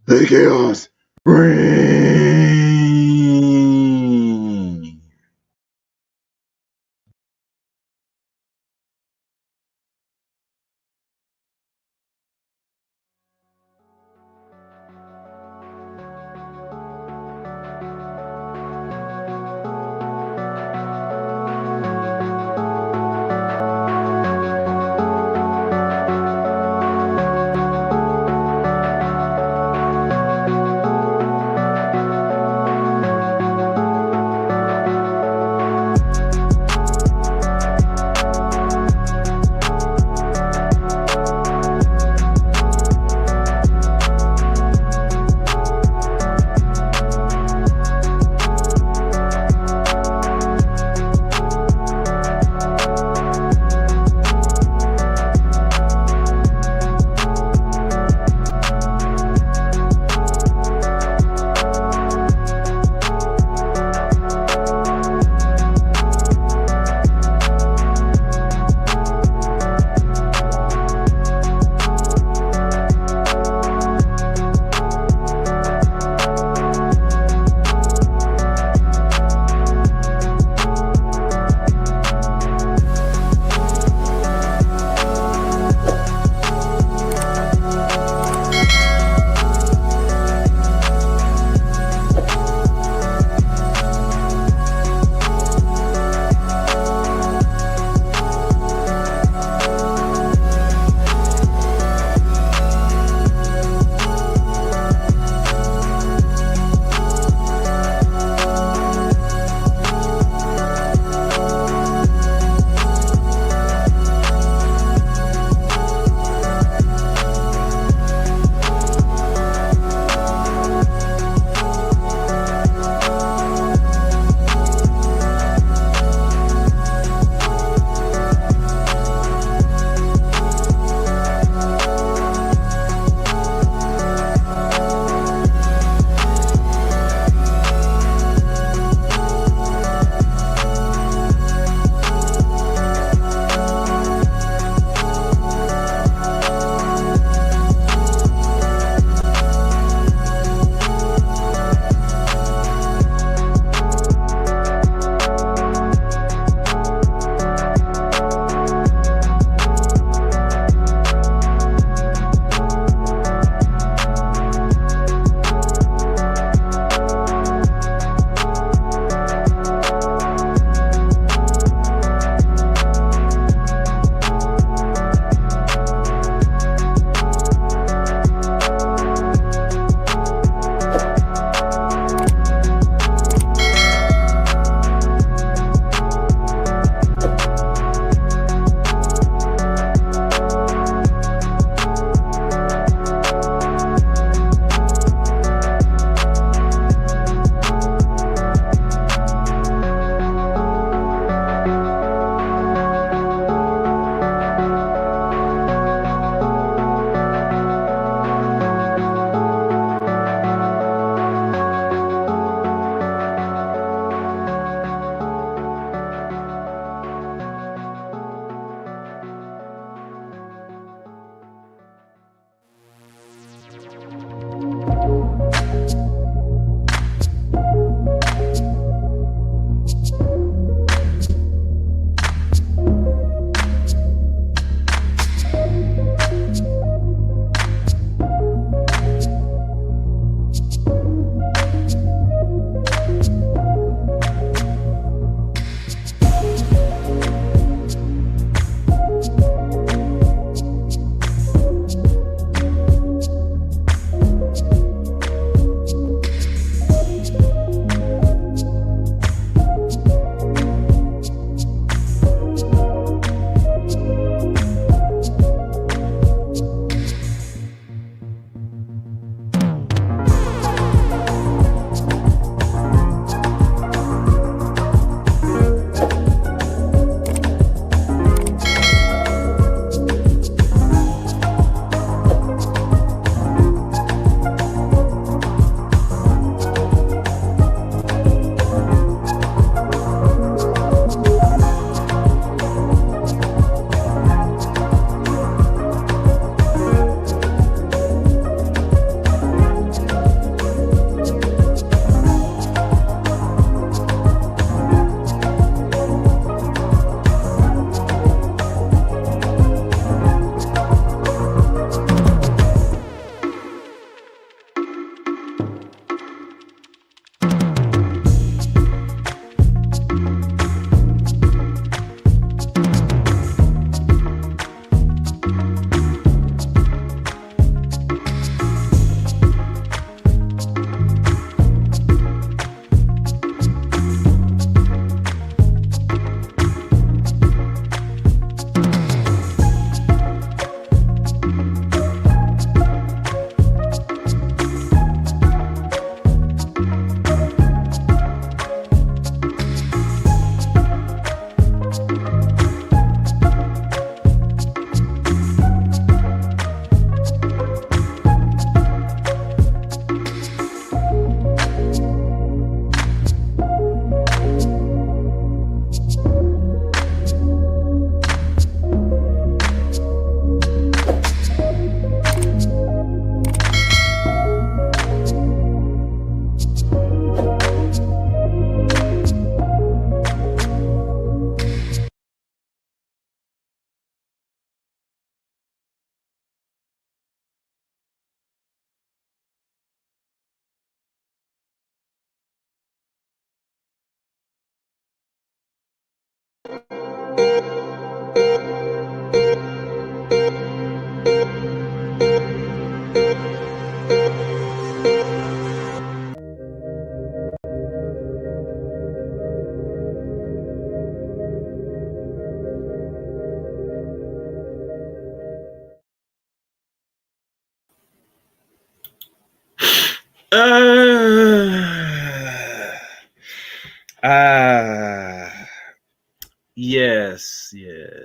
The chaos reigns.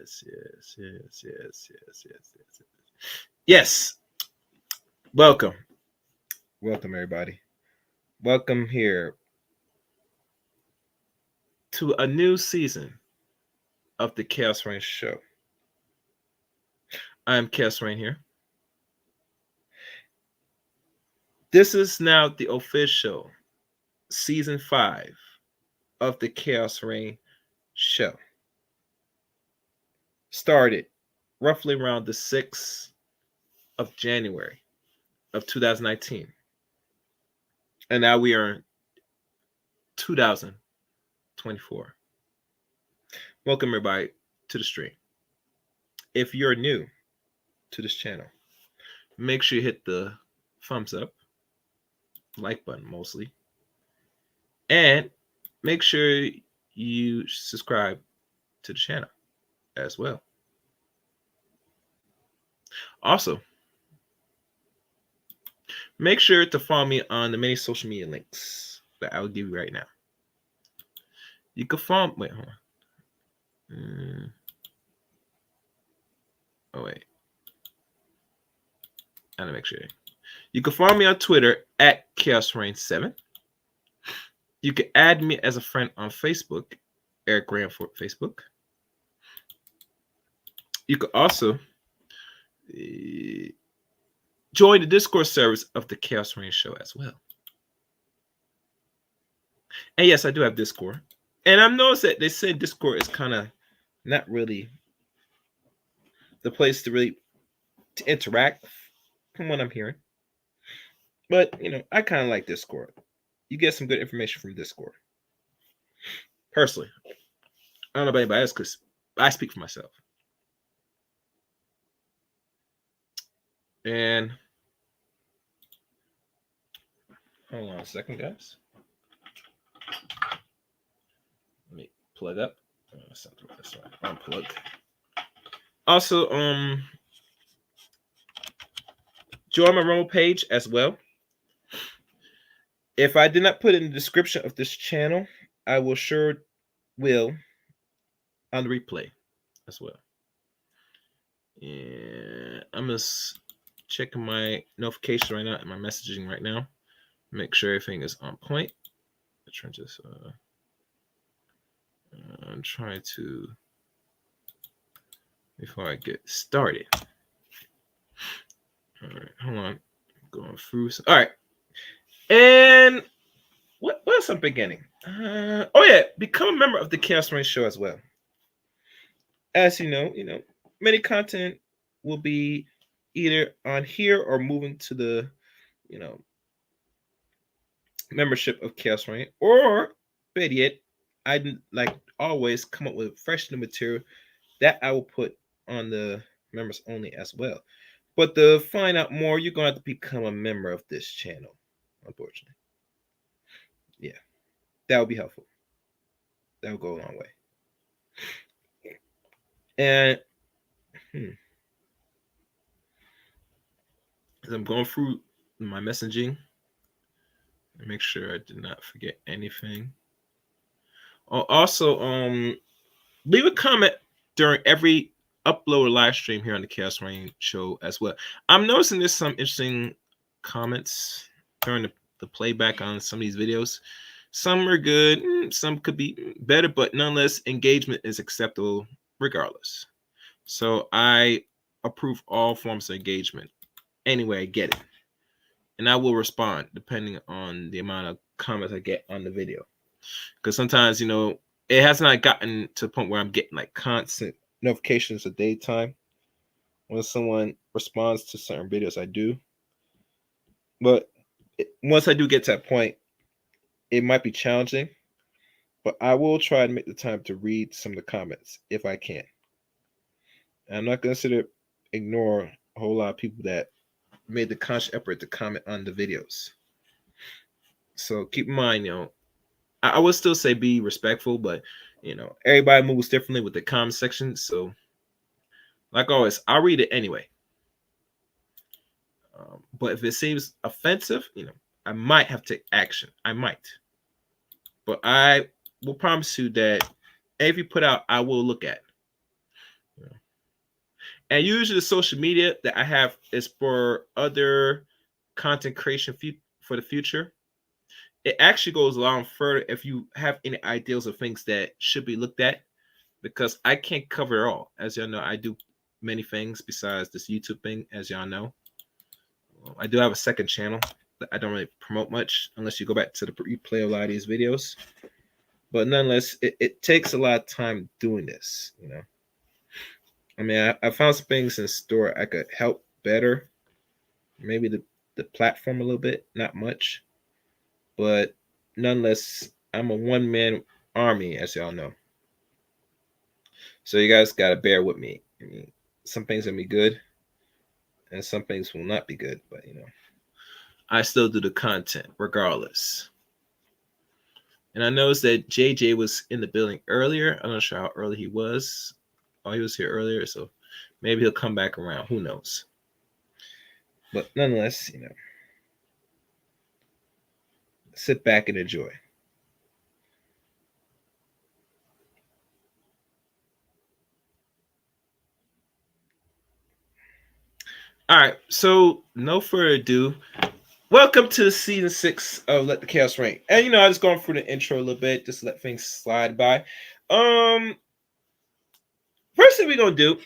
yes. Yes. Welcome. Welcome, everybody. Welcome here to a new season of the Chaos Rain Show. I'm Chaos Rain here. This is now the official season 5 of the Chaos Rain Show. Started roughly around the 6th of January of 2019. And now we are in 2024. Welcome, everybody, to the stream. If you're new to this channel, make sure you hit the thumbs up, like button mostly, and make sure you subscribe to the channel as well. Also, make sure to follow me on the many social media links that I will give you right now. You can follow. Wait, hold on. Oh wait, I gotta make sure. You can follow me on Twitter at ChaosRain7. You can add me as a friend on Facebook, Eric Ranford Facebook. You can also join the Discord service of the Chaos Rain Show as well. And yes, I do have Discord. And I've noticed that they say Discord is kind of not really the place to interact from what I'm hearing. But, I kind of like Discord. You get some good information from Discord. Personally. I don't know about anybody else because I speak for myself. And hold on a second, guys. Let me plug up. Unplug. Also, join my Rumble page as well. If I did not put it in the description of this channel, I will on the replay as well. And I'm just checking my notifications right now and my messaging right now. Make sure everything is on point. I'm trying to, before I get started. All right, hold on. Going through. All right. And what else I'm beginning? Become a member of the Chaos Rain Show as well. As you know, many content will be either on here or moving to the, membership of Chaos Rain, or better yet, I'd like always come up with fresh new material that I will put on the members only as well. But to find out more, you're going to have to become a member of this channel, unfortunately. Yeah, that would be helpful. That would go a long way. And as I'm going through my messaging, make sure I did not forget anything. Also, leave a comment during every upload or live stream here on the Chaos Rain Show as well. I'm noticing there's some interesting comments during the playback on some of these videos. Some are good, some could be better, but nonetheless, engagement is acceptable regardless. So I approve all forms of engagement any way I get it. And I will respond depending on the amount of comments I get on the video. Because sometimes, it has not gotten to the point where I'm getting like constant notifications of daytime when someone responds to certain videos I do. But once I do get to that point, it might be challenging, but I will try to make the time to read some of the comments if I can. And I'm not going to ignore a whole lot of people that made the conscious effort to comment on the videos. So keep in mind, I would still say be respectful, but everybody moves differently with the comment section. So, like always, I'll read it anyway. But if it seems offensive, I might have to take action. I might. But I will promise you that if you put out, I will look at. And usually the social media that I have is for other content creation for the future. It actually goes a long further if you have any ideas of things that should be looked at, because I can't cover it all. As y'all know, I do many things besides this YouTube thing, as y'all know. I do have a second channel that I don't really promote much unless you go back to the replay of a lot of these videos. But nonetheless, it takes a lot of time doing this, you know. I mean, I found some things in the store I could help better. Maybe the platform a little bit, not much. But nonetheless, I'm a one-man army, as y'all know. So you guys got to bear with me. I mean, some things will be good and some things will not be good. But, you know, I still do the content regardless. And I noticed that JJ was in the building earlier. I'm not sure how early he was. Oh, he was here earlier, so maybe he'll come back around. Who knows? But nonetheless, you know, sit back and enjoy. All right, so no further ado. Welcome to season 6 of Let the Chaos Reign. And you know, I was going through the intro a little bit, just to let things slide by. First thing we're gonna do,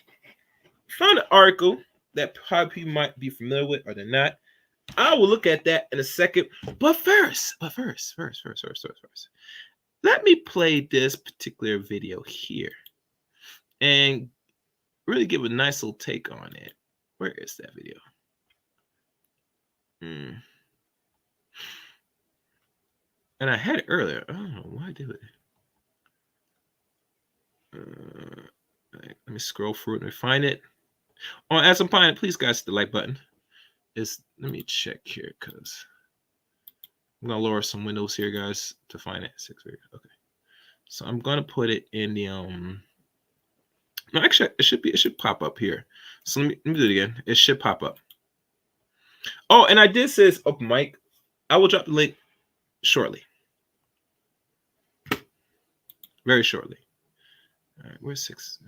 found an article that probably people might be familiar with or they're not. I will look at that in a second. But first, let me play this particular video here and really give a nice little take on it. Where is that video? And I had it earlier. I don't know why I did it. Let me scroll through it and find it. Oh, as I'm finding it, please guys hit the like button. Let me check here because I'm gonna lower some windows here, guys, to find it. 6 figures. Okay. So I'm gonna put it in the no, actually it should pop up here. So let me do it again. It should pop up. Oh, and I did say this open mic. I will drop the link shortly. Very shortly. All right, where's 6?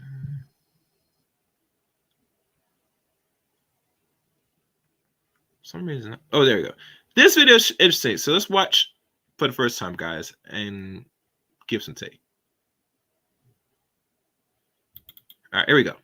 For some reason. Oh, there we go. This video is interesting. So let's watch for the first time, guys, and give some take. All right, here we go.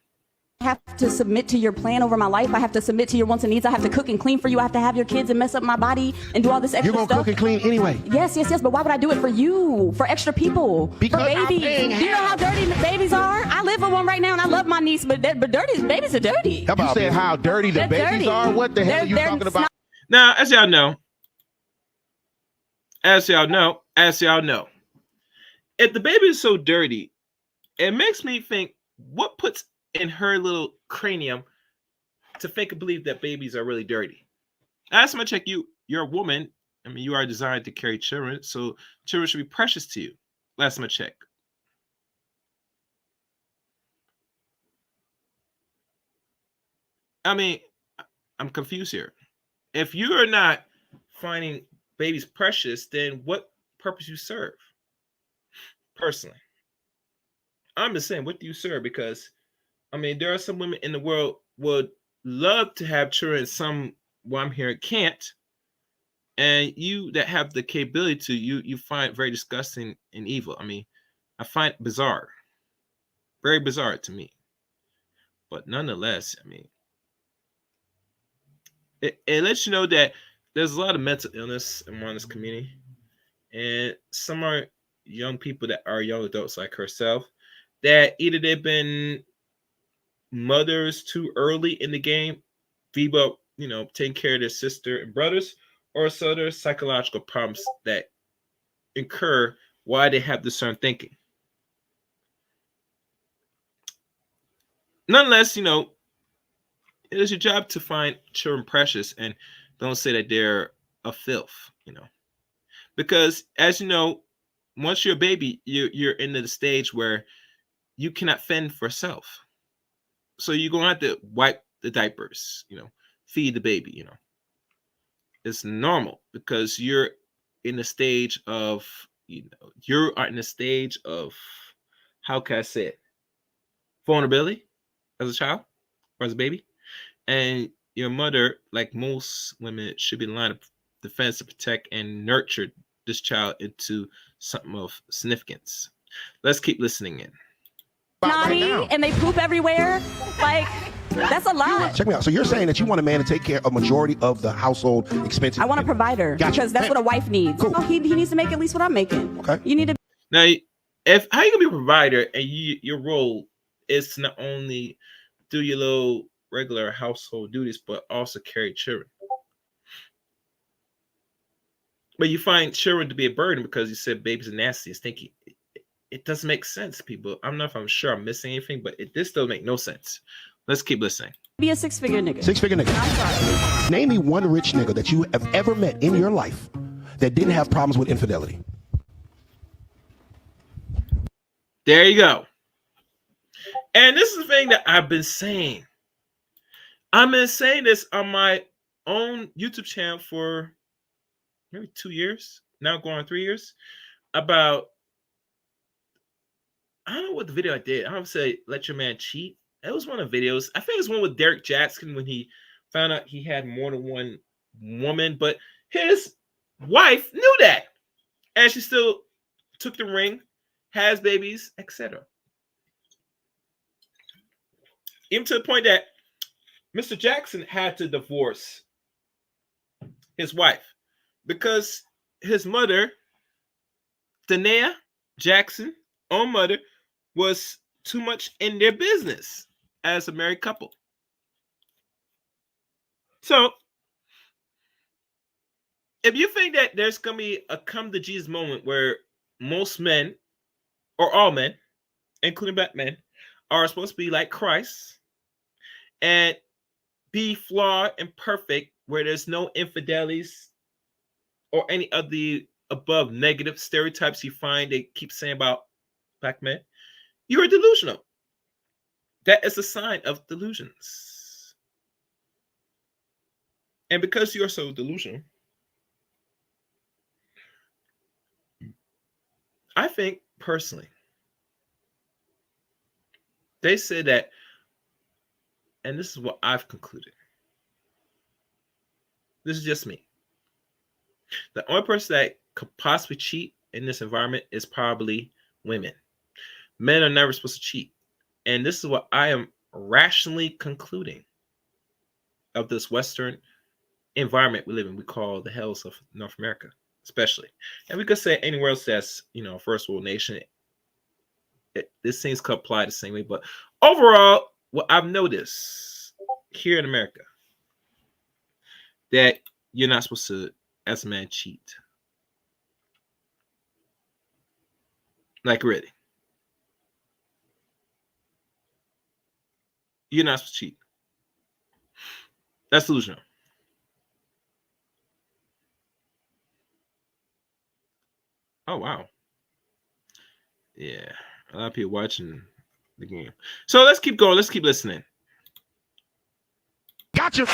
I have to submit to your plan over my life. I have to submit to your wants and needs. I have to cook and clean for you. I have to have your kids and mess up my body and do all this extra stuff. You're gonna cook and clean anyway. Yes. But why would I do it for you? For extra people? Because for babies. Do you know how dirty the babies are? I live with one right now and I love my niece, but babies are dirty. You said how dirty the babies are? What the hell are you talking about? Now, as y'all know, if the baby is so dirty, it makes me think, what puts in her little cranium to think and believe that babies are really dirty? Last time I checked, you're a woman. I mean, you are designed to carry children, so children should be precious to you. Last time I checked. I mean, I'm confused here. If you are not finding babies precious, then what purpose you serve? Personally, I'm just saying, what do you serve? Because I mean, there are some women in the world would love to have children. Some, well, I'm here, can't. And you that have the capability to, you find it very disgusting and evil. I mean, I find it bizarre. Very bizarre to me. But nonetheless, I mean, it lets you know that there's a lot of mental illness among this community. And some are young people that are young adults like herself that either they've been mothers too early in the game, FIBA, you know, taking care of their sister and brothers, or so there's psychological problems that incur why they have this certain thinking. Nonetheless, you know, it is your job to find children precious and don't say that they're a filth, you know, because as you know, once you're a baby, you're into the stage where you cannot fend for self. So you're gonna have to wipe the diapers, you know, feed the baby, you know. It's normal because you're in the stage of, you know, you're in the stage of, how can I say it, vulnerability as a child. or as a baby, and your mother, like most women, should be in line of defense to protect and nurture this child into something of significance. Let's keep listening in. Naughty, and they poop everywhere. Like, that's a lot. Check me out. So you're saying that you want a man to take care of a majority of the household expenses? I want a provider because that's what a wife needs. Cool. Oh, he needs to make at least what I'm making. Okay. You need to. Now, if how you gonna be a provider and your role is to not only do your little regular household duties, but also carry children. But you find children to be a burden because you said babies are nasty and stinky. It doesn't make sense, people. I'm not if I'm sure I'm missing anything, but this doesn't make no sense. Let's keep listening. Be a six-figure nigga. Six-figure nigga. I'm sorry. Name me one rich nigga that you have ever met in your life that didn't have problems with infidelity. There you go. And this is the thing that I've been saying. I've been saying this on my own YouTube channel for maybe 2 years, now going on 3 years, about, I don't know what the video I did. I don't say let your man cheat. That was one of the videos. I think it was one with Derek Jackson when he found out he had more than one woman, but his wife knew that. And she still took the ring, has babies, etc. Even to the point that Mr. Jackson had to divorce his wife because his mother, Danae Jackson, own mother, was too much in their business as a married couple. So, if you think that there's going to be a come to Jesus moment where most men, or all men, including black men, are supposed to be like Christ and be flawed and perfect, where there's no infidelities or any of the above negative stereotypes you find they keep saying about black men, you are delusional. That is a sign of delusions. And because you are so delusional, I think personally, they say that, and this is what I've concluded. This is just me. The only person that could possibly cheat in this environment is probably women. Men are never supposed to cheat. And this is what I am rationally concluding of this Western environment we live in. We call the hells of North America, especially. And we could say anywhere else that's, first world nation. This things could apply the same way. But overall, what I've noticed here in America, that you're not supposed to, as a man, cheat. Like, really. You're not supposed to cheat. That's delusional. Oh, wow. Yeah. A lot of people watching the game. So let's keep going. Let's keep listening. Gotcha.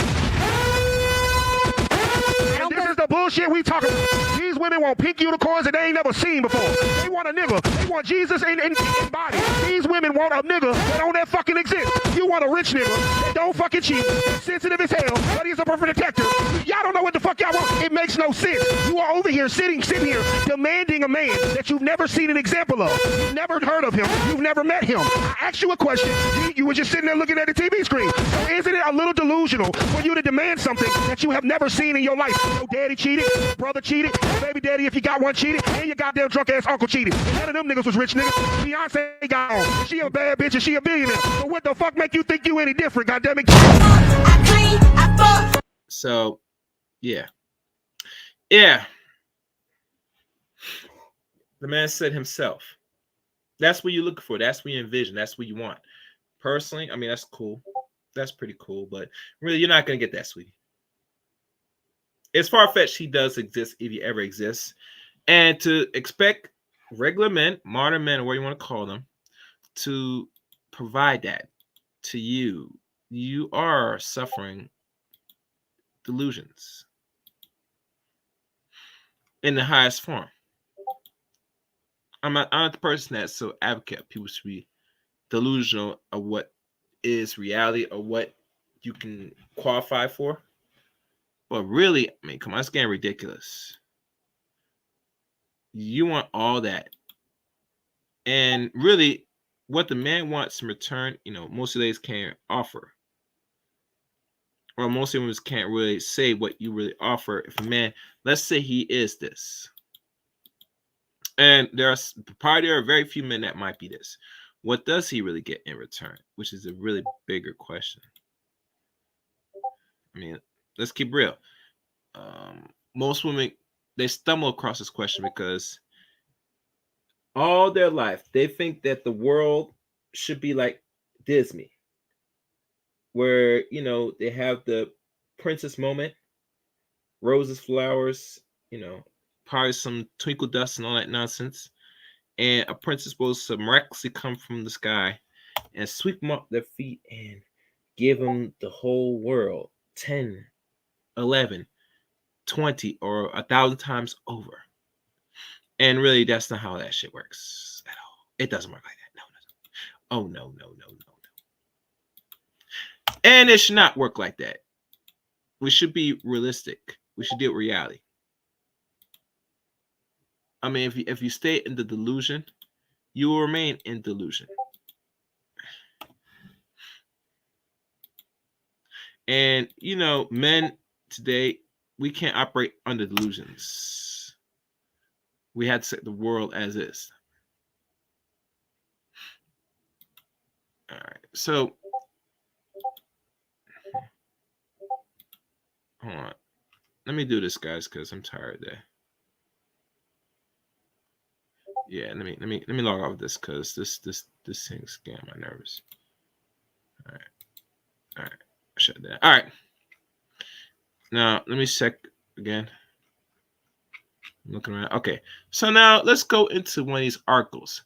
And this is the bullshit we talking about. These women want pink unicorns that they ain't never seen before. They want a nigga. They want Jesus in body. These women want a nigga that don't that fucking exist. You want a rich nigga that don't fucking cheat. That's sensitive as hell, but he's a perfect detective. Y'all don't know what the fuck y'all want. It makes no sense. You are over here sitting here demanding a man that you've never seen an example of. You've never heard of him. You've never met him. I asked you a question. You were just sitting there looking at the TV screen. So isn't it a little delusional for you to demand something that you have never seen in your life? Your daddy cheated, your brother cheated, your baby daddy, if you got one, cheated, and your goddamn drunk ass uncle cheated. None of them niggas was rich niggas. Beyonce got on. She a bad bitch and she a billionaire. So what the fuck make you think you any different, goddammit? So, yeah. Yeah. The man said himself. That's what you're looking for. That's what you envision. That's what you want. Personally, I mean, that's cool. That's pretty cool. But really, you're not going to get that, sweetie. It's far-fetched he does exist, if he ever exists. And to expect regular men, modern men, or what you want to call them, to provide that to you, you are suffering delusions in the highest form. I'm not the person that's so advocate people should be delusional of what is reality or what you can qualify for. But really, I mean, come on, it's getting ridiculous. You want all that. And really, what the man wants in return, most ladies can't offer. Or most women can't really say what you really offer. If a man, let's say he is this. And there are very few men that might be this. What does he really get in return? Which is a really bigger question. I mean, let's keep real. Most women, they stumble across this question because all their life they think that the world should be like Disney, where they have the princess moment, roses, flowers, probably some twinkle dust and all that nonsense, and a princess will miraculously come from the sky and sweep them off their feet and give them the whole world 10, 11, 20, or 1,000 times over. And really, that's not how that shit works at all. It doesn't work like that. No. Oh, no. And it should not work like that. We should be realistic. We should deal with reality. I mean, if you stay in the delusion, you will remain in delusion. And, men today, we can't operate under delusions. We had to set the world as is. All right. So, hold on. Let me do this, guys, because I'm tired there. Yeah, let me log off this because this thing's getting my nerves. All right. Shut that. All right. Now let me check again. I'm looking around. Okay, so now let's go into one of these articles.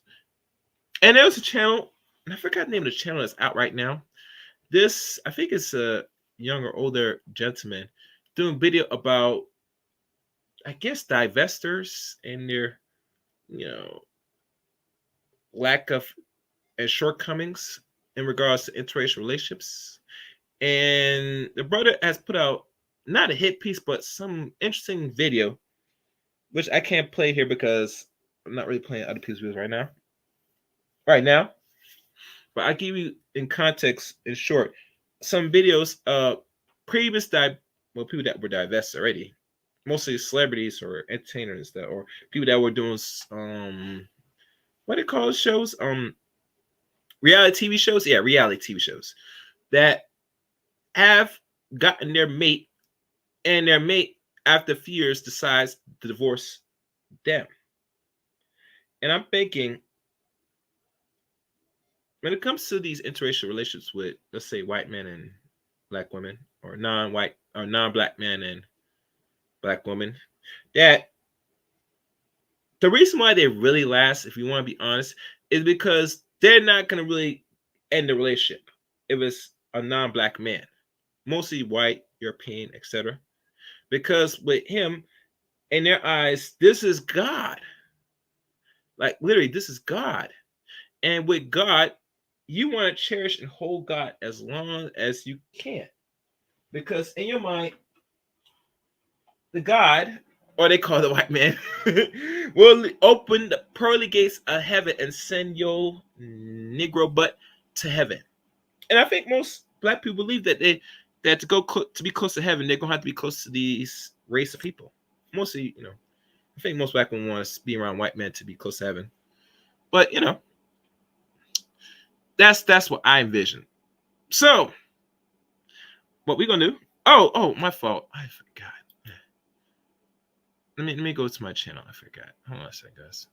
And there was a channel, and I forgot the name of the channel that's out right now. This, I think it's a younger, older gentleman doing a video about, I guess, divestors and their, lack of and shortcomings in regards to interracial relationships. And the brother has put out not a hit piece, but some interesting video, which I can't play here because I'm not really playing other people's videos right now. But I give you in context, in short, some videos of previous people that were divested already, mostly celebrities or entertainers that, or people that were doing what do you call shows? Reality TV shows? Yeah, reality TV shows that have gotten their mate, and their mate, after a few years, decides to divorce them. And I'm thinking, when it comes to these interracial relationships with, let's say, white men and black women, or non-white or non-black men and black women, that the reason why they really last, if you want to be honest, is because they're not going to really end the relationship if it's a non-black man, mostly white, European, etc. Because with him, in their eyes, this is God. Like, literally, this is God. And with God, you want to cherish and hold God as long as you can. Because in your mind, the God, or they call the white man, will open the pearly gates of heaven and send your Negro butt to heaven. And I think most black people believe that to be close to heaven, they're gonna have to be close to these race of people. Mostly, I think most black women want to be around white men to be close to heaven. But that's what I envision. So, what we gonna do? Oh, my fault. I forgot. Let me go to my channel. I forgot. Hold on a second, guys.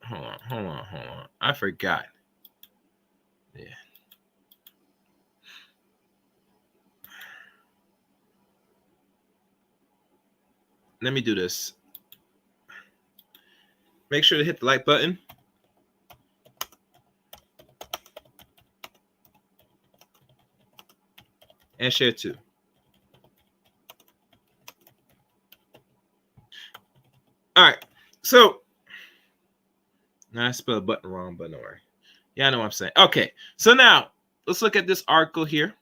Hold on. I forgot. Yeah. Let me do this. Make sure to hit the like button. And share too. All right. So, now I spelled button wrong, but don't worry. Yeah, I know what I'm saying. Okay, so now let's look at this article here.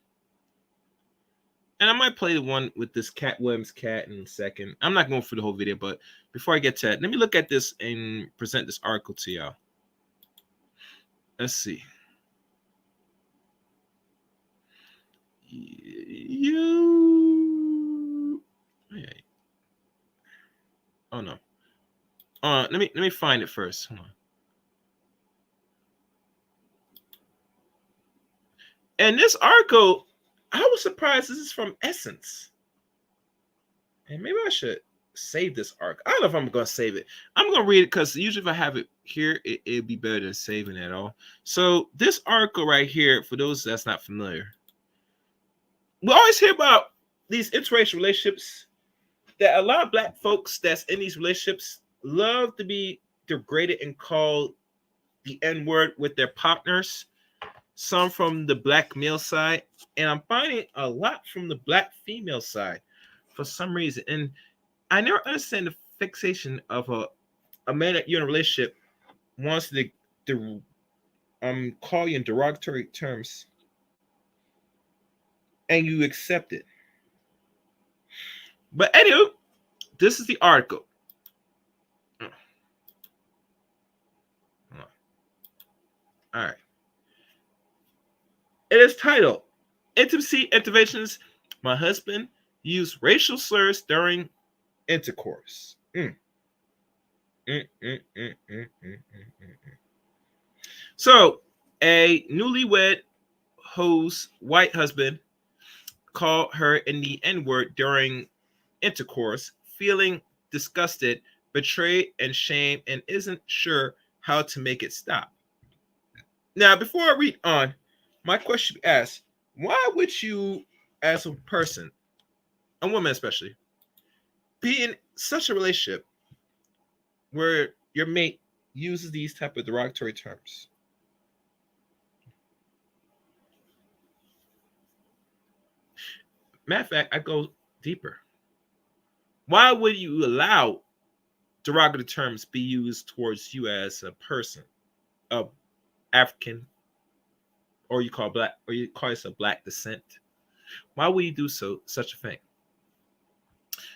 And I might play the one with this Cat Williams cat in a second. I'm not going through the whole video, but before I get to that, let me look at this and present this article to y'all. Let's see. Oh no. Let me find it first. Hold on. And this article, I was surprised this is from Essence. And maybe I should save this article. I don't know if I'm going to save it. I'm going to read it because usually if I have it here, it'd be better than saving it all. So this article right here, for those that's not familiar, we always hear about these interracial relationships that a lot of Black folks that's in these relationships love to be degraded and called the N-word with their partners. Some from the Black male side, and I'm finding a lot from the Black female side for some reason. And I never understand the fixation of a man that you're in a relationship wants to call you in derogatory terms, and you accept it. But anyway, this is the article. All right. It is titled Intimacy Interventions. My husband used racial slurs during intercourse. So, a newlywed whose white husband called her in the N-word during intercourse, feeling disgusted, betrayed, and shamed, and isn't sure how to make it stop. Now, before I read on, my question be asked, why would you, as a person, a woman especially, be in such a relationship where your mate uses these type of derogatory terms? Matter of fact, I go deeper. Why would you allow derogatory terms be used towards you as a person of African, or you call Black, or you call yourself Black descent? Why would you do such a thing?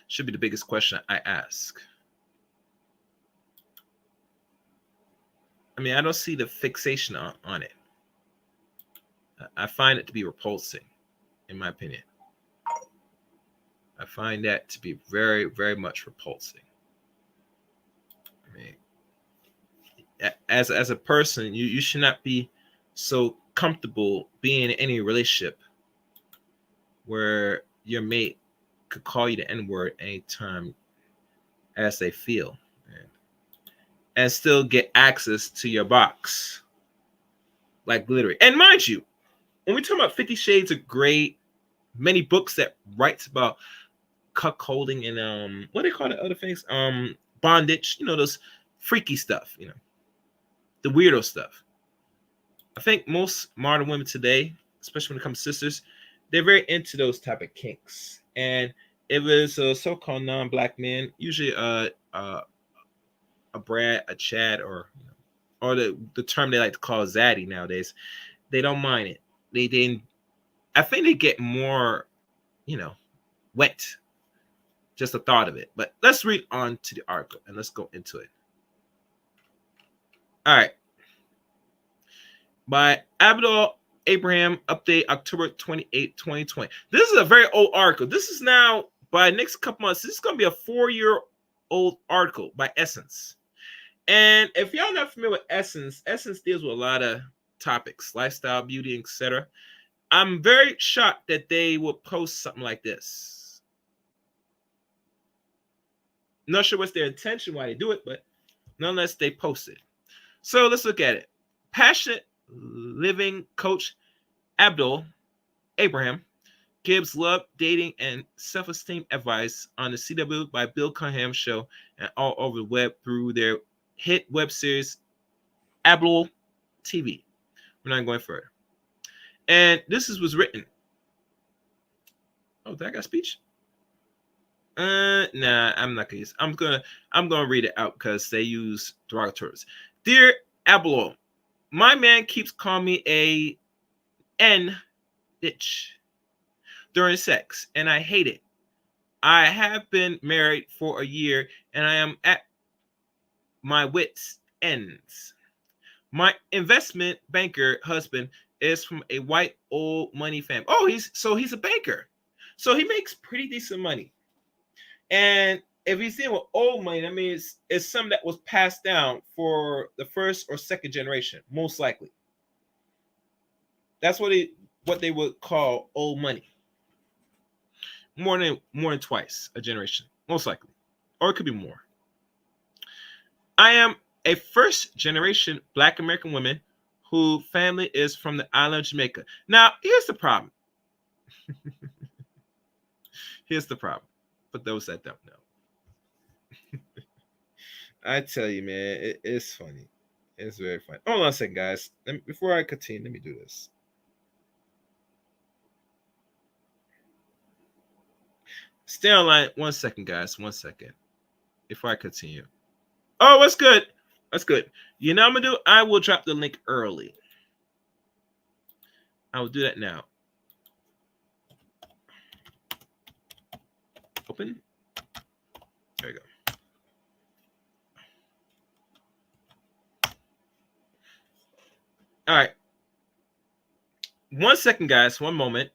Should be the biggest question I ask. I mean, I don't see the fixation on it. I find it to be repulsing, in my opinion. I find that to be very, very much repulsing. I mean, as a person, you should not be so comfortable being in any relationship where your mate could call you the N-word anytime as they feel, and still get access to your box, like literally. And mind you, when we talk about 50 Shades of Grey, many books that writes about cuckolding and what do they call the other things, bondage, those freaky stuff, the weirdo stuff. I think most modern women today, especially when it comes to sisters, they're very into those type of kinks. And if it's a so-called non-Black man, usually a Brad, a Chad, or the term they like to call zaddy nowadays, they don't mind it. They I think they get more, wet, just the thought of it. But let's read on to the article and let's go into it. All right. By Abdul Abraham, update October 28, 2020. This is a very old article. This is now, by next couple months, this is going to be a 4-year-old article by Essence. And if y'all not familiar with Essence, Essence deals with a lot of topics, lifestyle, beauty, etc. I'm very shocked that they will post something like this. Not sure what's their intention, why they do it, but nonetheless, they post it. So let's look at it. Passionate living coach Abdul Abraham gives love, dating, and self-esteem advice on the CW by Bill Cunningham show and all over the web through their hit web series Abdul TV. We're not going further. And this was written. Oh, did I got speech? Nah, I'm not gonna use. I'm gonna read it out because they use derogatory. Dear Abdul, My man keeps calling me a N bitch during sex, and I hate it. I have been married for a year, and I am at my wits' ends. My investment banker husband is from a white old money family. Oh, he's a banker, so he makes pretty decent money. And if he's dealing with old money, that means it's something that was passed down for the first or second generation, most likely. That's what they would call old money. More than twice a generation, most likely, or it could be more. I am a first generation Black American woman whose family is from the island of Jamaica. Now, here's the problem. Here's the problem. For those that don't know. I tell you, man, it's funny. It's very funny. Hold on a second, guys. Before I continue, let me do this. Stay online 1 second, guys. 1 second. Before I continue. Oh, that's good. That's good. You know what I'm going to do? I will drop the link early. I will do that now. Open. There we go. All right. 1 second, guys. 1 moment.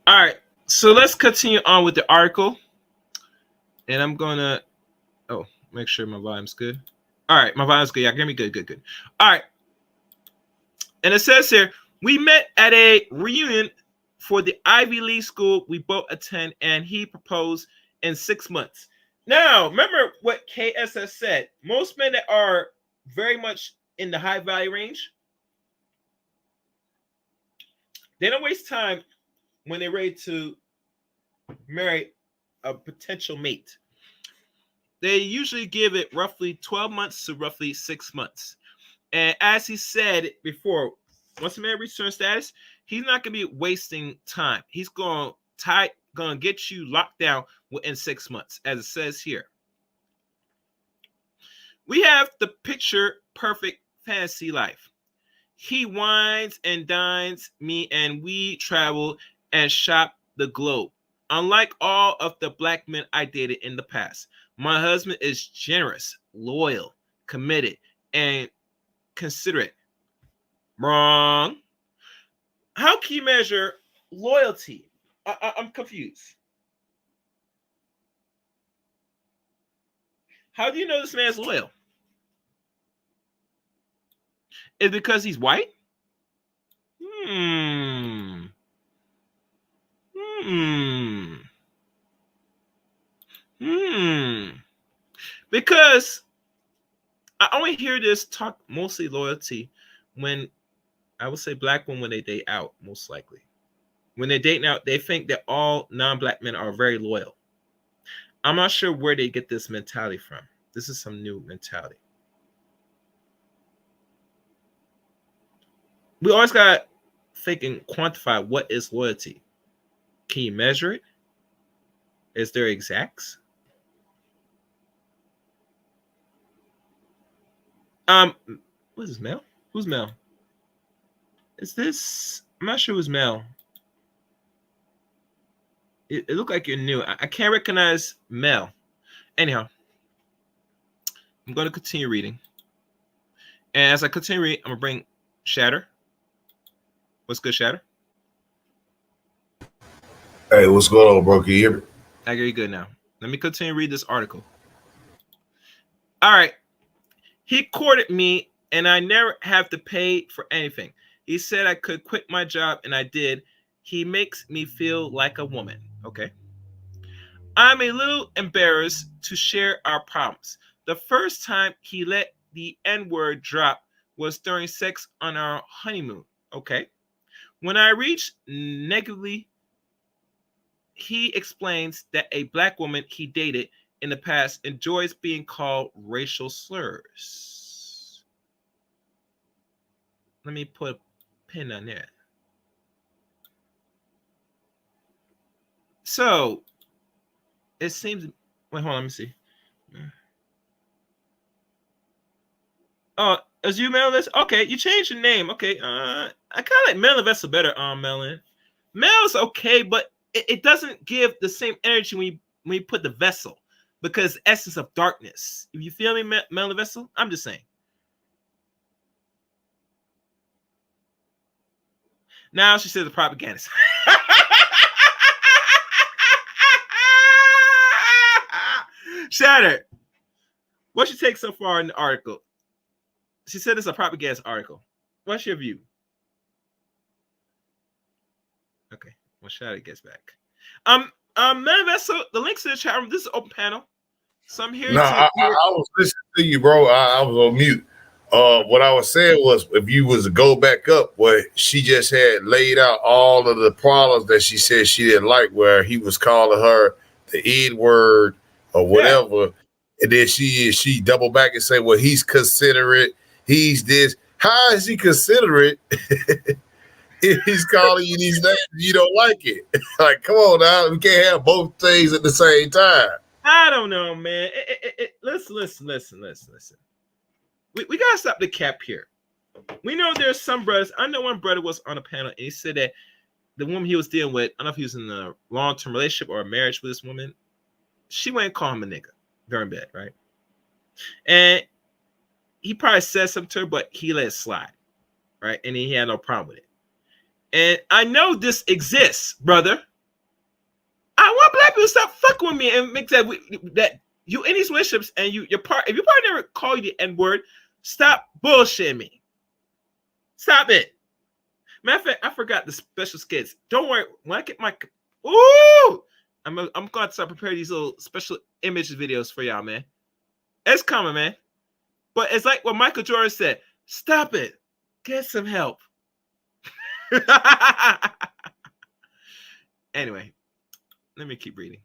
All right. So let's continue on with the article. And I'm going to, make sure my volume's good. All right. My volume's good. Yeah, hear me good. All right. And it says here, we met at a reunion for the Ivy League school we both attend, and he proposed in 6 months. Now, remember what KSS said. Most men that are very much in the high value range, they don't waste time when they're ready to marry a potential mate. They usually give it roughly 12 months to roughly 6 months. And as he said before, once a man reaches certain status, he's not going to be wasting time. He's going to get you locked down within 6 months, as it says here. We have the picture perfect fantasy life. He wines and dines me, and we travel and shop the globe. Unlike all of the Black men I dated in the past, my husband is generous, loyal, committed, and considerate. Wrong. How can you measure loyalty? I'm confused. How do you know this man's loyal? Is it because he's white? Because I only hear this talk mostly loyalty when I would say Black women when they date out, most likely. When they're dating out, they think that all non-Black men are very loyal. I'm not sure where they get this mentality from. This is some new mentality. We always got to think and quantify what is loyalty. Can you measure it? Is there exacts? What is Mel? Who's Mel? Is this? I'm not sure who's Mel. It looked like you're new. I can't recognize Mel. Anyhow, I'm going to continue reading. And as I continue reading, I'm going to bring Shatter. What's good, Shatter? Hey, what's going on, bro? Can you hear me? I hear you good now. Let me continue to read this article. All right. He courted me, and I never have to pay for anything. He said I could quit my job, and I did. He makes me feel like a woman. Okay. I'm a little embarrassed to share our problems. The first time he let the N-word drop was during sex on our honeymoon. Okay. When I reached negatively he explains that a black woman he dated in the past enjoys being called racial slurs. Let me put a pin on that. So it seems. Wait, hold on. Let me see. Oh, as you Melvin? Okay, you changed your name. Okay, I kind of like Melvin Vessel better. Melvin. Mel's okay, but it doesn't give the same energy when you put the vessel, because essence of darkness. If you feel me, Melvin Vessel, I'm just saying. Now she says the propagandist. Shatter. What's your take so far in the article? She said it's a propaganda article. What's your view? Okay, well, Shatter gets back. Manifesto, the links to the chat room. This is open panel. So I'm here. No, I was listening to you, bro. I was on mute. What I was saying was, if you was to go back up, where she just had laid out all of the problems that she said she didn't like, where he was calling her the N word or whatever, yeah. And then she double back and say, well, he's considerate, he's this. How is he considerate if he's calling you these names you don't like it? Like, come on now, we can't have both things at the same time. I don't know, man. Listen. We gotta stop the cap here. We know there's some brothers. I know one brother was on a panel and he said that the woman he was dealing with, I don't know if he was in a long-term relationship or a marriage with this woman, she wouldn't call him a nigga during bed, right? And he probably said something to her, but he let it slide, right? And he had no problem with it. And I know this exists, brother. I want black people to stop fucking with me and make that you in these relationships and if your partner never call you the N-word, stop bullshitting me. Stop it. Matter of fact, I forgot the special skits. Don't worry. When I get my I'm going to start preparing these little special images videos for y'all, man. It's coming, man. But it's like what Michael Jordan said. Stop it. Get some help. Anyway, let me keep reading.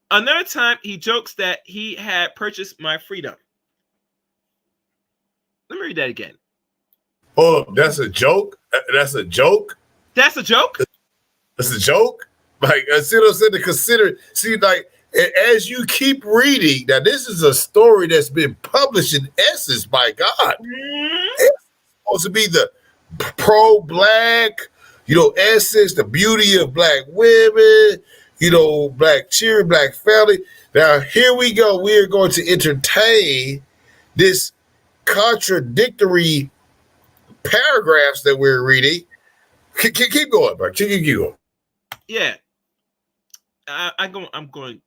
Another time, he jokes that he had purchased my freedom. Let me read that again. Oh, that's a joke? That's a joke? That's a joke? That's a joke? Like, I see what I'm saying, to consider. See, like, as you keep reading, now this is a story that's been published in Essence, by God. Mm-hmm. It's supposed to be the pro-black, Essence, the beauty of black women, black cheering, black family. Now, here we go. We are going to entertain this contradictory paragraphs that we're reading. Keep going, bro. Keep going. Yeah. I'm going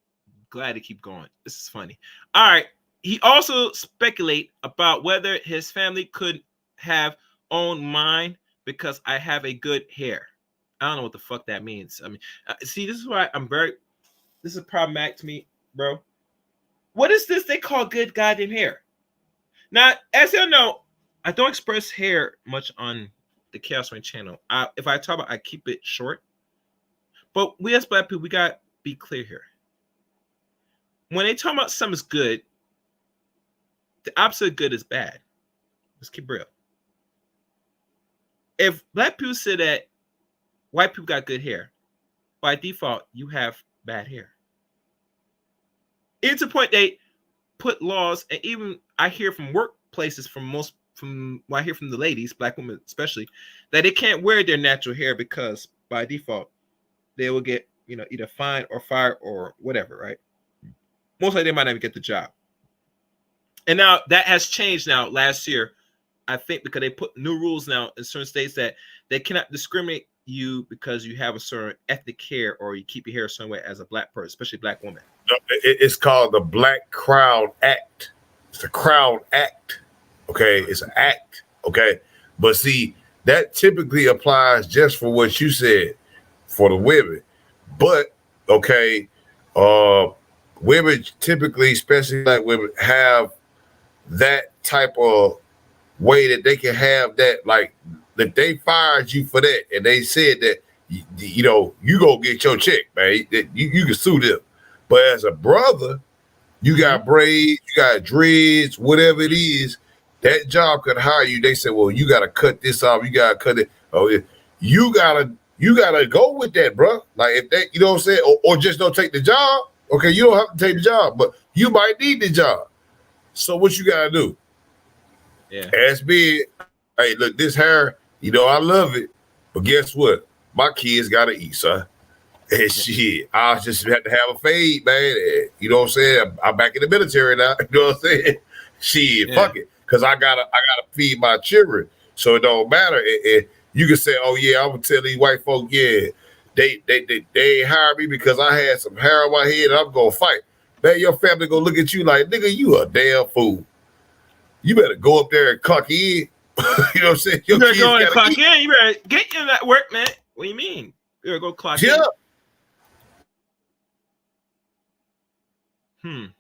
glad to keep going. This is funny. All right. He also speculate about whether his family could have owned mine because I have a good hair. I don't know what the fuck that means. I mean, see, this is why this is problematic to me, bro. What is this they call good goddamn hair? Now, as you know, I don't express hair much on the Chaos Rain channel. If I talk about, I keep it short. But we as black people, we got to be clear here. When they talk about something's good, the opposite of good is bad. Let's keep real. If black people say that white people got good hair, by default, you have bad hair. It's a point they put laws, and even I hear from workplaces from what I hear from the ladies, black women especially, that they can't wear their natural hair because by default, they will get, either fined or fired or whatever, right? Most likely they might not even get the job. And now that has changed now last year, I think, because they put new rules now in certain states that they cannot discriminate you because you have a certain ethnic hair or you keep your hair a certain way as a black person, especially black woman. It's called the Black Crown Act. It's the Crown Act. Okay, it's an act. Okay, but see, that typically applies just for what you said for the women. But okay, women typically, especially black women, have that type of way that they can have that, like, if they fired you for that and they said that you know, you go get your check, man. You can sue them. But as a brother, you got braids, you got dreads, whatever it is, that job could hire you. They say, well, you got to cut this off. You got to cut it. Oh, yeah. You gotta go with that, bro. Like if that, you know what I'm saying, or just don't take the job. Okay, you don't have to take the job, but you might need the job. So what you gotta do? Yeah. Ask me, hey, look, this hair, you know, I love it, but guess what? My kids gotta eat, son. And shit, I just had to have a fade, man. And, you know what I'm saying? I'm back in the military now. You know what I'm saying? Shit, fuck it, because I gotta feed my children, so it don't matter. And you can say, oh yeah, I'm gonna tell these white folk, yeah, they ain't hire me because I had some hair on my head and I'm gonna fight. Man, your family gonna look at you like, nigga, you a damn fool. You better go up there and clock in. You know what I'm saying? You better go and clock in. You better get in that work, man. What do you mean? You better go clock in. Hold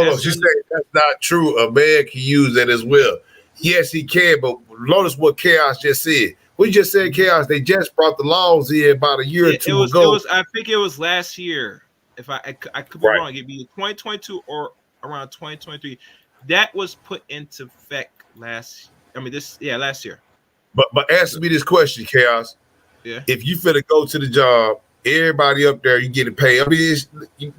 on. She said that's not true. A man can use that as well. Yes, he can, but notice what Chaos just said. We just said Chaos. They just brought the laws in about a year or two ago. I think it was last year. If I could be wrong, it'd be 2022 or around 2023. That was put into effect last year. But answer me this question, Chaos. Yeah. If you finna go to the job, everybody up there, you getting paid. I mean,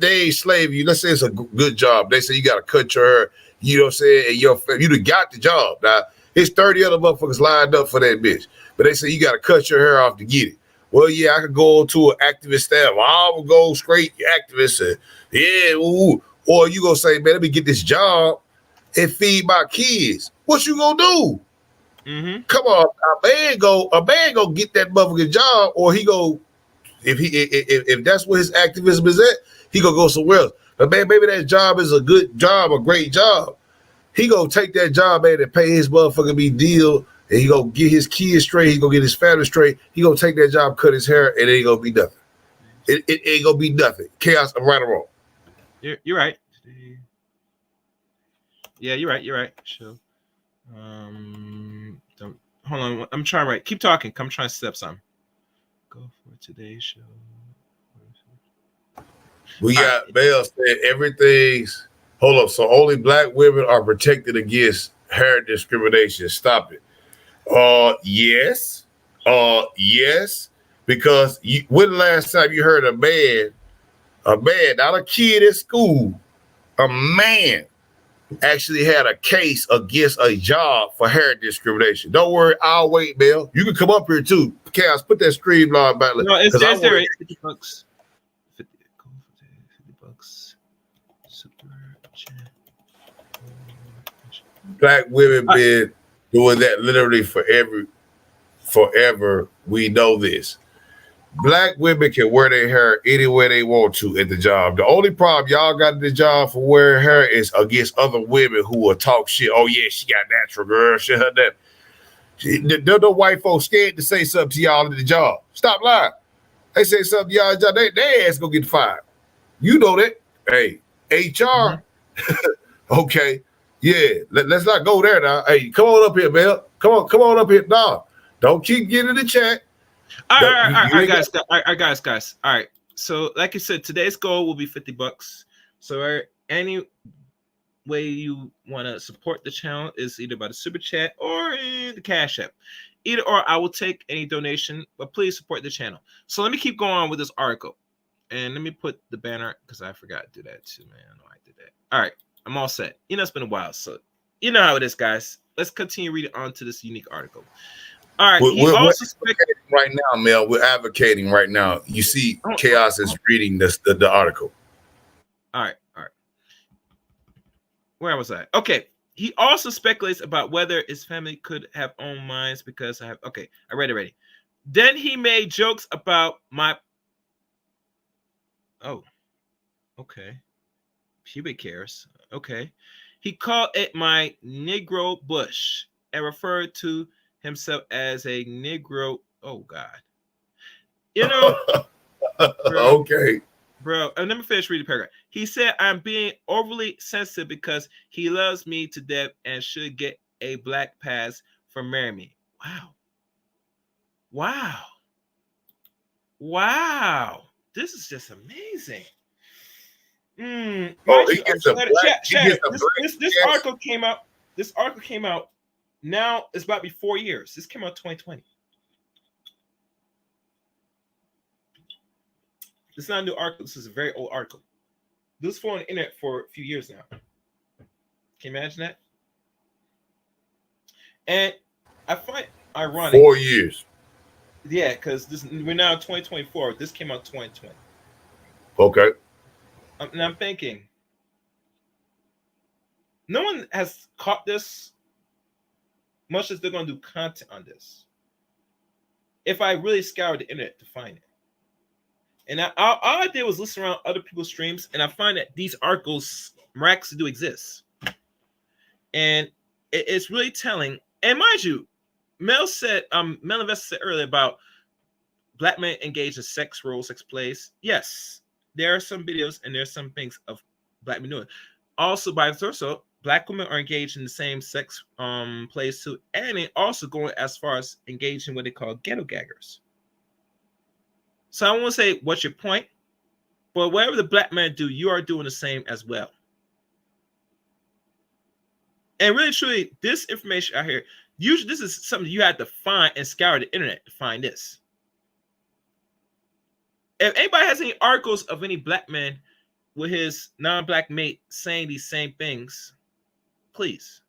they ain't slave you. Let's say it's a good job. They say you got to cut your hair. You know what I'm saying? And you done got the job. Now, it's 30 other motherfuckers lined up for that bitch. But they say you got to cut your hair off to get it. Well, yeah, I could go to an activist staff. I'm going to go straight activist. And, yeah, ooh. Or you going to say, man, let me get this job and feed my kids. What you going to do? Mm-hmm. Come on. A man go get that motherfucking job, or he go, if that's where his activism is at, he gonna go somewhere else. But man, maybe that job is a good job, a great job. He gonna take that job, man, and pay his motherfucking be deal, and he gonna get his kids straight. He gonna get his family straight. He gonna take that job, cut his hair, and it ain't gonna be nothing. It ain't gonna be nothing. Chaos, I'm right or wrong? You're right. Yeah, you're right. Sure. Hold on. I'm trying to write. Keep talking. I'm trying to set up something. Go for today's show. We got Bell said everything's. Hold up. So only black women are protected against hair discrimination. Stop it. Yes. Yes. Because when the last time you heard a man, not a kid at school, a man actually had a case against a job for hair discrimination? Don't worry, I'll wait, Bill. You can come up here too. Chaos, put that stream line back. No, it's there. $50. $50. Super chat. Black women been doing that literally forever. We know this. Black women can wear their hair anywhere they want to at the job. The only problem y'all got at the job for wearing hair is against other women who will talk shit. Oh yeah, she got natural, girl. She had that. The white folks scared to say something to y'all at the job. Stop lying. They say something to y'all at the job, they ass gonna get fired. You know that. Hey, HR. Okay. Yeah, let's not go there now. Hey, come on up here, Bill. Come on up here. No, don't keep getting the chat. All right, guys. All right. So, like I said, today's goal will be $50. So, any way you want to support the channel is either by the super chat or the Cash App. Either or, I will take any donation, but please support the channel. So, let me keep going on with this article, and let me put the banner because I forgot to do that too, man. I know I did that. All right, I'm all set. You know, it's been a while, so you know how it is, guys. Let's continue reading on to this unique article. All right. We're advocating right now, Mel. We're advocating right now. You see, Chaos is reading the article. All right. Where was I? Okay. He also speculates about whether his family could have owned mines because I read it already. Then he made jokes about my. Oh. Okay. Pubic hairs. Okay. He called it my Negro bush and referred to himself as a Negro. Oh God. You know. Okay. Bro, and let me finish reading the paragraph. He said, I'm being overly sensitive because he loves me to death and should get a black pass for marrying me. Wow. Wow. Wow. This is just amazing. Mind he you, gets a Shatter, black. He Shatter, gets a black. this Yes. article came out. This article came out. Now it's about to be 4 years. This came out 2020. This is not a new article. This is a very old article. This is on the internet for a few years now. Can you imagine that? And I find ironic. 4 years. Yeah, because we're now in 2024. This came out 2020. Okay. And I'm thinking, no one has caught this, much as they're going to do content on this. If I really scoured the internet to find it. And all I did was listen around other people's streams, and I find that these articles miraculously do exist. And it's really telling. And mind you, Mel Investor said earlier about black men engaged in sex roles, sex plays. Yes, there are some videos and there's some things of black men doing. Also, vice versa, black women are engaged in the same sex plays too, and it also going as far as engaging what they call ghetto gaggers. So I won't say what's your point, but whatever the black men do, you are doing the same as well. And really, truly, this information out here, usually this is something you had to find and scour the internet to find this. If anybody has any articles of any black man with his non-black mate saying these same things, please.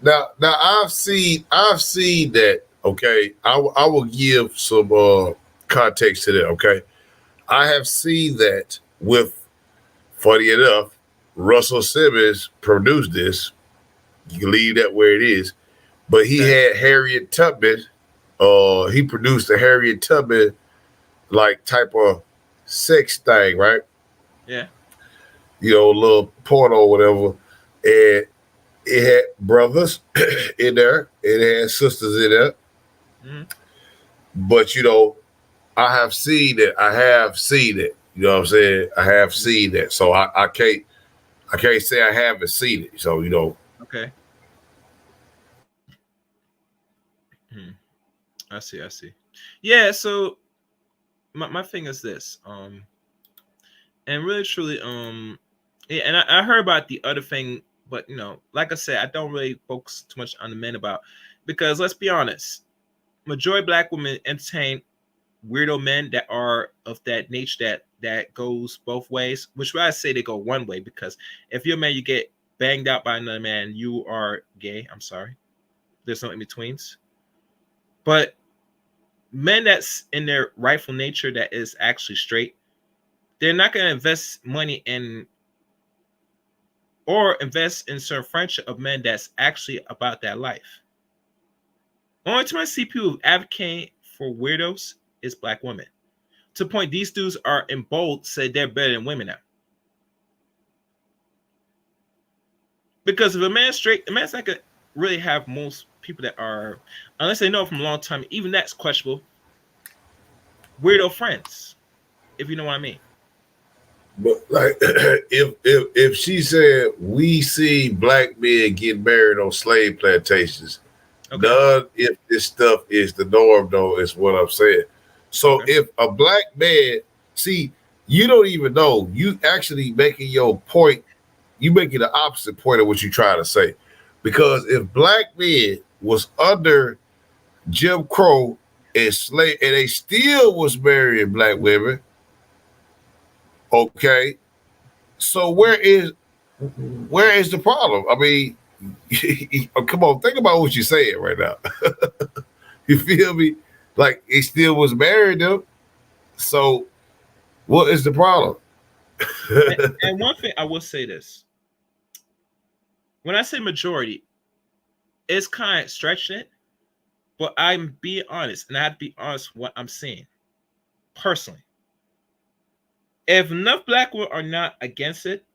Now I've seen that. Okay, I will give some context to that. Okay, I have seen that with, funny enough, Russell Simmons produced this. You can leave that where it is, but he had Harriet Tubman. He produced a Harriet Tubman like type of sex thing, right? Yeah. You know, a little porno or whatever, and it had brothers in there, it had sisters in there. Mm-hmm. But you know, I have seen it. You know what I'm saying? I have seen that. So I can't say I haven't seen it. So you know. Okay. I see. Yeah, so my thing is this. And really truly, yeah, and I heard about the other thing, but you know, like I said, I don't really focus too much on the men about, because let's be honest, majority of black women entertain weirdo men that are of that nature that goes both ways, which I say they go one way, because if you're a man, you get banged out by another man, you are gay. I'm sorry. There's no in-betweens. But men that's in their rightful nature that is actually straight, they're not going to invest money in or invest in certain friendship of men that's actually about that life. Only time I see people advocating for weirdos is black women. To the point these dudes are in bold say they're better than women now. Because if a man's straight, a man's not going to really have most people that are, unless they know from a long time, even that's questionable, weirdo friends, if you know what I mean. But like, if she said we see black men get married on slave plantations, Okay. none if this stuff is the norm, though, is what I'm saying. So Okay. if a black man, see, you don't even know, you actually making your point, you making the opposite point of what you're trying to say. Because if black men was under Jim Crow and slave, and they still was marrying black women, okay, so where is the problem? I mean, come on, think about what you're saying right now. You feel me? Like, he still was married though. So what is the problem? And one thing I will say this. When I say majority, it's kind of stretching it, but I'm being honest, and I have to be honest with what I'm seeing personally. If enough black women are not against it,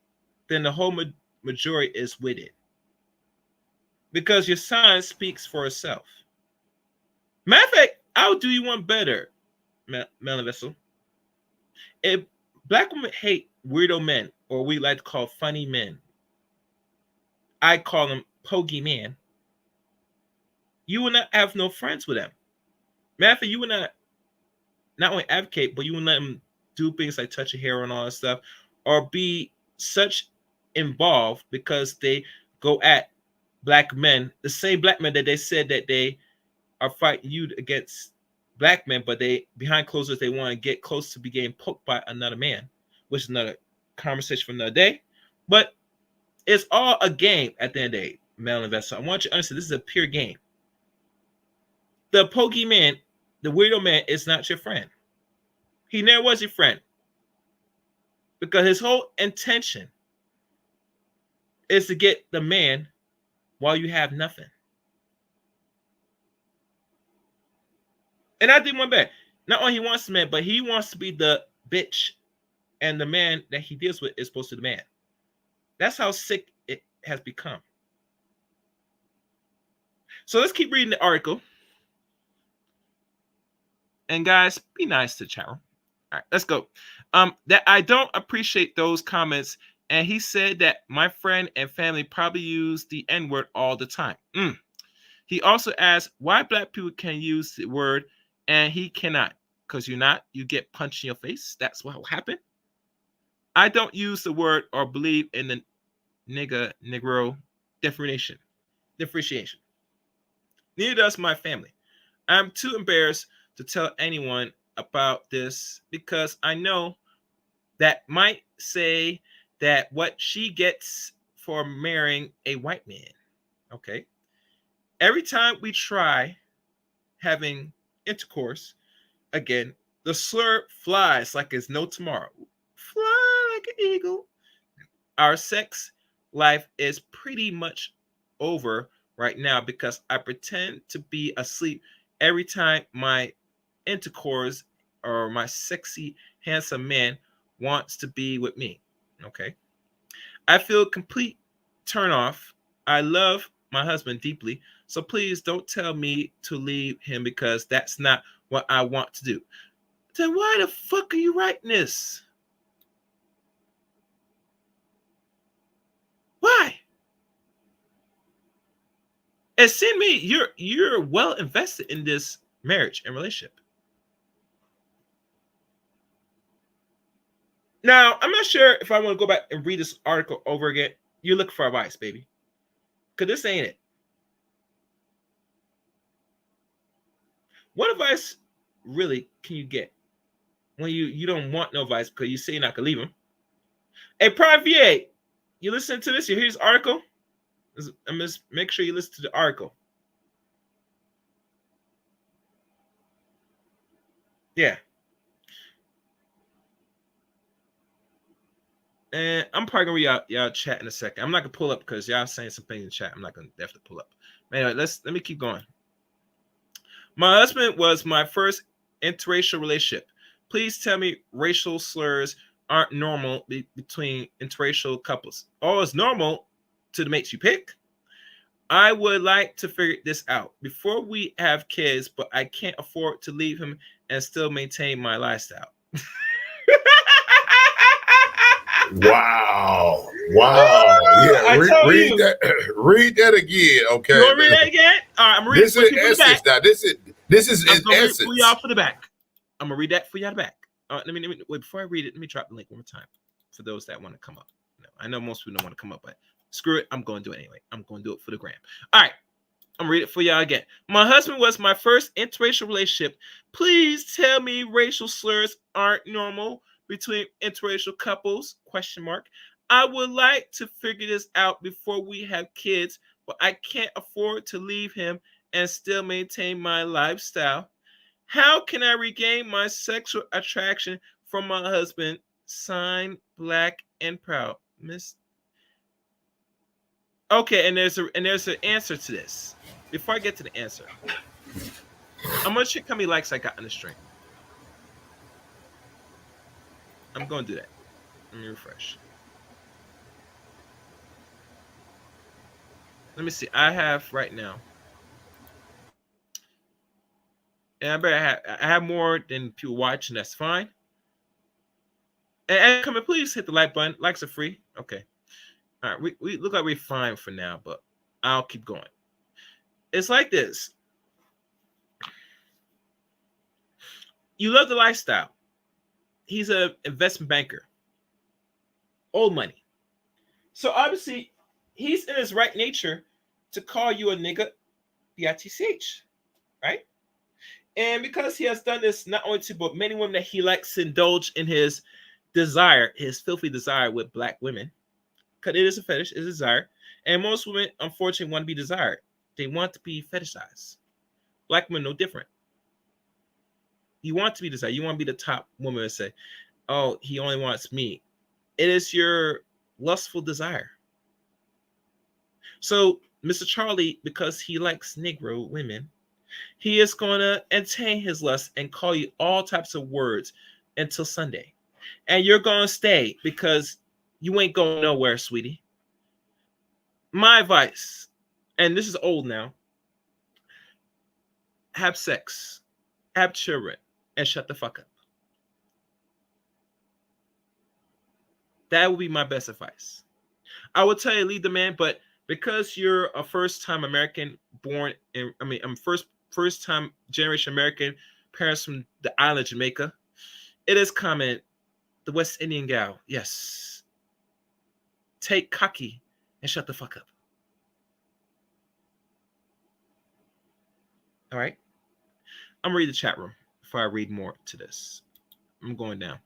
then the whole majority is with it. Because your sign speaks for itself. Matter of fact, I'll do you one better, Melon Vessel. If black women hate weirdo men, or we like to call funny men, I call them pogey men. you will not have no friends with them. Matter of fact, you will not only advocate, but you will let them do things like touch your hair and all that stuff, or be such involved because they go at black men, the same black men that they said that they are fighting you against black men, but they behind closed doors they want to get close to be getting poked by another man, which is another conversation for another day. But it's all a game at the end of the day, male investor. I want you to understand this is a pure game. The pokey man, the weirdo man, is not your friend. He never was your friend. Because his whole intention is to get the man while you have nothing. And I did one better. Not only he wants the man, but he wants to be the bitch, and the man that he deals with is supposed to be the man. That's how sick it has become. So let's keep reading the article. And guys, be nice to the chat room. All right, let's go. That I don't appreciate those comments. And he said that my friend and family probably use the N-word all the time. He also asked why black people can use the word and he cannot. Because you get punched in your face. That's what will happen. I don't use the word or believe in the Negro differentiation. Neither does my family. I'm too embarrassed to tell anyone about this because I know that might say that what she gets for marrying a white man. Okay. Every time we try having intercourse, again, the slur flies like it's no tomorrow. Fly like an eagle. Our sex life is pretty much over right now because I pretend to be asleep every time my intercourse or my sexy, handsome man wants to be with me. Okay. I feel complete turn off. I love my husband deeply. So please don't tell me to leave him because that's not what I want to do. Then why the fuck are you writing this? Why? And send me, you're well invested in this marriage and relationship. Now, I'm not sure if I want to go back and read this article over again. You're looking for advice, baby. Because this ain't it. What advice really can you get when you don't want no advice because you say you're not going to leave him? Hey, Prime VA, you listen to this? You hear this article? I'm just make sure you listen to the article. Yeah. And I'm probably gonna read y'all chat in a second. I'm not gonna pull up because y'all saying some things in chat. I'm not gonna definitely pull up. Anyway, let me keep going. My husband was my first interracial relationship. Please tell me racial slurs aren't normal between interracial couples. Oh, it's normal to the mates you pick. I would like to figure this out before we have kids, but I can't afford to leave him and still maintain my lifestyle. Wow. Yeah, read that. Read that again. Okay. You want to read that again? All right, I'm reading this is essence. Now, this is in essence. For y'all for the back. I'm gonna read that for y'all the back. Let me wait before I read it. Let me drop the link one more time for those that want to come up. No, I know most people don't want to come up, but screw it. I'm going to do it anyway. I'm going to do it for the gram. All right. I'm reading it for y'all again. My husband was my first interracial relationship. Please tell me racial slurs aren't normal between interracial couples? ? I would like to figure this out before we have kids, but I can't afford to leave him and still maintain my lifestyle. How can I regain my sexual attraction from my husband? Signed, Black and Proud. Miss. Okay, and there's an answer to this. Before I get to the answer, I'm gonna check how many likes I got on the stream. I'm gonna do that. Let me refresh. Let me see. I have right now, and I have more than people watching. That's fine. And come on, please hit the like button. Likes are free. Okay. All right. We look like we're fine for now, but I'll keep going. It's like this. You love the lifestyle. He's an investment banker. Old money. So obviously, he's in his right nature to call you a nigga, bitch, right? And because he has done this not only to but many women that he likes to indulge in his desire, his filthy desire with black women, because it is a fetish, it's a desire. And most women, unfortunately, want to be desired. They want to be fetishized. Black women, no different. You want to be desired. You want to be the top woman and say, oh, he only wants me. It is your lustful desire. So Mr. Charlie, because he likes Negro women, he is going to entertain his lust and call you all types of words until Sunday. And you're going to stay because you ain't going nowhere, sweetie. My advice, and this is old now, have sex, have children, and shut the fuck up. That would be my best advice. I would tell you leave the man, but because you're a first-time American born in, first-time generation American, parents from the island of Jamaica, it is common, the West Indian gal, yes. Take cocky and shut the fuck up. All right? I'm gonna read the chat room before I read more to this. I'm going down.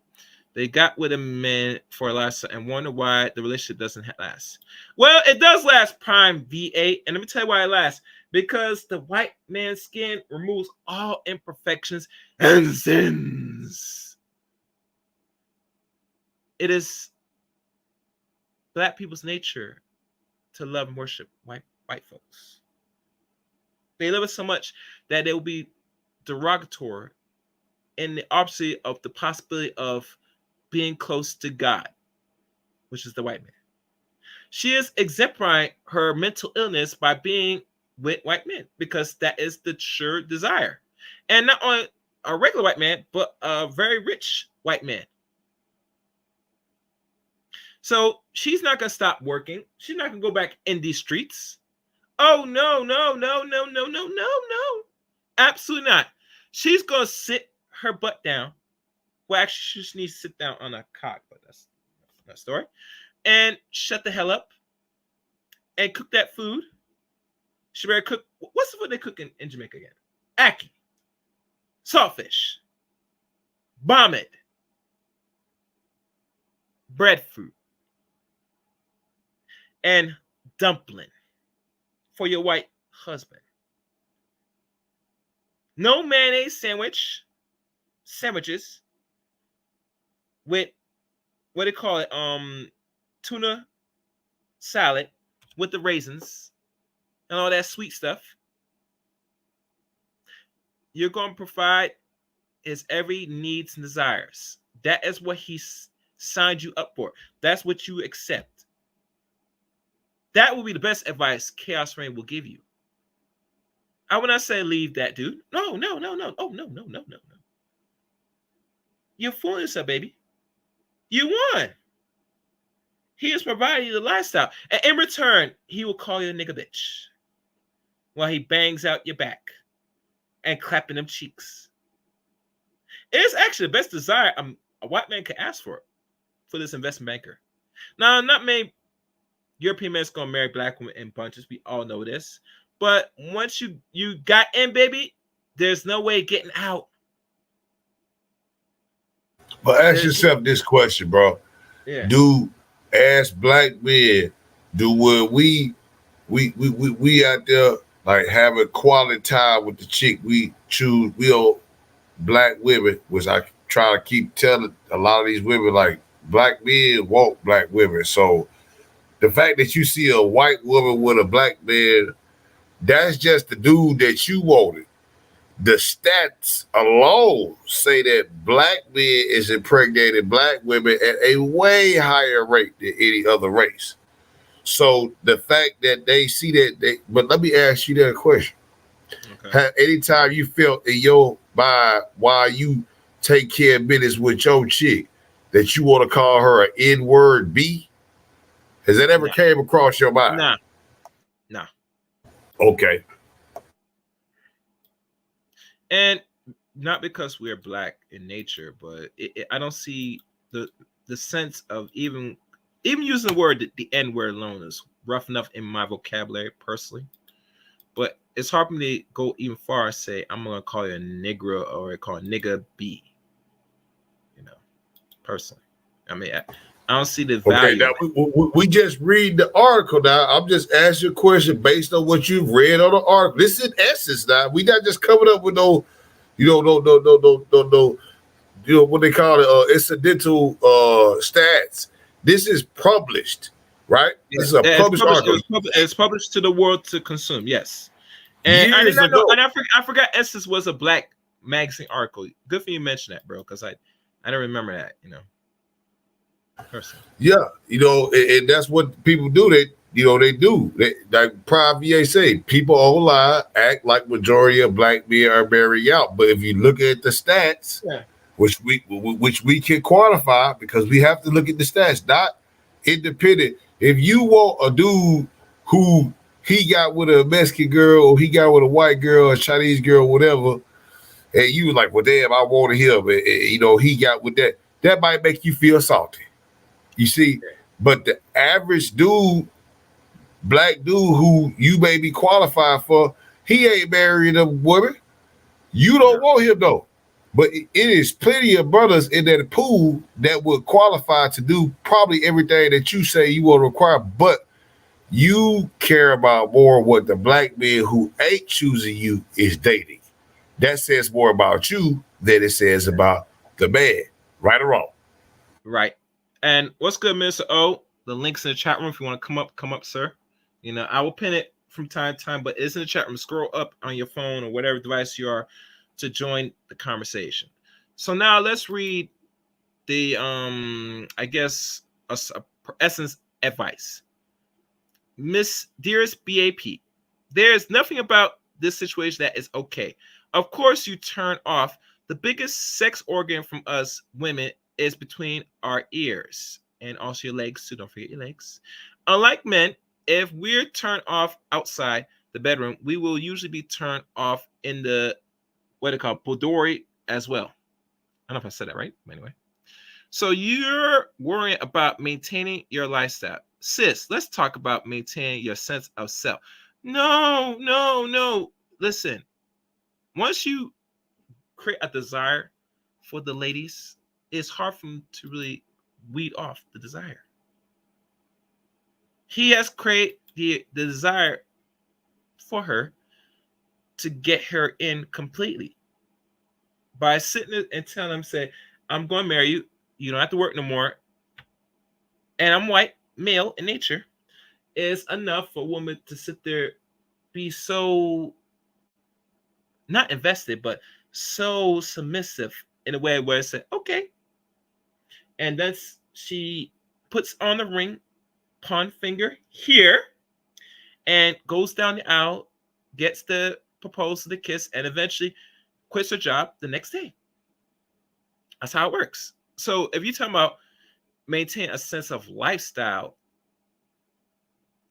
They got with a man for a last and wonder why the relationship doesn't last. Well, it does last, Prime V8, and let me tell you why it lasts. Because the white man's skin removes all imperfections and sins. It is black people's nature to love and worship white folks. They love it so much that they will be derogatory in the opposite of the possibility of being close to God, which is the white man. She is exemplifying her mental illness by being with white men because that is the true desire. And not only a regular white man, but a very rich white man. So she's not going to stop working. She's not going to go back in these streets. Oh, no. Absolutely not. She's going to sit her butt down. Well, actually, she just needs to sit down on a cock, but that's another story. And shut the hell up and cook that food. She better cook. What's the food they cook in Jamaica again? Ackee, saltfish, bombed, breadfruit, and dumpling for your white husband. No mayonnaise sandwiches with what do they call it? Tuna salad with the raisins and all that sweet stuff. You're going to provide his every needs and desires. That is what he signed you up for. That's what you accept. That will be the best advice Chaos Reign will give you. I would not say leave that dude. No. Oh, no. You're fooling yourself, baby. You won. He is providing you the lifestyle. And in return, he will call you a nigga bitch while he bangs out your back and clapping them cheeks. It's actually the best desire a white man could ask for this investment banker. Now, not many European men is going to marry black women in bunches. We all know this. But once you got in, baby, there's no way getting out. But ask yourself this question, bro. Yeah. As black men, we out there like having quality time with the chick we choose? We are black women, which I try to keep telling a lot of these women, like black men want black women. So the fact that you see a white woman with a black man, that's just the dude that you wanted. The stats alone say that black men is impregnating black women at a way higher rate than any other race. So the fact that they see that, but let me ask you that question. Okay. Anytime you felt in your mind while you take care of business with your chick that you want to call her an N-word B? Has that ever came across your mind? No. Okay. And not because we're black in nature, but I don't see the sense of even using the word, the N word alone is rough enough in my vocabulary personally. But it's hard for me to go even far and say I'm gonna call you a nigger or call a nigga B. You know, personally, I mean, I don't see the value. Okay, now we just read the article. Now I'm just asking you a question based on what you've read on the article. This is essence. Now we not just coming up with no, what they call it, incidental stats. This is published, right? This is a published article. It's published to the world to consume. Yes, and I did not know. And I forgot Essence was a black magazine article. Good for you mention that, bro, because I don't remember that. You know, personally. Yeah, and that's what people do. They do. Like Prime VA say, people online act like majority of black men are marrying out. But if you look at the stats, which we can quantify, because we have to look at the stats, not independent. If you want a dude who he got with a Mexican girl, or he got with a white girl, a Chinese girl, whatever, and you was like, well, damn, I wanted him, and he got with that might make you feel salty. You see, but the average dude, black dude who you may be qualified for, he ain't marrying a woman. You don't want him though. But it is plenty of brothers in that pool that would qualify to do probably everything that you say you will require, but you care about more what the black man who ain't choosing you is dating. That says more about you than it says about the man, right or wrong. Right. And what's good, Mr. O? The link's in the chat room. If you want to come up, sir. I will pin it from time to time, but it's in the chat room. Scroll up on your phone or whatever device you are to join the conversation. So now let's read the I guess Essence advice. Dearest BAP, there's nothing about this situation that is okay. Of course, you turn off. The biggest sex organ from us women is between our ears and also your legs too. Don't forget your legs. Unlike men, if we're turned off outside the bedroom, we will usually be turned off in the what they call boudoir as well. I don't know if I said that right, but anyway. So you're worrying about maintaining your lifestyle. Sis, let's talk about maintaining your sense of self. No. Listen, once you create a desire for the ladies, it's hard for them to really weed off the desire. He has created the desire for her to get her in completely by sitting and telling him, say, I'm going to marry you. You don't have to work no more. And I'm white, male in nature, is enough for a woman to sit there, be so not invested, but so submissive in a way where it's like, okay. And then she puts on the ring, pawn finger here, and goes down the aisle, gets the proposal, the kiss, and eventually quits her job the next day. That's how it works. So if you're talking about maintain a sense of lifestyle,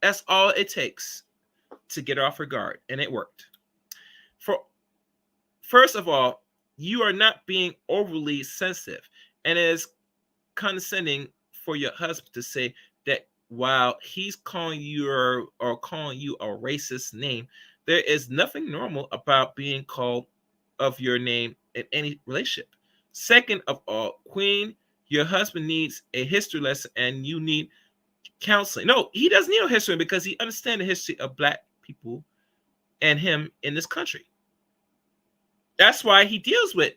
that's all it takes to get her off her guard, and it worked. First of all, you are not being overly sensitive, and it is condescending for your husband to say that while he's calling you or calling you a racist name, there is nothing normal about being called of your name in any relationship. Second of all, Queen, your husband needs a history lesson and you need counseling. No, he doesn't need a history because he understands the history of black people and him in this country. That's why he deals with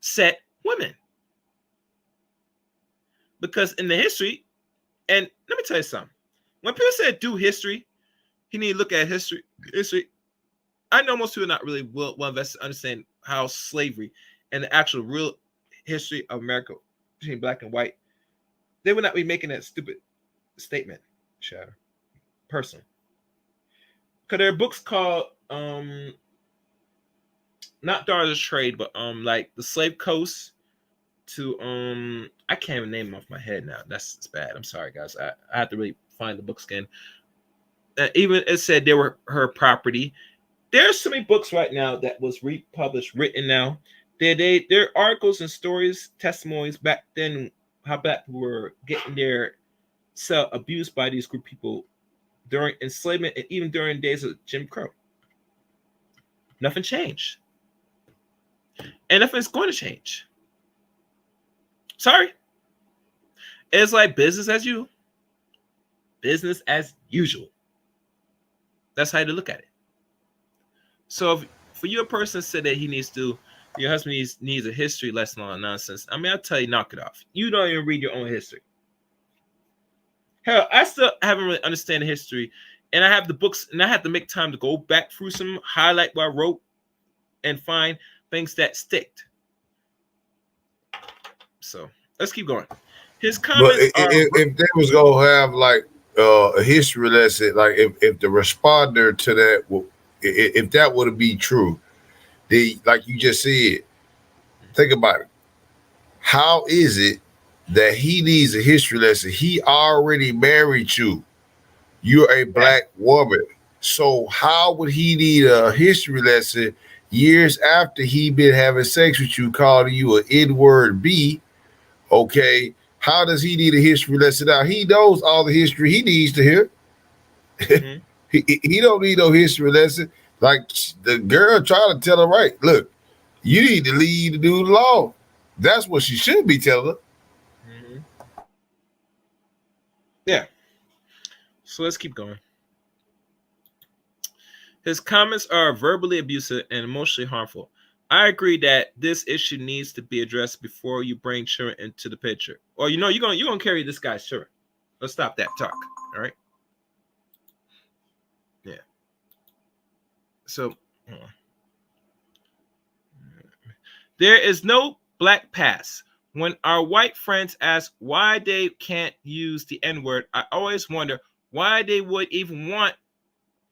set women. Because in the history, and let me tell you something. When people say do history, you need to look at history. I know most people are not really well invested to understand how slavery and the actual real history of America between black and white, they would not be making that stupid statement, Shatter. Personally. Because there are books called not Daughters of Trade, but like The Slave Coast to I can't even name them off my head now. It's bad. I'm sorry, guys. I have to really find the books again. Even it said they were her property. There's so many books right now that was republished, written now, Their articles and stories, testimonies back then, how black people were getting their self abused by these group of people during enslavement and even during days of Jim Crow. Nothing changed. And nothing's going to change. Sorry. It's like business as usual. Business as usual. That's how you look at it. So if, for you, a person said that your husband needs a history lesson on nonsense, I mean, I'll tell you, knock it off. You don't even read your own history. Hell, I still haven't really understand the history, and I have the books, and I have to make time to go back through some, highlight what I wrote, and find things that sticked. So let's keep going. His comments if they was gonna have like a history lesson, like if the responder to that, if that would be true, like you just said, think about it. How is it that he needs a history lesson? He already married you. You're a black woman. So how would he need a history lesson years after he been having sex with you, calling you an N-word B? Okay. How does he need a history lesson now? He knows all the history he needs to hear. Mm-hmm. he don't need no history lesson. Like the girl trying to tell him, right, look, you need to lead the dude along. That's what she should be telling her. Mm-hmm. Yeah. So let's keep going. His comments are verbally abusive and emotionally harmful. I agree that this issue needs to be addressed before you bring children into the picture. Or you're gonna carry this guy's children. Let's stop that talk. All right. Yeah. So there is no black pass. When our white friends ask why they can't use the N-word, I always wonder why they would even want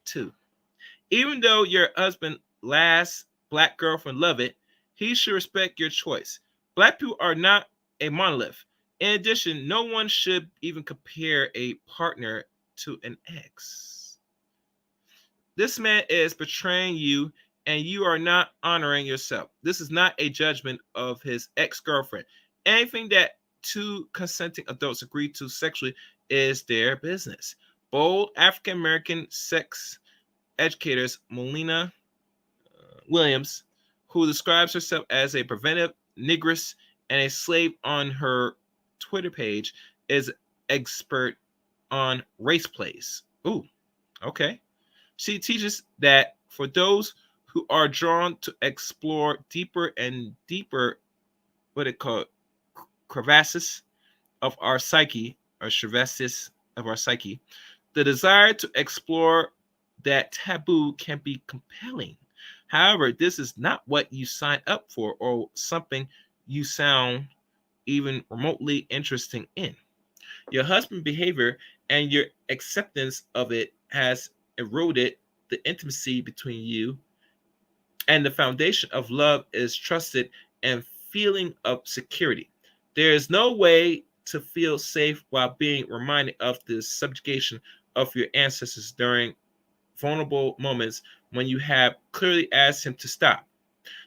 to. Even though your husband last black girlfriend love it, he should respect your choice. Black people are not a monolith. In addition, no one should even compare a partner to an ex. This man is betraying you, and you are not honoring yourself. This is not a judgment of his ex-girlfriend. Anything that two consenting adults agree to sexually is their business. Bold African-American sex educators Melina Williams, who describes herself as a preventive negress and a slave on her Twitter page, is expert on race plays. Ooh, okay. She teaches that for those who are drawn to explore deeper and deeper, what it called, crevasses of our psyche, or crevices of our psyche, the desire to explore that taboo can be compelling. However, this is not what you sign up for or something you sound even remotely interesting in. Your husband's behavior and your acceptance of it has eroded the intimacy between you, and the foundation of love is trusted and feeling of security. There is no way to feel safe while being reminded of the subjugation of your ancestors during vulnerable moments when you have clearly asked him to stop.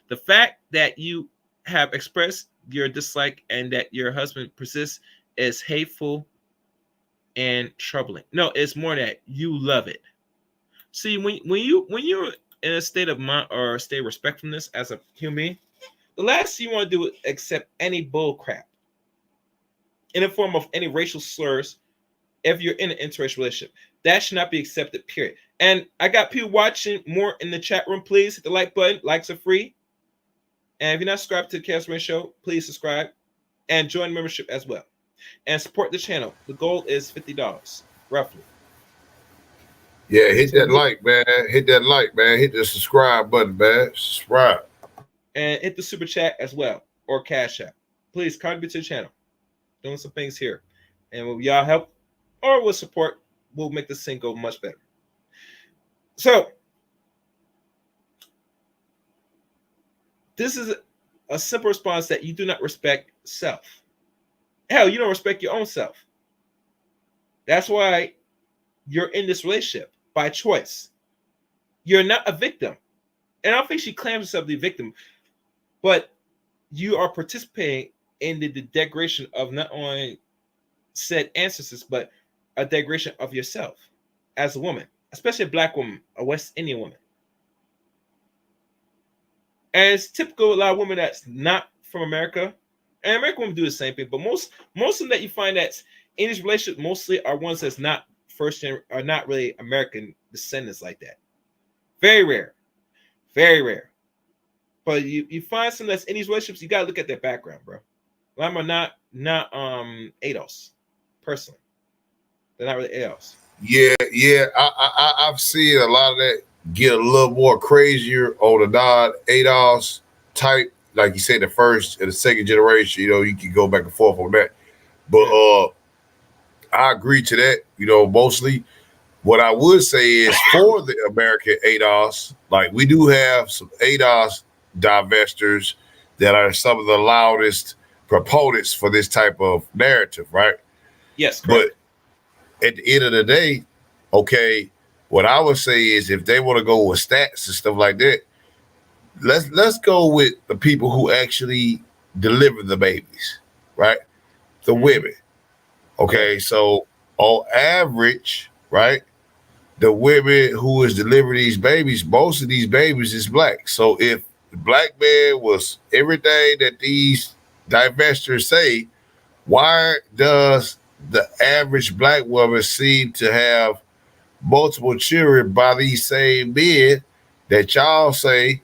The fact that you have expressed your dislike and that your husband persists is hateful and troubling. No, it's more that you love it. See, when you're in a state of mind or a state of respectfulness as a human, the last thing you want to do is accept any bull crap in the form of any racial slurs if you're in an interracial relationship. That should not be accepted, period. And I got people watching more in the chat room. Please hit the like button. Likes are free. And if you're not subscribed to the Chaos Rain Show, please subscribe and join membership as well. And support the channel. The goal is $50, roughly. Yeah, hit that like, man. Hit that like, man. Hit the subscribe button, man. Subscribe. And hit the super chat as well, or Cash App. Please contribute to the channel. Doing some things here. And with y'all help or with support, we'll make this thing go much better. So, this is a simple response that you do not respect self. Hell, you don't respect your own self. That's why you're in this relationship by choice. You're not a victim. And I don't think she claims herself to be a victim, but you are participating in the degradation of not only said ancestors, but a degradation of yourself as a woman, especially a Black woman, a West Indian woman. And it's typical of a lot of women that's not from America, and American women do the same thing. But most of them that you find that's in these relationships mostly are ones that's not are not really American descendants like that. Very rare, very rare. But you find some that's in these relationships, you gotta look at their background, bro. A lot of them are not ADOS, personally. They're not really ADOS. Yeah. I've seen a lot of that get a little more crazier on the non-ADOS type, like you said, the first and the second generation. You know, you can go back and forth on that. But I agree to that. You know, mostly. What I would say is for the American ADOS, like we do have some ADOS divestors that are some of the loudest proponents for this type of narrative, right? Yes, correct. But at the end of the day, okay, what I would say is if they want to go with stats and stuff like that, let's go with the people who actually deliver the babies, right? The women. Okay, so on average, right? The women who is delivering these babies, most of these babies is Black. So if the Black man was everything that these divestors say, why does the average Black woman seem to have multiple children by these same men that y'all say,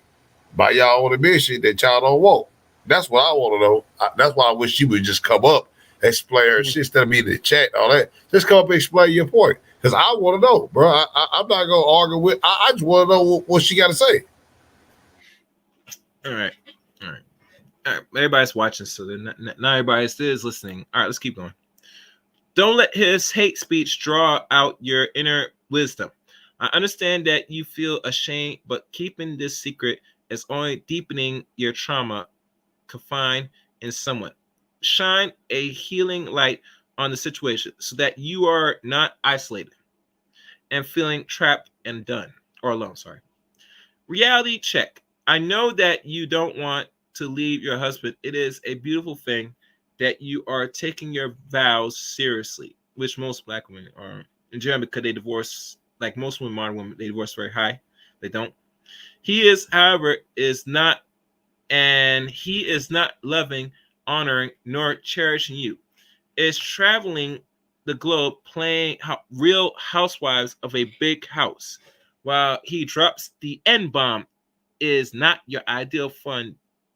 by y'all own admission, that y'all don't want? That's what I want to know. That's why I wish you would just come up, explain her shit instead of me in the chat and all that. Just come up and explain your point. Because I want to know, bro. I'm not going to argue with. I just want to know what she got to say. All right. Everybody's watching, so not everybody is listening. All right, let's keep going. Don't let his hate speech draw out your inner wisdom. I understand that you feel ashamed, but keeping this secret is only deepening your trauma confined in someone. Shine a healing light on the situation so that you are not isolated and feeling trapped and done or alone. Reality check. I know that you don't want to leave your husband. It is a beautiful thing that you are taking your vows seriously, which most Black women are in general, because they divorce, like most women, modern women, they divorce very high. They don't. He is, however, is not loving, honoring, nor cherishing you. Is traveling the globe playing real housewives of a big house while he drops the N-bomb is not your ideal fun.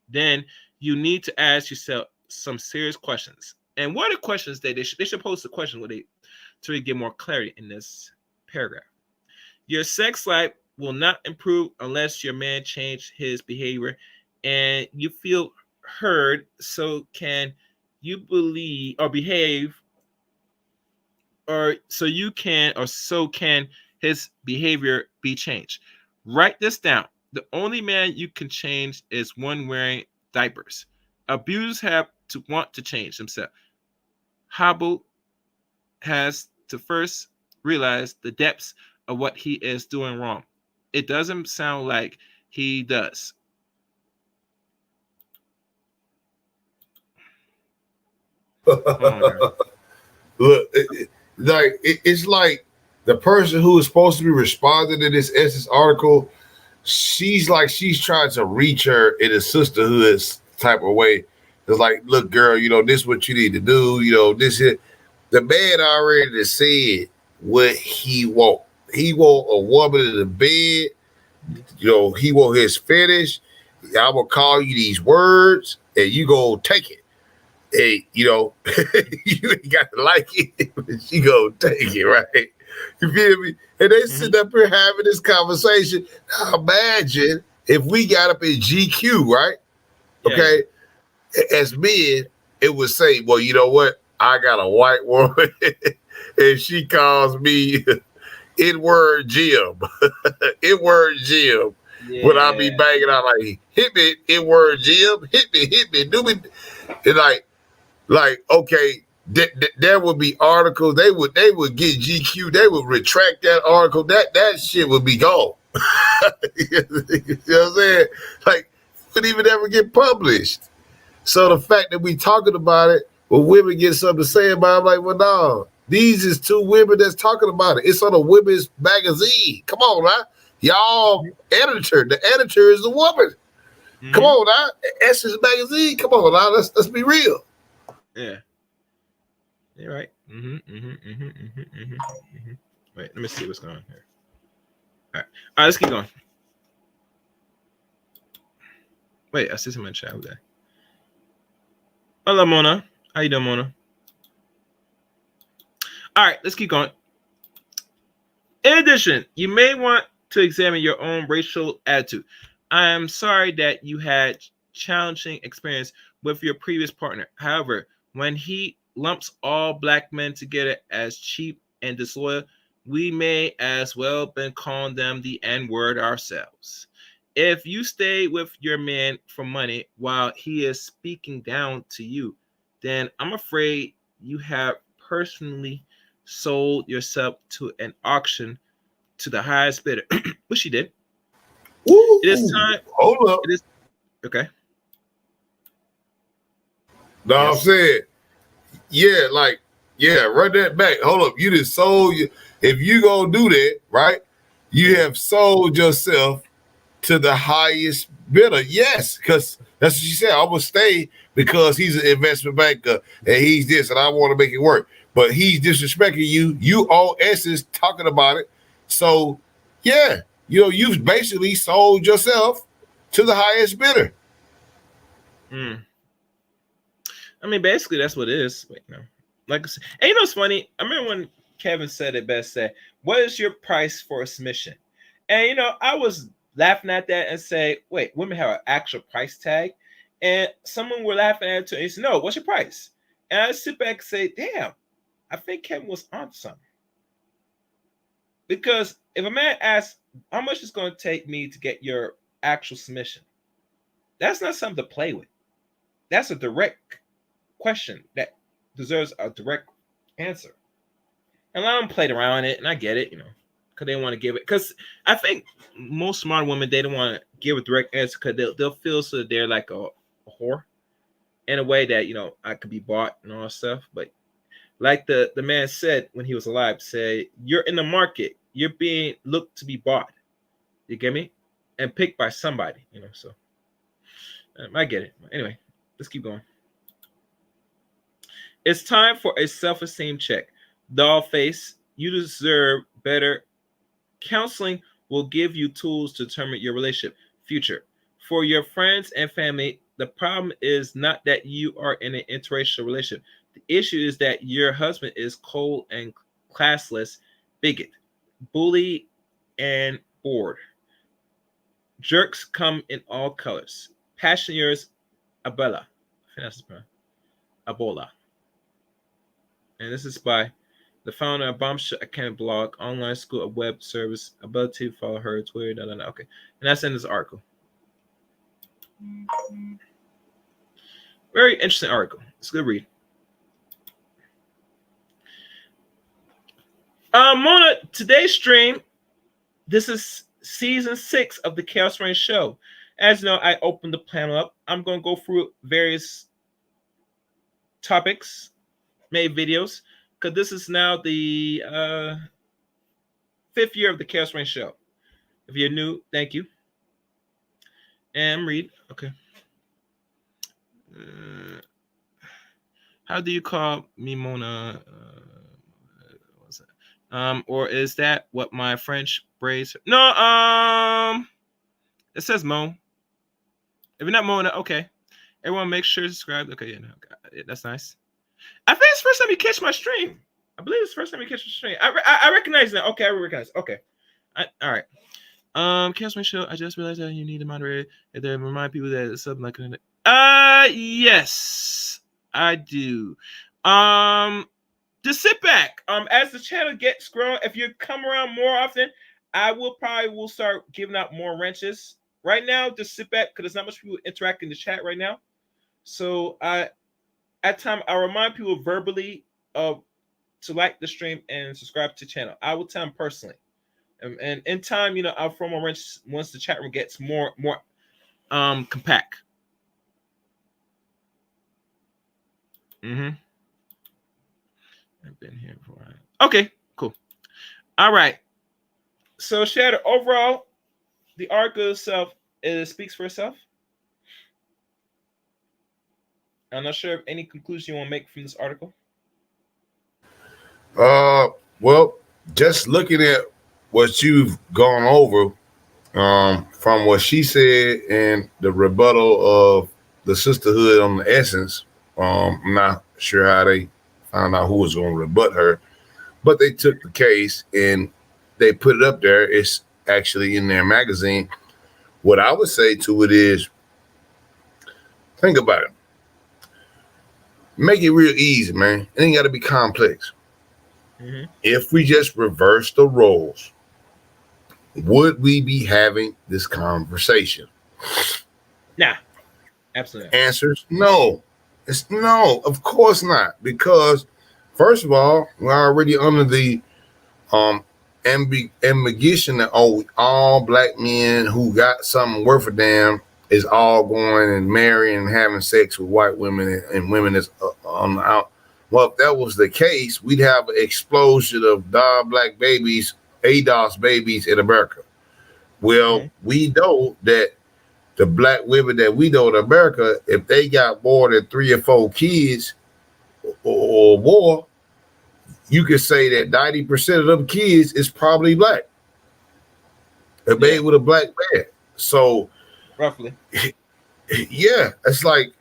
Then you need to ask yourself some serious questions. And what are the questions that they should pose the question to really get more clarity in this paragraph? Your sex life will not improve unless your man change his behavior and you feel heard. So can you believe or behave, or so can his behavior be changed? Write this down. The only man you can change is one wearing diapers. Abusers have to want to change themselves. Habu has to first realize the depths of what he is doing wrong. It doesn't sound like he does. Look, it's like the person who is supposed to be responding to this Essence article, she's trying to reach her in a sisterhood type of way. It's like, look, girl, you know, this is what you need to do. You know, this is the man already said what he want. He want a woman in the bed. You know, he want his fetish. I will call you these words, and you go take it. Hey, you know, you ain't got to like it, but she gonna take it, right? You feel me? And they sit up here having this conversation. Now imagine if we got up in GQ, right? Okay, as men, it would say, well, you know what? I got a white woman, and she calls me N-word Jim. N-word Jim. Yeah. When I be banging out like, hit me, N-word Jim, hit me, do me. And like, okay, there would be articles. They would get GQ. They would retract that article. That shit would be gone. You know what I'm saying? Like, it wouldn't even ever get published. So the fact that we talking about it, when women get something to say about it, I'm like, well, no, these is two women that's talking about it. It's on a women's magazine. Come on, now. Y'all editor. The editor is the woman. Come on, now. Essence magazine. Come on, now. Let's be real. Yeah. You're right. Wait, let me see what's going on here. All right, let's keep going. Wait, I see someone in the chat. Who's that? Hello, Mona. How you doing, Mona? All right, let's keep going. In addition, you may want to examine your own racial attitude. I am sorry that you had challenging experience with your previous partner. However, when he lumps all black men together as cheap and disloyal, we may as well been calling them the N-word ourselves. If you stay with your man for money while he is speaking down to you, then I'm afraid you have personally sold yourself to an auction to the highest bidder, which she did. Ooh, it is time. Hold up. It is okay. No, Yes. I'm saying, run that back. Hold up. You just sold you. If you gonna do that, right? You have sold yourself to the highest bidder. Yes, because that's what she said. I'm gonna stay because he's an investment banker and he's this, and I want to make it work. But he's disrespecting you. You all Essence talking about it. So yeah, you've basically sold yourself to the highest bidder. I mean, basically, that's what it is. Wait, no. Like I said, and you know what's funny? I remember when Kevin said it best, said, what is your price for a submission? And, I was laughing at that and say, wait, women have an actual price tag? And someone were laughing at it too. And he said, no, what's your price? And I sit back and say, damn, I think Kevin was on something. Because if a man asks, how much is going to take me to get your actual submission? That's not something to play with. That's a direct question that deserves a direct answer. And a lot of them played around it, and I get it, because they want to give it. Because I think most smart women, they don't want to give a direct answer because they'll feel so that they're like a whore in a way that, I could be bought and all that stuff. But like the man said when he was alive, say, you're in the market, you're being looked to be bought. You get me? And picked by somebody, so I get it. Anyway, let's keep going. It's time for a self-esteem check. Doll face, you deserve better. Counseling will give you tools to determine your relationship future. For your friends and family, the problem is not that you are in an interracial relationship. The issue is that your husband is cold and classless, bigot, bully, and bored. Jerks come in all colors. Passion yours, Abella. I think that's Abola. And this is by the founder of Bombshell Academy blog, online school of web service, ability to follow her Twitter, Okay. And that's in this article. Very interesting article. It's a good read. Mona, today's stream, this is season 6 of the Chaos Reign show. As you know, I opened the panel up. I'm going to go through various topics, made videos, because this is now the 5th year of the Chaos Reign show. If you're new, thank you. And read. Okay. How do you call me Mona? What's that? Or is that what my French braids? No. It says Mo. If you're not Mona, okay. Everyone, make sure to subscribe. Okay, yeah, no, that's nice. I think it's the first time you catch my stream. I believe it's the first time you catch my stream. I recognize that. Okay, I recognize. Okay. All right. Chaos Reign show. I just realized that you need to moderate and then remind people that it's something like yes, I do. Just sit back. As the channel gets growing, if you come around more often, I will start giving out more wrenches. Right now, just sit back because there's not much people interacting in the chat right now. So at time I remind people verbally to like the stream and subscribe to the channel. I will tell them personally. And in time, I'll throw more wrenches once the chat room gets more compact. Mm-hmm. I've been here before. Okay, cool. All right. So, Shatter, overall, the article itself, it speaks for itself. I'm not sure if any conclusion you want to make from this article. Well, just looking at what you've gone over, from what she said and the rebuttal of the sisterhood on the Essence, I'm not sure how they found out who was going to rebut her, but they took the case and they put it up there. It's actually in their magazine. What I would say to it is, think about it. Make it real easy, man. It ain't got to be complex. Mm-hmm. If we just reverse the roles, would we be having this conversation? Nah, absolutely. Answers no. It's no, of course not. Because first of all, we're already under the ambiguation that all black men who got something worth a damn is all going and marrying and having sex with white women and women that's on the out. Well, if that was the case, we'd have an explosion of black babies, ADOS babies in America. Well, we know that the black women that we know in America, if they got more than 3 or 4 kids or more, you could say that 90% of them kids is probably black. They're made with a black man. So, roughly. Yeah, it's like,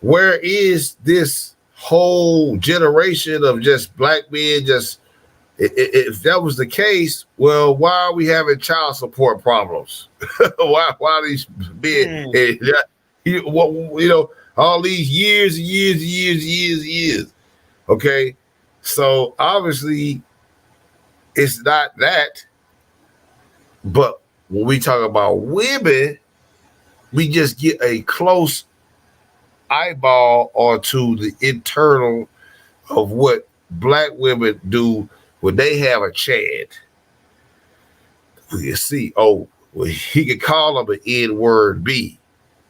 where is this whole generation of just black men? Just if that was the case, well, why are we having child support problems? why these men? All these years. Okay, so obviously it's not that. But when we talk about women, we just get a close eyeball onto the internal of what black women do when they have a Chad. You see, he could call him an N-word B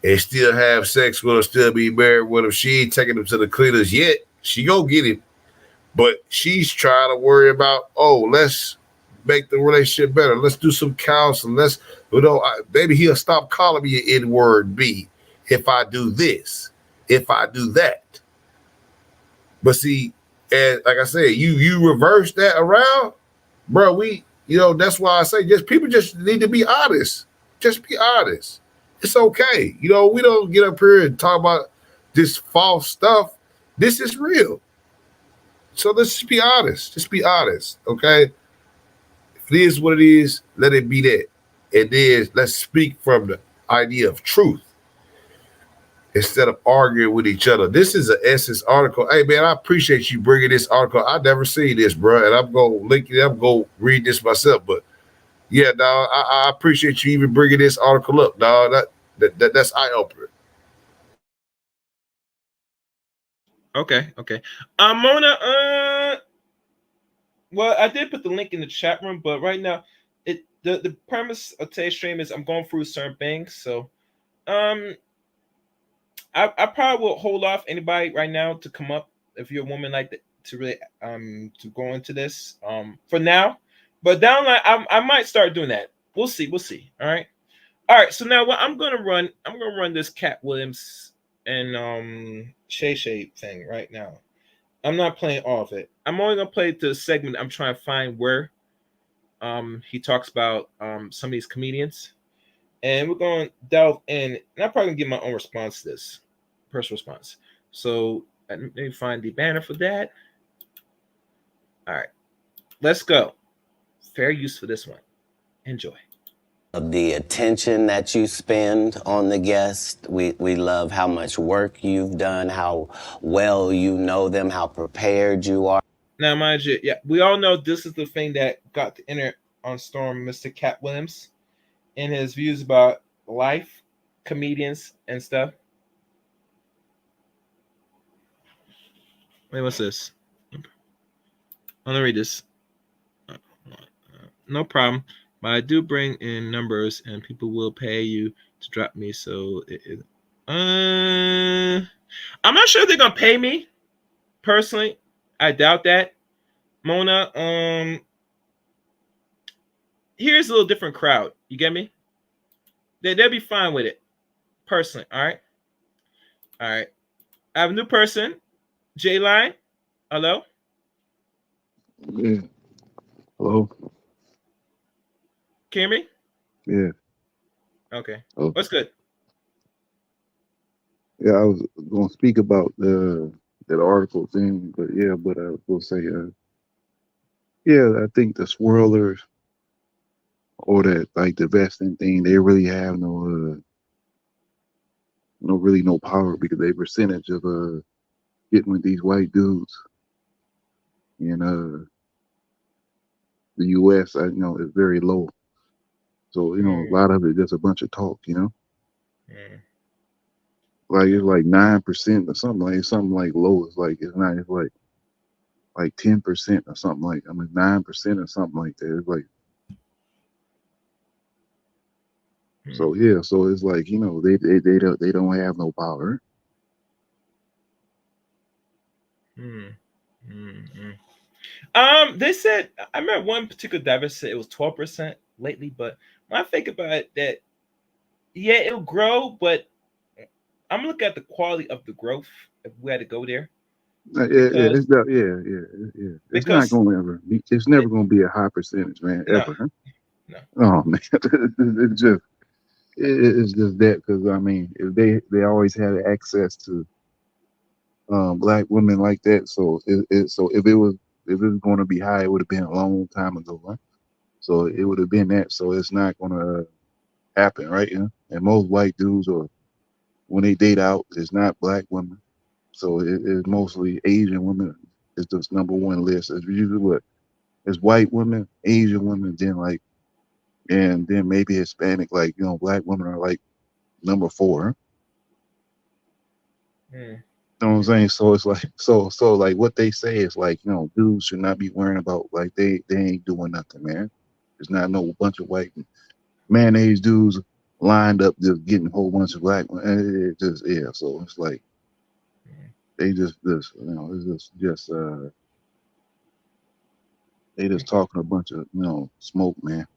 and still have sex with her, still be married with him. She ain't taking him to the cleaners yet. She go get him. But she's trying to worry about, let's make the relationship better. Let's do some counseling. Maybe he'll stop calling me an N-word B if I do this, if I do that. But see, and like I said, you reverse that around, bro. That's why I say people just need to be honest. Just be honest. It's okay. We don't get up here and talk about this false stuff. This is real. So let's just be honest. Just be honest, okay? If it is what it is, let it be that. It is. Let's speak from the idea of truth instead of arguing with each other. This is an Essence article. Hey, man, I appreciate you bringing this article. I never seen this, bro, and I'm going to link it. I'm going to read this myself. But, yeah, dog, I appreciate you even bringing this article up, dog. That's eye-opener. Okay. Mona, well, I did put the link in the chat room, but right now, the premise of today's stream is I'm going through certain things, so I probably will hold off anybody right now to come up if you're a woman like that to really to go into this for now. But down the line, I might start doing that. We'll see. All right. So now what I'm gonna run this Cat Williams and Shay Shay thing right now. I'm not playing all of it. I'm only gonna play the segment. I'm trying to find where he talks about some of these comedians. And we're going to delve in, and I'm probably going to give my own response to this, personal response. So let me find the banner for that. All right, let's go. Fair use for this one. Enjoy. The attention that you spend on the guest, we love how much work you've done, how well you know them, how prepared you are. Now, mind you, we all know this is the thing that got the internet on storm, Mr. Cat Williams, and his views about life, comedians, and stuff. Wait, what's this? I'm gonna read this. No problem. But I do bring in numbers, and people will pay you to drop me. So I'm not sure if they're gonna pay me. personally, I doubt that. Mona, here's a little different crowd. You get me? They'll be fine with it. Personally, all right? All right. I have a new person. J-Line. Hello? Yeah. Hello? Can you hear me? Yeah. Okay. Oh. What's good? Yeah, I was going to speak about that article thing, but I was going to say, I think the swirlers or that like the vesting thing, they really have no power because they percentage of getting with these white dudes in the U.S. Is very low. So a lot of it just a bunch of talk. Like it's like 9% or something like low. It's like it's not. It's like 10% or something 9% or something like that. It's like so So it's like they don't have no power. They said I remember one particular diver said it was 12% lately, but when I think about it, that it'll grow, but I'm looking at the quality of the growth if we had to go there. It's not going to ever. It's never going to be a high percentage, man. No, ever. Huh? no. Oh man, it's just that because if they always had access to black women like that, so if it was going to be high, it would have been a long time ago, right? So it would have been that. So it's not going to happen, right? And most white dudes, or when they date out, it's not black women. So it's mostly Asian women. It's just number one list. It's usually it's white women, Asian women, and then maybe Hispanic. Black women are like number 4. You know what I'm saying? So it's like so like what they say is like dudes should not be worrying about like they ain't doing nothing, man. There's not no bunch of white mayonnaise dudes lined up just getting a whole bunch of black. It just So it's like they just it's just they just talking a bunch of smoke, man.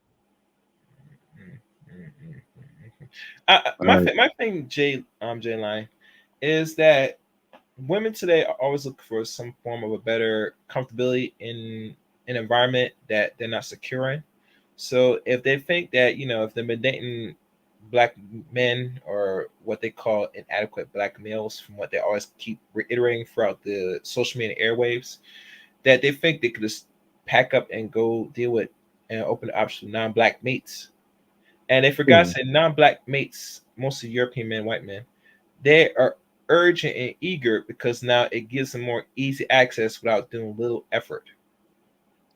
My thing, J-Line, is that women today are always looking for some form of a better comfortability in an environment that they're not secure in. So if they think that if they've been dating black men or what they call inadequate black males, from what they always keep reiterating throughout the social media airwaves, that they think they could just pack up and go deal with and open the option for non-black mates. And they forgot to say non-black mates, mostly European men, white men, they are urgent and eager because now it gives them more easy access without doing little effort.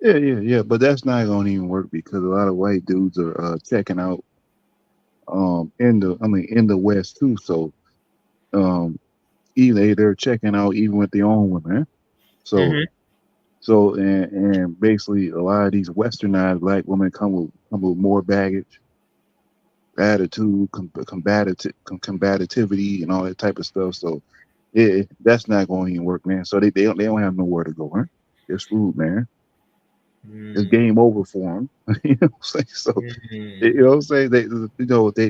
Yeah. But that's not gonna even work because a lot of white dudes are checking out in the West too. So either they're checking out even with their own women. So and basically a lot of these westernized black women come with more baggage, attitude, combativity, and all that type of stuff. So that's not going to even work, man. So they don't have nowhere to go, huh? They're screwed, man. It's game over for them. You know what I'm saying? So you know what I'm saying?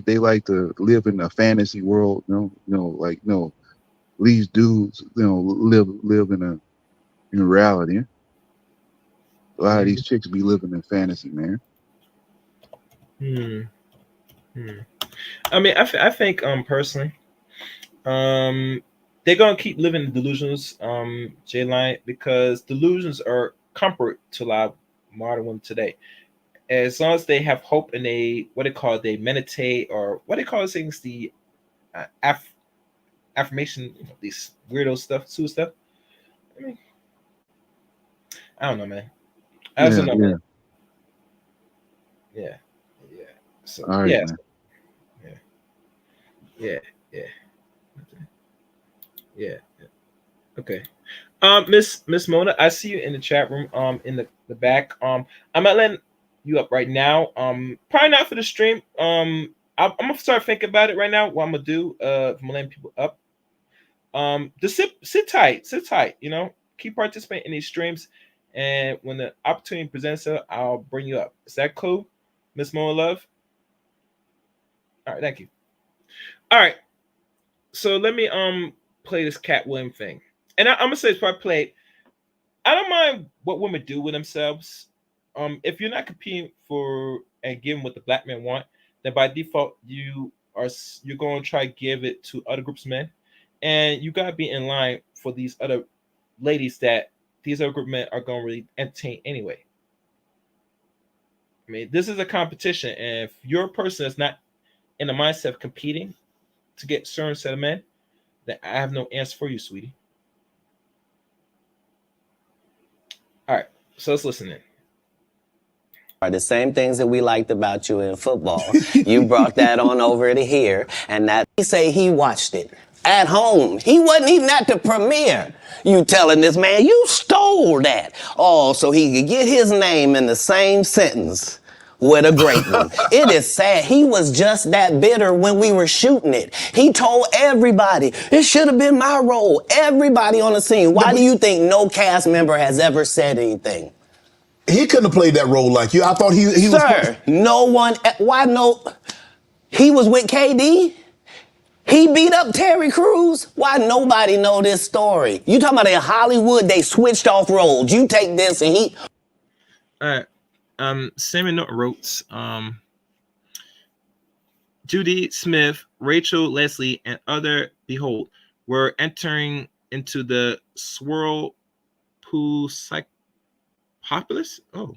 They like to live in a fantasy world. These dudes live in reality. A lot of these chicks be living in fantasy, man. I mean, I think personally, they're gonna keep living in delusions, J-Line, because delusions are comfort to a lot of modern women today. As long as they have hope and they meditate, or what they call things, the affirmation, these weirdo stuff, stuff. I mean, I don't know, man. I also know, man. Yeah. So all right, man. Yeah. Okay. Miss Mona, I see you in the chat room. In the back. I'm not letting you up right now. Probably not for the stream. I'm gonna start thinking about it right now. What I'm gonna do. If I'm letting people up. Just sit tight. keep participating in these streams, and when the opportunity presents itself, I'll bring you up. Is that cool, Miss Moa Love? All right, thank you. All right, so let me play this Cat Williams thing, and I'm gonna say this before I play it. I don't mind what women do with themselves. If you're not competing for and giving what the black men want, then by default you're going to try to give it to other groups of men, and you gotta be in line for these other ladies that these other group of men are going to really entertain anyway. I mean, this is a competition, and if you're a person that's not in the mindset of competing to get a certain set of men, then I have no answer for you, sweetie. All right, so let's listen in. Are the same things that we liked about you in football. You brought that on over to here, and that he say he watched it at home. He wasn't even at the premiere. You telling this man you stole that. Oh, so he could get his name in the same sentence with a great one. It is sad. He was just that bitter when we were shooting it. He told everybody, it should have been my role. Everybody on the scene. Why do you think no cast member has ever said anything? He couldn't have played that role like you. I thought he was. Sir, no one. Why no? He was with KD. He beat up Terry Crews. Why nobody know this story? You talking about in Hollywood? They switched off roles. You take this and he. All right. Samuel Norton wrote, Judy Smith, Rachel Leslie, and other behold were entering into the swirl pool populace. Oh,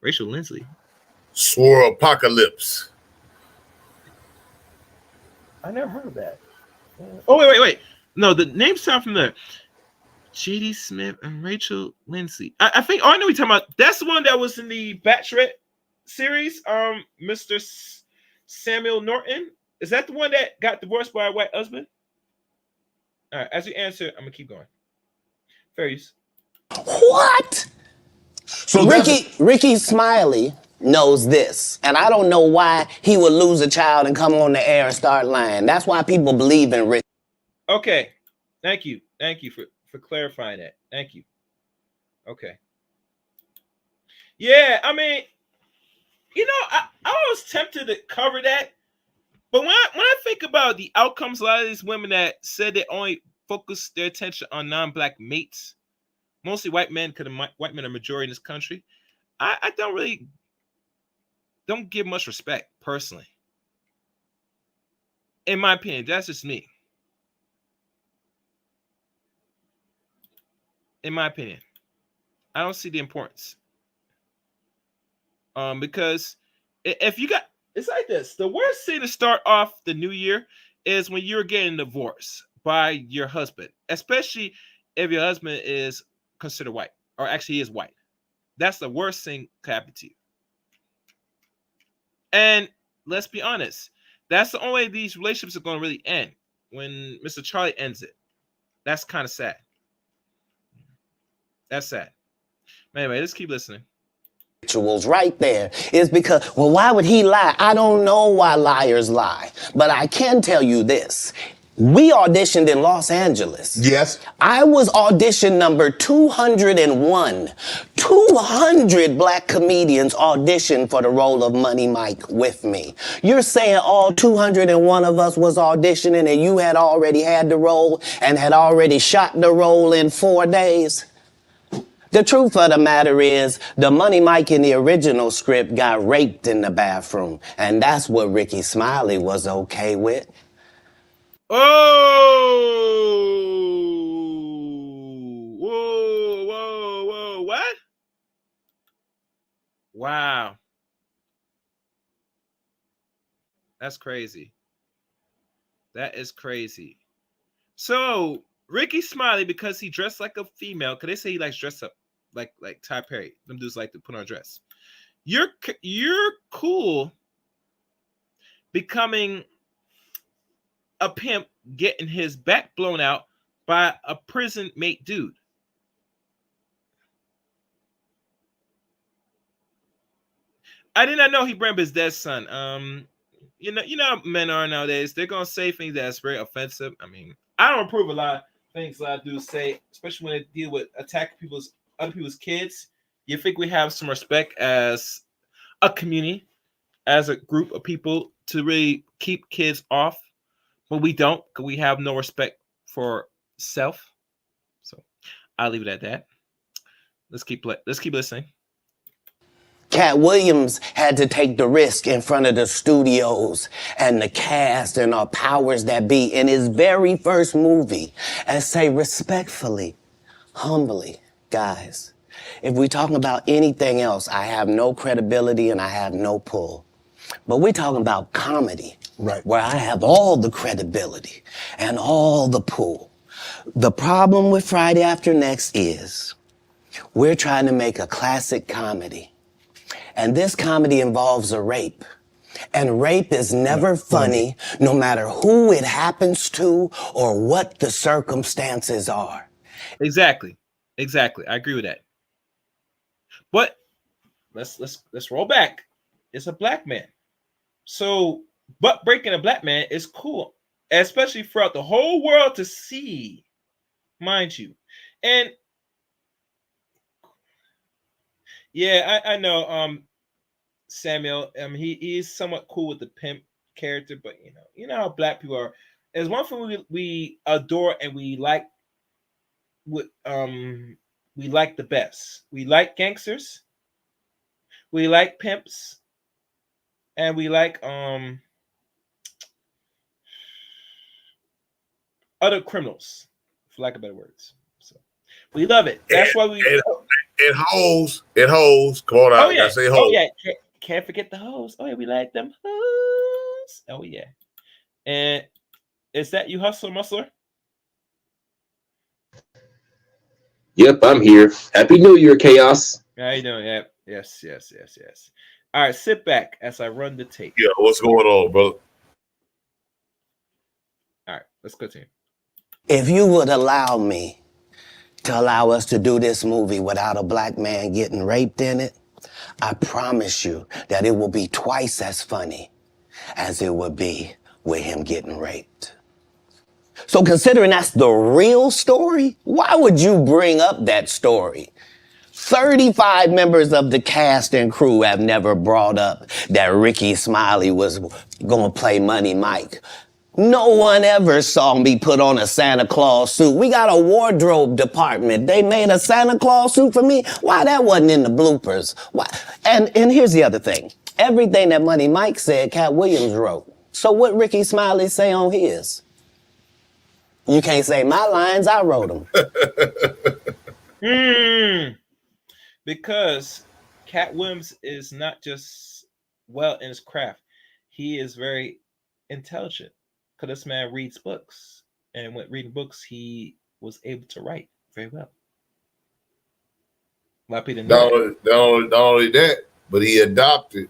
Rachel Leslie. Swirl apocalypse. I never heard of that. Oh, wait. No, the name sound familiar. J.D. Smith and Rachel Lindsay. I think. Oh, I know you're talking about. That's the one that was in the Bachelorette series. Mr. Samuel Norton. Is that the one that got divorced by a white husband? All right. As you answer, I'm gonna keep going. Fair use. What? So Ricky Smiley knows this, and I don't know why he would lose a child and come on the air and start lying. That's why people believe in Ricky. Okay, thank you for clarifying that. Thank you. Okay. Yeah, I mean, I was tempted to cover that, but when I think about the outcomes, a lot of these women that said they only focus their attention on non-black mates, mostly white men, because white men are majority in this country, I don't give much respect personally. In my opinion, that's just me. In my opinion, I don't see the importance. Because if you got, it's like this. The worst thing to start off the new year is when you're getting divorced by your husband, especially if your husband is considered white, or actually he is white. That's the worst thing to happen to you. And let's be honest, that's the only way these relationships are going to really end, when Mr. Charlie ends it. That's kind of sad. That's sad. Anyway, let's keep listening. Rituals right there is because, well, why would he lie? I don't know why liars lie, but I can tell you this. We auditioned in Los Angeles. Yes. I was audition number 201. 200 black comedians auditioned for the role of Money Mike with me. You're saying all 201 of us was auditioning and you had already had the role and had already shot the role in 4 days? The truth of the matter is, the Money Mike in the original script got raped in the bathroom, and that's what Ricky Smiley was okay with. Oh, whoa, what? Wow. That's crazy. That is crazy. So, Ricky Smiley, because he dressed like a female, because they say he likes dress up like Ty Perry. Them dudes like to put on a dress. You're cool becoming a pimp, getting his back blown out by a prison mate dude. I did not know he brought up his dead son. You know how men are nowadays. They're gonna say things that's very offensive. I mean, I don't approve a lot things a lot of dudes say, especially when they deal with attacking other people's kids. You think we have some respect as a community, as a group of people, to really keep kids off, but we don't, because we have no respect for self. So I'll leave it at that. Let's keep listening. Cat Williams had to take the risk in front of the studios and the cast and our powers that be in his very first movie and say respectfully, humbly, guys, if we're talking about anything else, I have no credibility and I have no pull. But we're talking about comedy, Right. where I have all the credibility and all the pull. The problem with Friday After Next is we're trying to make a classic comedy. And this comedy involves a rape. And rape is never funny, no matter who it happens to or what the circumstances are. Exactly. I agree with that. But let's roll back. It's a black man. So, but breaking a black man is cool, especially throughout the whole world to see, mind you. And yeah, I know Samuel, he's somewhat cool with the pimp character, but you know how black people are. There's one thing we adore and we like the best. We like gangsters, we like pimps, and we like other criminals, for lack of better words. So we love it. That's why we It hoes. Come on out. oh yeah, I say hoes. Can't forget the hoes. Oh yeah, we like them hoes. Oh yeah. And is that you, Hustler Muscler? Yep, I'm here. Happy New Year, Chaos. How you doing? Yeah. Yes. All right, sit back as I run the tape. Yeah, what's going on, brother? All right, let's continue. If you would allow me to allow us to do this movie without a black man getting raped in it, I promise you that it will be twice as funny as it would be with him getting raped. So considering that's the real story, why would you bring up that story? 35 members of the cast and crew have never brought up that Ricky Smiley was gonna play Money Mike. No one ever saw me put on a Santa Claus suit. We got a wardrobe department. They made a Santa Claus suit for me. Why that wasn't in the bloopers? Why? And here's the other thing. Everything that Money Mike said, Cat Williams wrote. So what Ricky Smiley say on his? You can't say my lines, I wrote them. Because Cat Williams is not just well in his craft. He is very intelligent. Because this man reads books. And when reading books, he was able to write very well. A lot of people Not only that, but he adopted,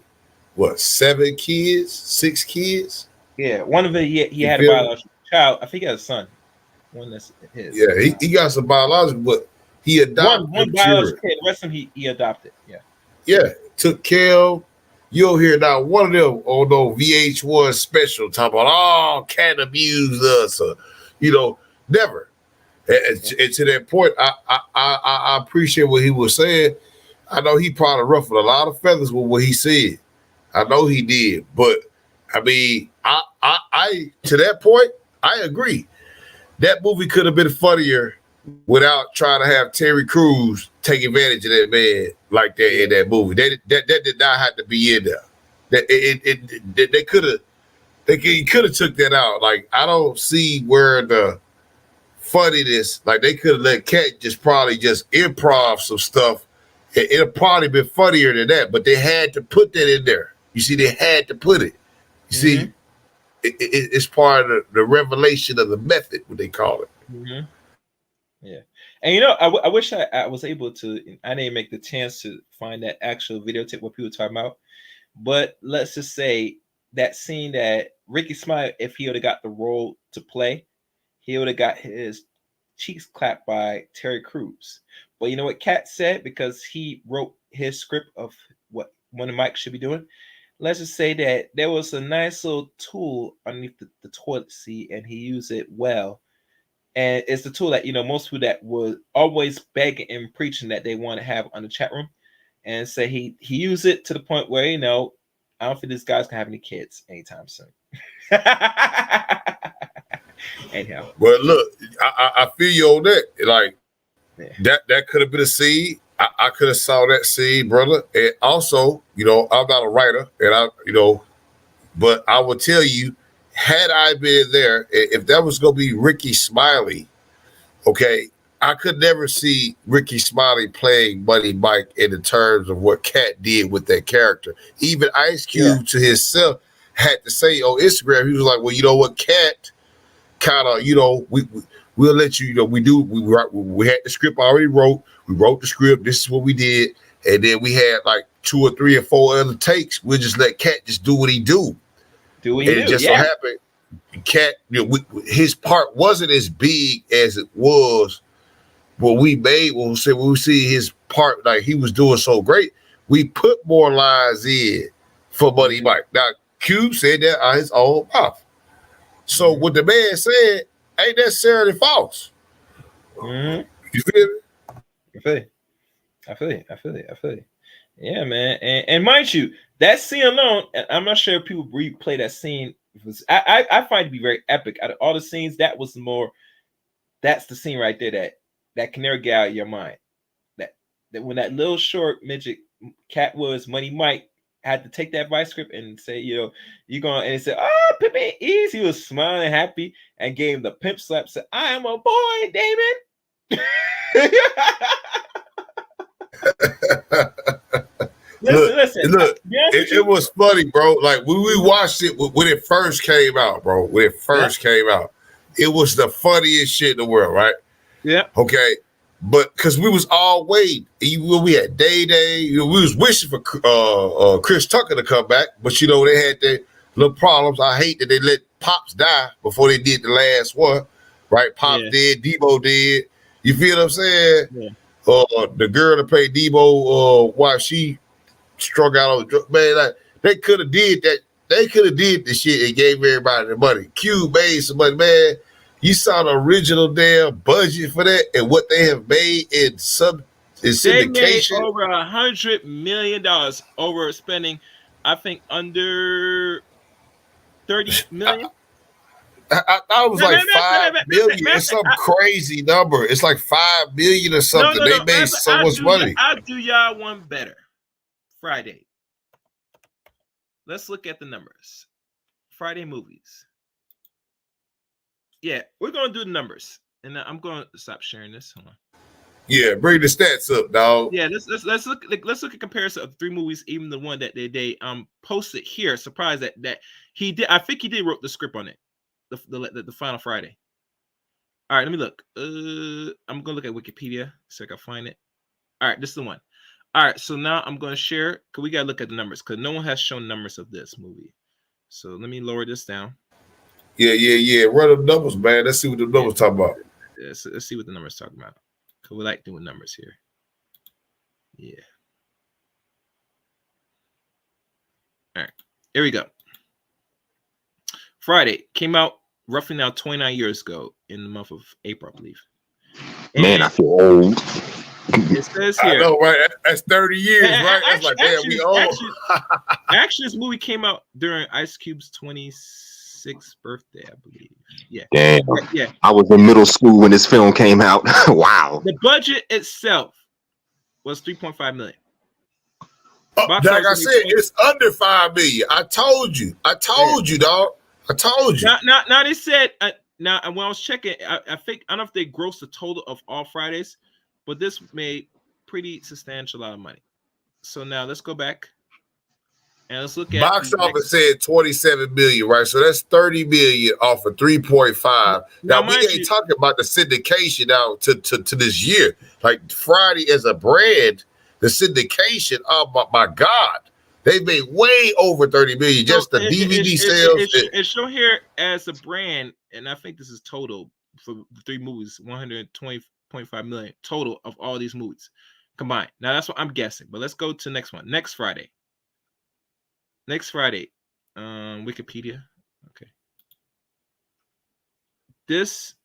6 kids? Yeah, one of it, he had a biological child. I think he had a son. One that's his. Yeah, he got some biological, but he adopted one biological kid. The rest of them he adopted. Yeah. Yeah, took care of. You'll hear not one of them on no VH1 special talking about, Cat abused us, or, never. And to that point, I appreciate what he was saying. I know he probably ruffled a lot of feathers with what he said. I know he did, but I mean, I to that point, I agree. That movie could have been funnier without trying to have Terry Crews take advantage of that man like that in that movie. That did not have to be in there. They could have took that out. Like, I don't see where the funniness, like, they could have let Cat probably just improv some stuff. It'll probably been funnier than that, but they had to put that in there. You see, they had to put it. You see, it's part of the revelation of the method, what they call it. Mm-hmm. Yeah. And I wish I was able to, I didn't make the chance to find that actual videotape what people were talking about. But let's just say that scene that Ricky Smiley, if he would have got the role to play, he would have got his cheeks clapped by Terry Crews. But you know what Cat said? Because he wrote his script of what Money Mike should be doing. Let's just say that there was a nice little tool underneath the toilet seat and he used it well. And it's the tool that most people that was always begging and preaching that they want to have on the chat room, and say he used it to the point where I don't think this guy's gonna have any kids anytime soon. Anyhow, well, look, I feel you on that. Like that could have been a seed. I could have saw that seed, brother. And also, I'm not a writer, and but I will tell you, had I been there, if that was going to be Ricky Smiley, okay, I could never see Ricky Smiley playing Money Mike in the terms of what Cat did with that character. Even Ice Cube to himself had to say on Instagram, he was like, well, you know what, Cat kind of, we'll let you, we had the script already wrote. We wrote the script. This is what we did. And then we had like 2 or 3 or 4 other takes. We'll just let Cat just do what he do. It just so happened, Cat, his part wasn't as big as it was what we made. When we see his part, like he was doing so great, we put more lines in for Money Mike. Now, Cube said that out his own mouth. So what the man said ain't necessarily false. Mm-hmm. You feel me? I feel it. Yeah, man. And mind you, that scene alone, I'm not sure if people replay that scene. I find it to be very epic. Out of all the scenes, that's the scene right there that can never get out of your mind. That when that little short midget Cat was Money Mike had to take that vice script and say, you're going, and he said, oh, Pimpin' Ease. He was smiling, happy, and gave him the pimp slap. Said, I am a boy, Damon. Look, it was funny, bro. Like when we watched it when it first came out, bro. When it first came out, it was the funniest shit in the world, right? Yeah. Okay. But because we was all waiting, we had Day, we was wishing for Chris Tucker to come back, but they had their little problems. I hate that they let Pops die before they did the last one, right? Pops did, Debo did. You feel what I'm saying? Yeah. The girl that played Debo, while she struck out on the drug, man, like, they could have did that. They could have did the shit and gave everybody the money. Q made some money, man. You saw the original damn budget for that and what they have made in syndication. They made over $100 million over spending, I think, under 30 million. I thought it was 5 million. It's some crazy number. It's like 5 million or something. They made so much money. I'll do y'all one better. Friday. Let's look at the numbers. Friday movies. Yeah, we're gonna do the numbers, and I'm gonna stop sharing this. Hold on. Yeah, bring the stats up, dog. Yeah, let's look at comparison of 3 movies, even the one that they posted here. Surprised that he did. I think he did wrote the script on it. The final Friday. All right, let me look. I'm gonna look at Wikipedia so I can find it. All right, this is the one. All right, so now I'm gonna share because we gotta look at the numbers because no one has shown numbers of this movie. So let me lower this down. Yeah. Run the numbers, man. Let's see what the numbers talk about. Let's see what the numbers talk about. Cause we like doing numbers here. Yeah. All right, here we go. Friday came out roughly now 29 years ago in the month of April, I believe. And man, I feel old. It says here. I know, right? That's 30 years, right? That's like, damn, we old. Actually, this movie came out during Ice Cube's 26th birthday, I believe. Yeah. Damn. Yeah. I was in middle school when this film came out. Wow. The budget itself was $3.5 million. Like I said, it's under 5 million. I told you, dog. I told you. Now they said. Now when I was checking, I think I don't know if they grossed the total of all Fridays, but this made pretty substantial lot of money. So now let's go back and let's look at box office said 27 million, right? So that's 30 million off of 3.5. Now we ain't talking about the syndication now to this year. Like Friday as a brand, the syndication. Oh my God. They made way over 30 million. Just the DVD sales. It's shown here as a brand, and I think this is total for the 3 movies, 120.5 million total of all these movies combined. Now that's what I'm guessing, but let's go to the next one. Next Friday. Wikipedia. Okay. This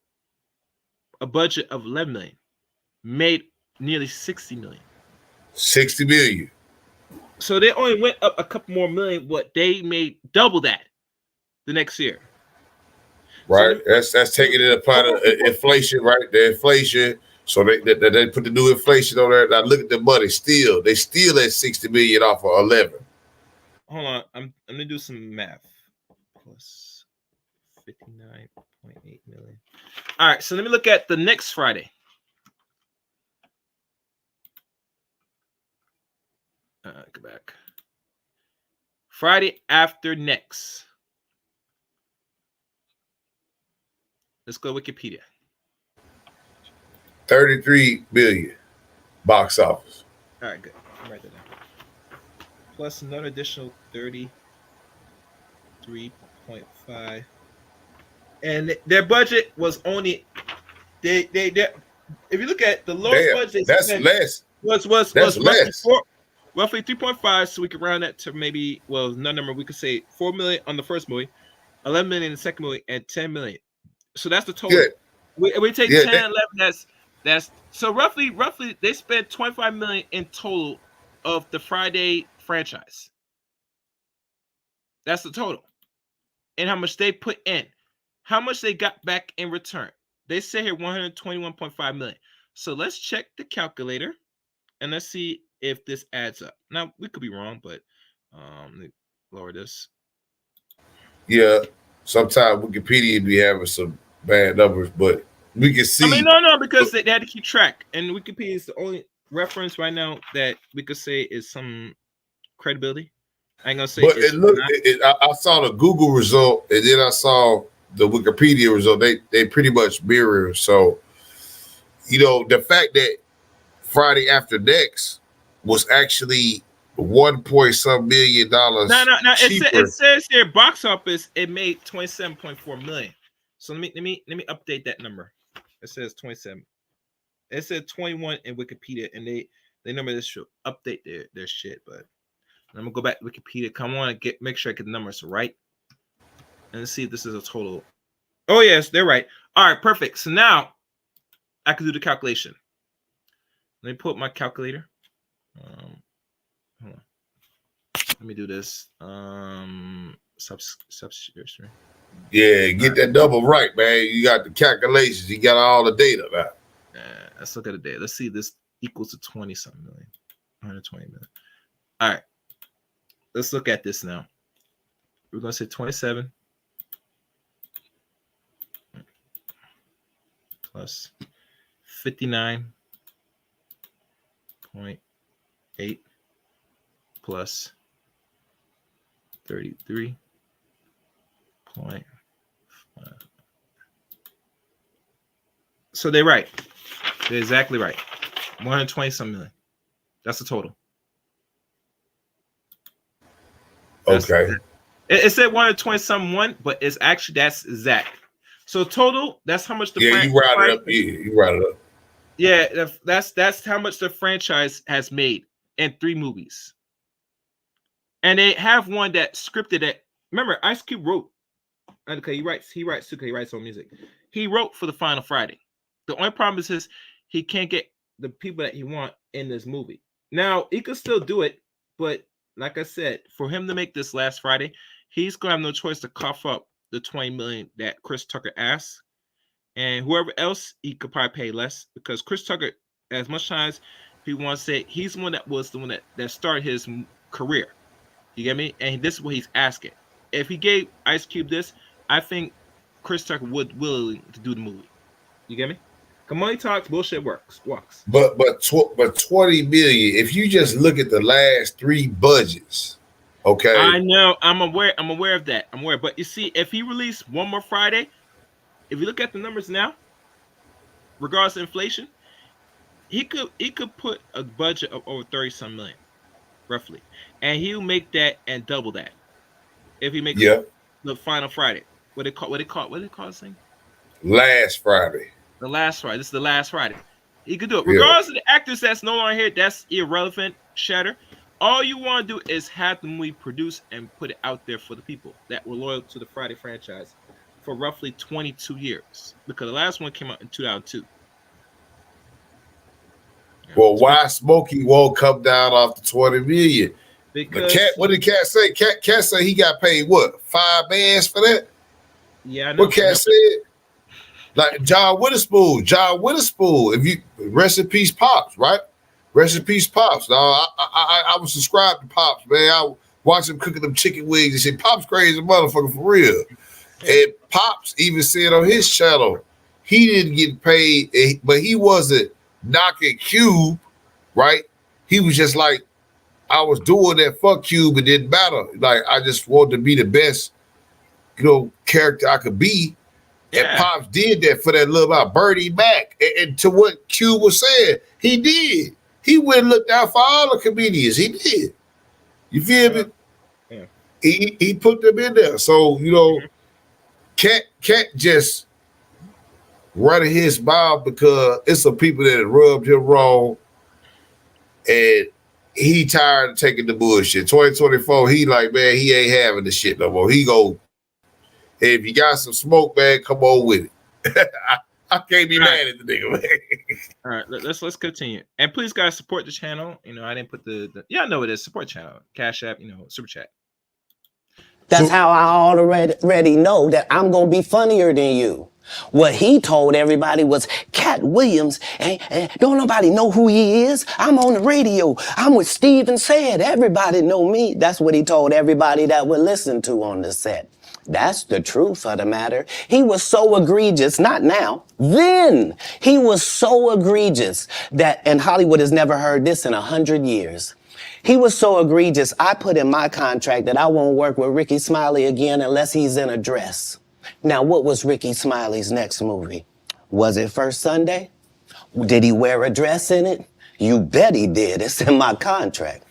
a budget of 11 million, made nearly 60 million. 60 million. So they only went up a couple more million, but they made double that the next year. Right. So that's taking it upon inflation, right? The inflation. So they put the new inflation on there. Now look at the money. They still at 60 million off of 11. Hold on. I'm gonna do some math. Plus 59.8 million. All right, so let me look at the next Friday. Go back. Friday after next. Let's go to Wikipedia. 33 million box office. All right, good. I'll write that down. Plus another additional 33.5. And their budget was only they if you look at the lowest budget, that's less. Was less. Roughly 3.5, so we could round that to maybe no number. We could say 4 million on the first movie, 11 million in the second movie, and 10 million. So that's the total. Good. We take 10, 11. That's so roughly they spent 25 million in total of the Friday franchise. That's the total, and how much they put in, how much they got back in return. They say here 121.5 million. So let's check the calculator, and let's see if this adds up. Now we could be wrong, but let me lower this. Yeah, sometimes Wikipedia be having some bad numbers, but we can see. I mean, no, because they had to keep track, and Wikipedia is the only reference right now that we could say is some credibility. I ain't gonna say. But I saw the Google result, and then I saw the Wikipedia result. They pretty much mirror. So, the fact that Friday After Next was actually $1 million. No. It says here box office. It made 27.4 million. So let me update that number. It says 27. It said 21 in Wikipedia, and they number this should update their shit. But I'm gonna go back to Wikipedia. Come on, and make sure I get the numbers right, and let's see if this is a total. Oh yes, they're right. All right, perfect. So now I can do the calculation. Let me pull up my calculator. Hold on. Let me do this. Substitution. Yeah, get that double right, man. You got the calculations. You got all the data now. Let's look at the data. Let's see. This equals to 20-something million. 120 million. All right. Let's look at this now. We're going to say 27 plus 59.8 plus 33.5. So they're right. They're exactly right. 120-some million. That's the total. Okay. It said 120-some, but it's actually that's exact. So total, that's how much the you round it up. Yeah, you round it up. Yeah, that's how much the franchise has made in 3 movies. And they have one that scripted it. Remember, Ice Cube wrote. Okay, he writes on music. He wrote for the Final Friday. The only problem is he can't get the people that he want in this movie. Now he could still do it, but like I said, for him to make this last Friday, he's gonna have no choice to cough up the 20 million that Chris Tucker asked, and whoever else he could probably pay less because Chris Tucker, as much time as he wants to say, he's the one that started his career. You get me? And this is what he's asking. If he gave Ice Cube this, I think Chris Tucker would willing to do the movie. You get me? Come money talks, bullshit walks. But 20 million. If you just look at the last 3 budgets, okay. I know. I'm aware of that. I'm aware. But you see, if he released one more Friday, if you look at the numbers now, regardless of inflation, he could put a budget of over 30-some million, roughly, and he'll make that and double that if he makes the final Friday. What they call this thing? Last Friday. The last Friday. This is the last Friday. He could do it. Regardless of the actors that's no longer here, that's irrelevant, Shatter. All you want to do is have the movie produced and put it out there for the people that were loyal to the Friday franchise for roughly 22 years because the last one came out in 2002. Well, why Smokey won't come down off the 20 million? Because Cat, what did Cat say? Cat say he got paid what? 5 bands for that? Yeah, I know. What Cat said? Like John Witherspoon. If you rest in peace, Pops, right? Rest in peace, Pops. No, I was subscribed to Pops, man. I watch him cooking them chicken wings and shit. Pops crazy motherfucker for real. And Pops even said on his channel he didn't get paid, but he wasn't knocking Cube, right? He was just like, I was doing that for Cube. It didn't matter. Like I just wanted to be the best, character I could be. Yeah. And Pops did that for that little about Bernie Mac. And to what Cube was saying, he did. He went and looked out for all the comedians. He did. You feel me? Yeah. He put them in there. So, Cat just running his mouth because it's some people that rubbed him wrong. And he tired of taking the bullshit. 2024, he like, man, he ain't having the shit no more. He go, hey, if you got some smoke, man, come on with it. I can't be mad at the nigga, man. All right, let's continue. And please, guys, support the channel. I didn't put I know it is. Support channel. Cash App, Super Chat. That's how I already know that I'm going to be funnier than you. What he told everybody was Cat Williams, and don't nobody know who he is. I'm on the radio. I'm with Steven Said. Everybody know me. That's what he told everybody that would listen to on the set. That's the truth of the matter. He was so egregious, not now, then. He was so egregious that, and Hollywood has never heard this in 100 years. He was so egregious, I put in my contract that I won't work with Ricky Smiley again unless he's in a dress. Now, what was Ricky Smiley's next movie? Was it First Sunday? Did he wear a dress in it? You bet he did. It's in my contract.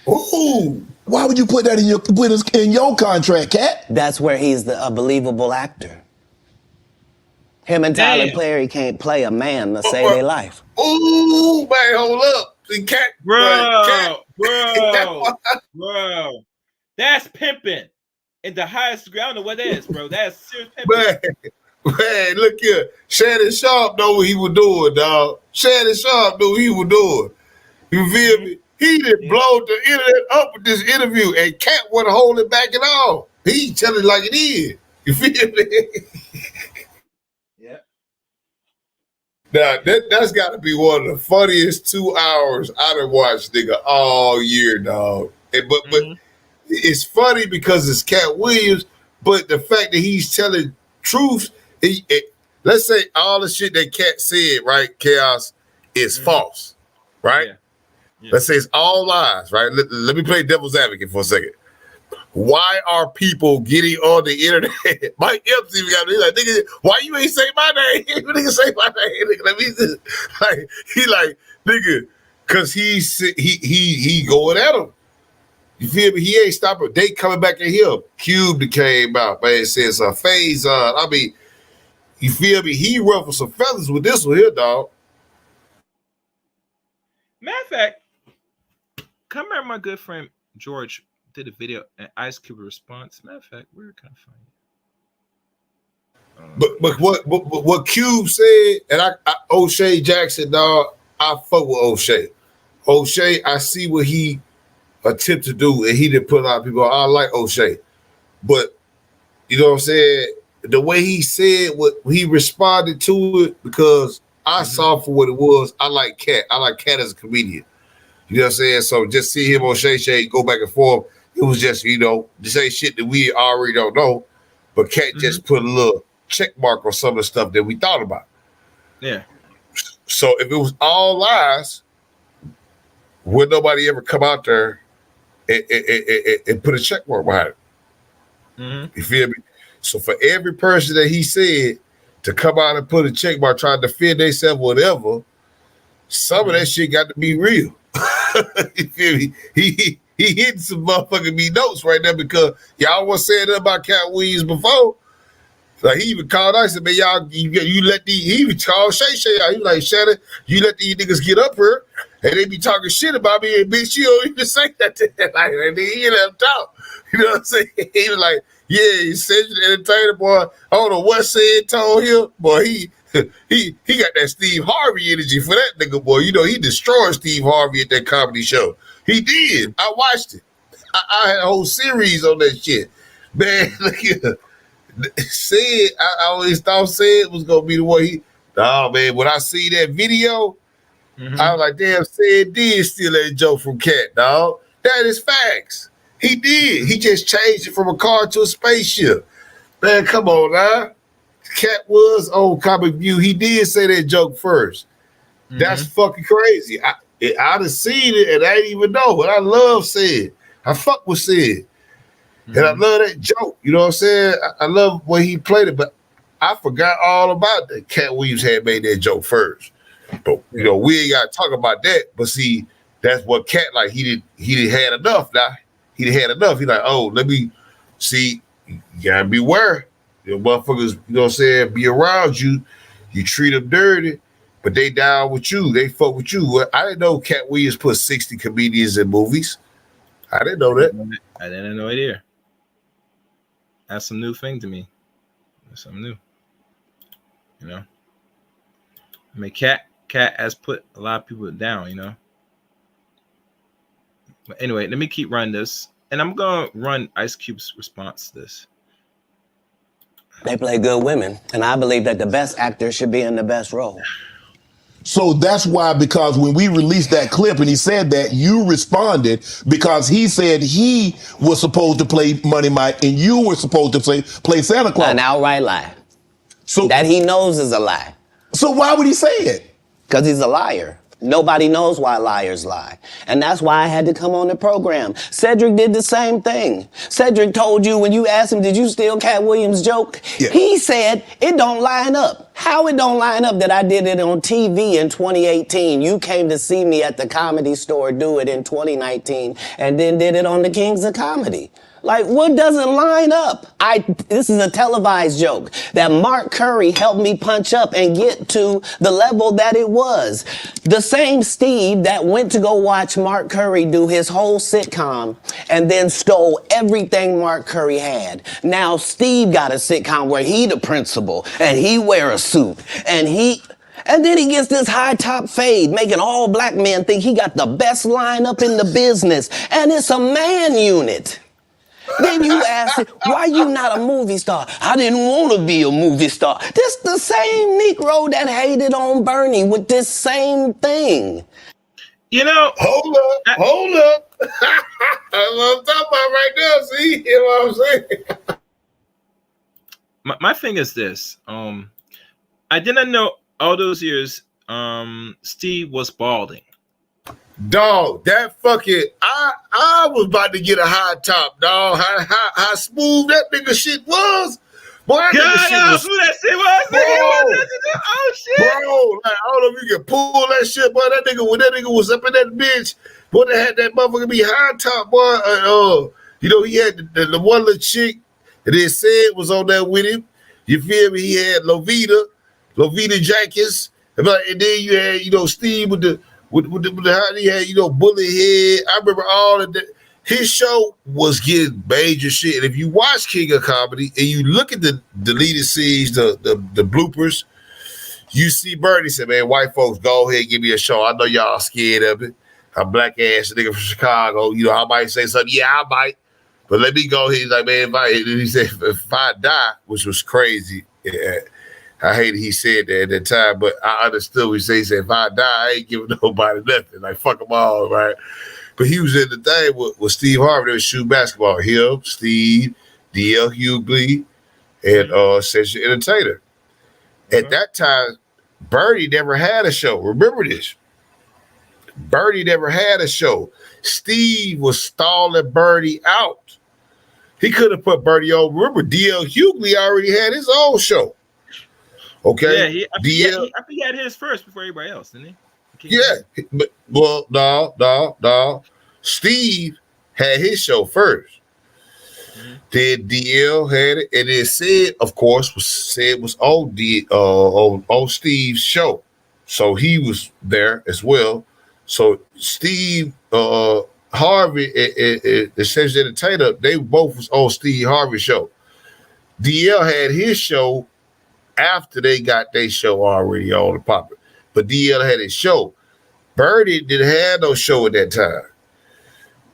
Ooh, why would you put that in your contract, Cat? That's where he's a believable actor. Him and Tyler Perry can't play a man to save their life. Ooh, man, hold up. Cat, bro. That's pimping in the highest degree. I don't know what that is, bro. That's serious pimping. Man, look here. Shannon Sharp know what he was doing, dog. Shannon Sharp knew what he was doing. You feel me? He didn't blow the internet up with this interview, and Cat wasn't holding back at all. He telling it like it is. You feel me? Yeah. Now, that's got to be one of the funniest 2 hours I done watched, nigga, all year, dog. But it's funny because it's Cat Williams, but the fact that he's telling truth, let's say all the shit that Cat said, right, Chaos, is false, right? Yeah. Yeah. Let's say it's all lies, right? Let me play devil's advocate for a second. Why are people getting on the internet? Mike Epps even got me like, nigga, why you ain't say my name? Nigga, say my name. Nigga, let me just, nigga, because he going at him. You feel me? He ain't stopping. They coming back at him. Cube that came out, man, says a phase on. I mean, you feel me? He ruffled some feathers with this one here, dog. Matter of fact, come here, my good friend George did a video and Ice Cube response. Matter of fact, we're kind of funny. But what Cube said, and I O'Shea Jackson, dog, I fuck with O'Shea. O'Shea, I see what he attempt to do, and he didn't put a lot of people on. I like O'Shea, but you know what I'm saying? The way he said what he responded to it, because I saw for what it was. I like Cat. I like Cat as a comedian. You know what I'm saying? So just see him on Shay go back and forth. It was just, just say shit that we already don't know, but Cat just put a little check mark on some of the stuff that we thought about. Yeah. So if it was all lies, would nobody ever come out there and put a check mark behind it? You feel me? So for every person that he said to come out and put a check mark, trying to defend themselves, whatever, some of that shit got to be real. You feel me? He hitting some motherfucking me notes right now because y'all was saying that about Cat Williams before. Like he even called us and said, man, y'all, you let these, he even called Shay out. He was like, Shannon, you let these niggas get up here and they be talking shit about me, and bitch, you don't even say that to them. Like, and then he let them talk. You know what I'm saying? He was like, Yeah, he said the entertainer, boy. I don't know what said told him, boy. He got that Steve Harvey energy for that nigga, boy. You know, he destroyed Steve Harvey at that comedy show. He did. I watched it. I had a whole series on that shit. Man, look here. Said, I always thought Said was gonna be the one he. Oh man, when I see that video, I was like, damn, Said did steal that joke from Cat, dog. That is facts. He did. He just changed it from a car to a spaceship. Man, come on now. Cat was on Comic View. He did say that joke first. That's fucking crazy. I'd have seen it and I didn't even know. But I love Sid. I fuck with Sid. And I love that joke. You know what I'm saying? I love when he played it, but I forgot all about that. Cat Williams had made that joke first. But you know, we ain't gotta talk about that. But see, that's what Cat like. He did had enough now. He did had enough. He like, oh, let me see. You gotta beware. You know, motherfuckers, you know what I'm saying, be around you. You treat them dirty, but they down with you. They fuck with you. Well, I didn't know Cat Williams put 60 comedians in movies. I didn't know that. I didn't know it either. That's some new thing to me. That's something new. You know? I mean, Cat has put a lot of people down, you know? But anyway, let me keep running this. And I'm going to run Ice Cube's response to this. They play good women, and I believe that the best actor should be in the best role. So that's why, because when we released that clip and he said that, you responded because he said he was supposed to play Money Mike and you were supposed to play Santa Claus. An outright lie. So that he knows is a lie. So why would he say it? Because he's a liar. Nobody knows why liars lie. And that's why I had to come on the program. Cedric did the same thing. Cedric told you when you asked him, did you steal Cat Williams' joke? Yeah. He said, it don't line up. How it don't line up that I did it on TV in 2018? You came to see me at the Comedy Store do it in 2019 and then did it on the Kings of Comedy. Like, what doesn't line up? This is a televised joke that Mark Curry helped me punch up and get to the level that it was. The same Steve that went to go watch Mark Curry do his whole sitcom and then stole everything Mark Curry had. Now Steve got a sitcom where he the principal and he wear a suit and then he gets this high top fade, making all black men think he got the best lineup in the business. And it's a man unit. Then you ask, why you not a movie star? I didn't want to be a movie star. This the same Negro that hated on Bernie with this same thing. You know, hold up. That's what I'm talking about right now. See, you know what I'm saying? My thing is this. I didn't know all those years Steve was balding. Dog, that fucking I was about to get a high top, dog. How smooth that nigga shit was. Boy, that shit was. Oh shit. Bro, like, I don't know if you can pull that shit, boy. When that nigga was up in that bitch, boy, they had that motherfucker be high top, boy. You know, he had the one little chick that they said was on there with him. You feel me? He had Lovita Jenkins, and then you had, you know, Steve with the how he had, you know, bullet head. I remember all of that. His show was getting major shit. And if you watch King of Comedy and you look at the deleted scenes, the bloopers, you see Bernie say, man, white folks, go ahead and give me a show. I know y'all scared of it. I'm black ass nigga from Chicago. You know, I might say something. Yeah, I might. But let me go ahead. He's like, man, he said, if I die, which was crazy. Yeah. I hated he said that at that time, but I understood what he said. He said, if I die, I ain't giving nobody nothing. Like, fuck them all, right? But he was in the thing with Steve Harvey. They was shooting basketball. Him, Steve, D.L. Hughley, and Cedric Entertainer. At that time, Bernie never had a show. Remember this. Bernie never had a show. Steve was stalling Bernie out. He could have put Bernie on. Remember, D.L. Hughley already had his own show. Okay. Yeah, I think he had his first before everybody else, didn't he? Yeah, but well, no. Steve had his show first. Then DL had it, and then Sid, of course, was on Steve's show, so he was there as well. So Steve Harvey and Cedric Entertainer, they both was on Steve Harvey's show. DL had his show after they got their show already on the popping. But DL had his show. Birdie didn't have no show at that time.